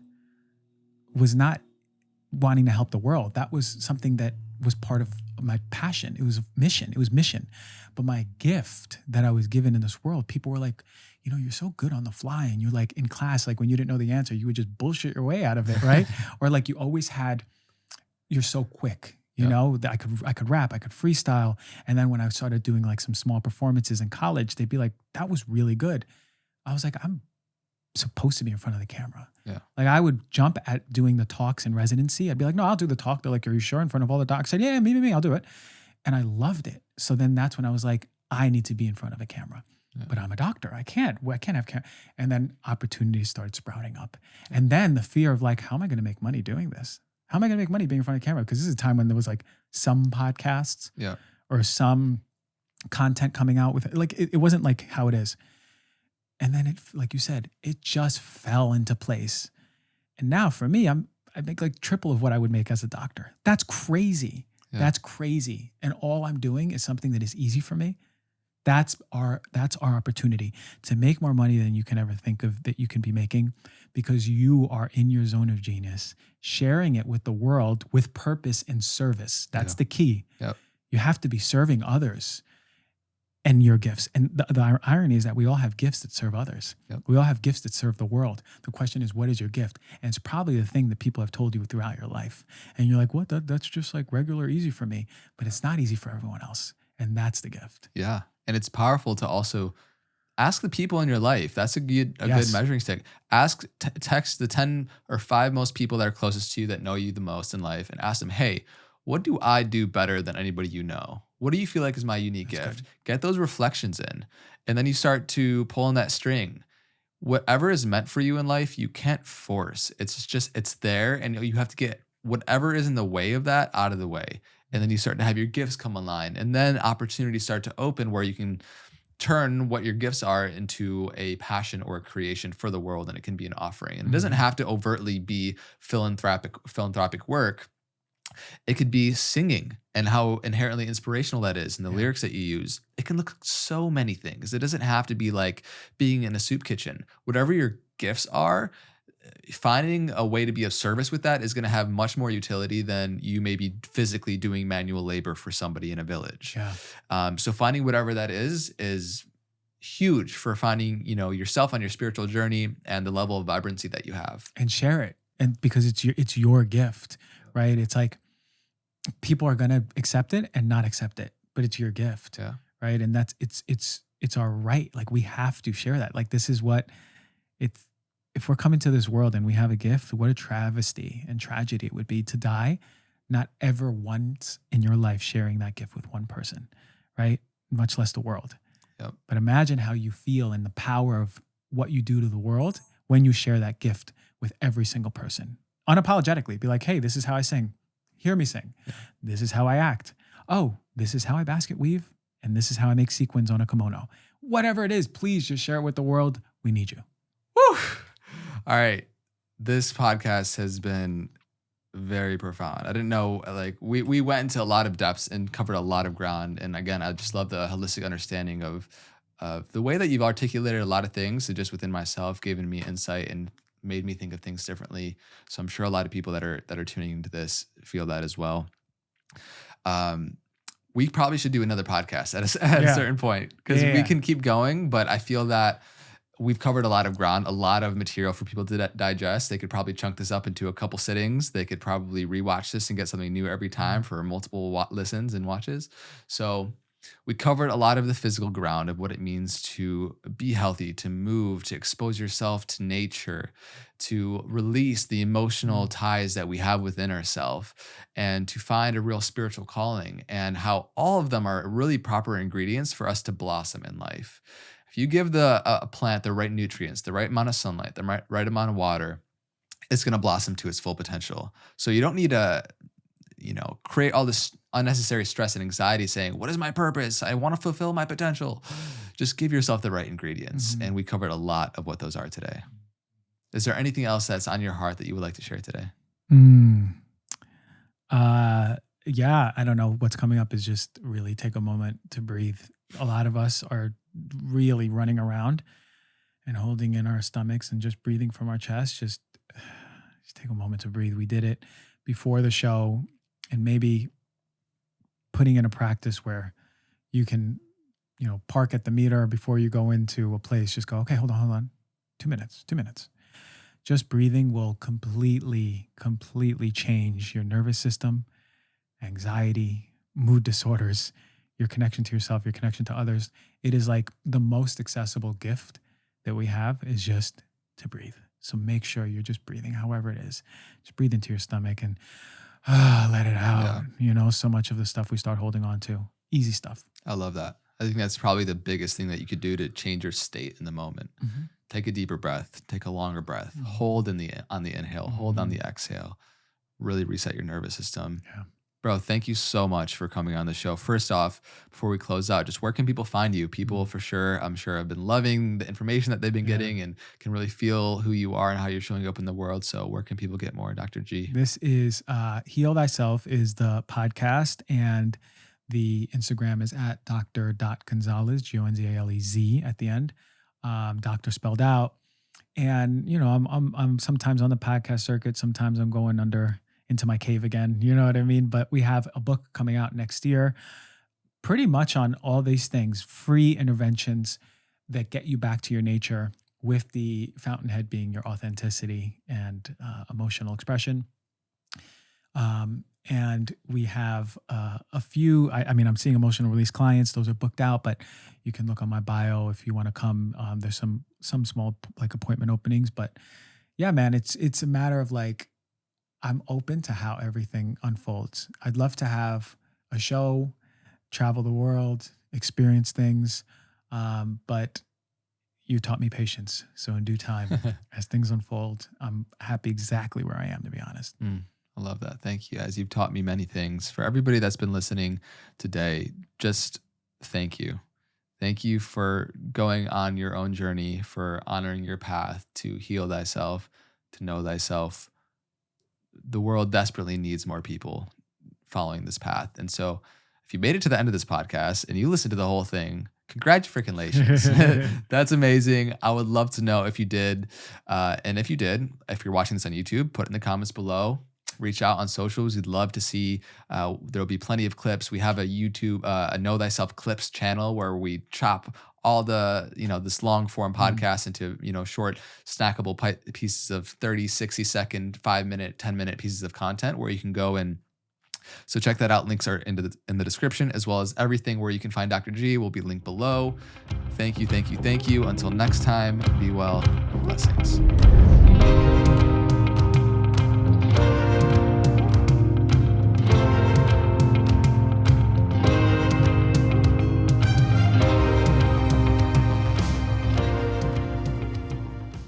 was not wanting to help the world. That was something that was part of my passion. It was mission. It was mission. But my gift that I was given in this world, people were like, you're so good on the fly. And you're like in class, like when you didn't know the answer, you would just bullshit your way out of it, right? Or like you're so quick. That I could rap, I could freestyle. And then when I started doing like some small performances in college, they'd be like, that was really good. I was like, I'm supposed to be in front of the camera. Yeah. Like I would jump at doing the talks in residency. I'd be like, no, I'll do the talk. They're like, are you sure? In front of all the docs? I said, yeah, me, I'll do it. And I loved it. So then that's when I was like, I need to be in front of a camera. Yeah. But I'm a doctor. I can't have camera. And then opportunities started sprouting up. And then the fear of like, how am I going to make money doing this? How am I going to make money being in front of camera? Because this is a time when there was like some podcasts or some content coming out with it. Like it wasn't like how it is. And then like you said, it just fell into place. And now for me, I make like triple of what I would make as a doctor. That's crazy. Yeah. That's crazy. And all I'm doing is something that is easy for me. That's our opportunity to make more money than you can ever think of that you can be making, because you are in your zone of genius, sharing it with the world with purpose and service. That's the key. Yep. You have to be serving others and your gifts. And the irony is that we all have gifts that serve others. Yep. We all have gifts that serve the world. The question is, what is your gift? And it's probably the thing that people have told you throughout your life. And you're like, what? That's just like regular easy for me. But it's not easy for everyone else. And that's the gift. Yeah. And it's powerful to also ask the people in your life. That's a good measuring stick. Text the 10 or 5 most people that are closest to you that know you the most in life and ask them, hey, what do I do better than anybody you know? What do you feel like is my unique gift? Good. Get those reflections in. And then you start to pull on that string. Whatever is meant for you in life, you can't force. It's there, and you have to get whatever is in the way of that out of the way. And then you start to have your gifts come online, and then opportunities start to open where you can turn what your gifts are into a passion or a creation for the world, and it can be an offering. And it doesn't have to overtly be philanthropic work. It could be singing and how inherently inspirational that is, and the lyrics that you use. It can look so many things. It doesn't have to be like being in a soup kitchen. Whatever your gifts are, finding a way to be of service with that is going to have much more utility than you maybe physically doing manual labor for somebody in a village. Yeah. So finding whatever that is huge for finding, yourself on your spiritual journey and the level of vibrancy that you have. And share it. And because it's your gift, right? It's like people are going to accept it and not accept it, but it's your gift. Yeah. Right. And it's our right. Like we have to share that. Like this is what if we're coming to this world and we have a gift, what a travesty and tragedy it would be to die not ever once in your life sharing that gift with one person, right? Much less the world. Yep. But imagine how you feel and the power of what you do to the world when you share that gift with every single person. Unapologetically, be like, hey, this is how I sing. Hear me sing. Yeah. This is how I act. Oh, this is how I basket weave. And this is how I make sequins on a kimono. Whatever it is, please just share it with the world. We need you. Woo! All right. This podcast has been very profound. I didn't know, like we went into a lot of depths and covered a lot of ground. And again, I just love the holistic understanding of the way that you've articulated a lot of things. So just within myself, given me insight and made me think of things differently. So I'm sure a lot of people that are tuning into this feel that as well. we probably should do another podcast at a certain point, because we can keep going, but I feel that we've covered a lot of ground, a lot of material for people to digest. They could probably chunk this up into a couple sittings. They could probably rewatch this and get something new every time for multiple listens and watches. So we covered a lot of the physical ground of what it means to be healthy, to move, to expose yourself to nature, to release the emotional ties that we have within ourselves, and to find a real spiritual calling, and how all of them are really proper ingredients for us to blossom in life. If you give a plant the right nutrients, the right amount of sunlight, the right amount of water, it's going to blossom to its full potential. So you don't need to, create all this unnecessary stress and anxiety saying, what is my purpose? I want to fulfill my potential. Just give yourself the right ingredients. And we covered a lot of what those are today. Is there anything else that's on your heart that you would like to share today? Yeah, I don't know. What's coming up is just really take a moment to breathe. A lot of us are really running around and holding in our stomachs and just breathing from our chest. Just take a moment to breathe. We did it before the show, and maybe putting in a practice where you can, park at the meter before you go into a place. Just go, okay, hold on. 2 minutes. Just breathing will completely change your nervous system, anxiety, mood disorders, your connection to yourself, your connection to others. It is like the most accessible gift that we have is just to breathe. So make sure you're just breathing, however it is. Just breathe into your stomach and let it out. Yeah. So much of the stuff we start holding on to, easy stuff. I love that. I think that's probably the biggest thing that you could do to change your state in the moment. Take a deeper breath, take a longer breath, hold on the inhale, hold on the exhale, really reset your nervous system. Yeah. Bro, thank you so much for coming on the show. First off, before we close out, just where can people find you? People for sure, I'm sure, have been loving the information that they've been getting and can really feel who you are and how you're showing up in the world. So where can people get more, Dr. G? This is Heal Thyself is the podcast, and the Instagram is at Dr.Gonzalez, Gonzalez at the end, doctor spelled out. And, I'm sometimes on the podcast circuit. Sometimes I'm going into my cave again, you know what I mean? But we have a book coming out next year, pretty much on all these things, free interventions that get you back to your nature, with the fountainhead being your authenticity and emotional expression. And we have a few, I'm seeing emotional release clients. Those are booked out, but you can look on my bio if you want to come. There's some small appointment openings, but yeah, man, it's a matter of I'm open to how everything unfolds. I'd love to have a show, travel the world, experience things. But you taught me patience. So in due time, as things unfold, I'm happy exactly where I am, to be honest. I love that. Thank you. As you've taught me many things. For everybody that's been listening today, just thank you. Thank you for going on your own journey, for honoring your path to heal thyself, to know thyself. The world desperately needs more people following this path. And so if you made it to the end of this podcast and you listened to the whole thing, congratulations. That's amazing. I would love to know if you did. And if you did, if you're watching this on YouTube, put it in the comments below. Reach out on socials. We'd love to see. There'll be plenty of clips. We have a YouTube, a Know Thyself Clips channel where we chop all the, this long form podcast into, short snackable pieces of 30, 60 second, 5 minute, 10 minute pieces of content where you can go and so check that out. Links are in the description, as well as everything where you can find Dr. G will be linked below. Thank you. Until next time, be well. Blessings.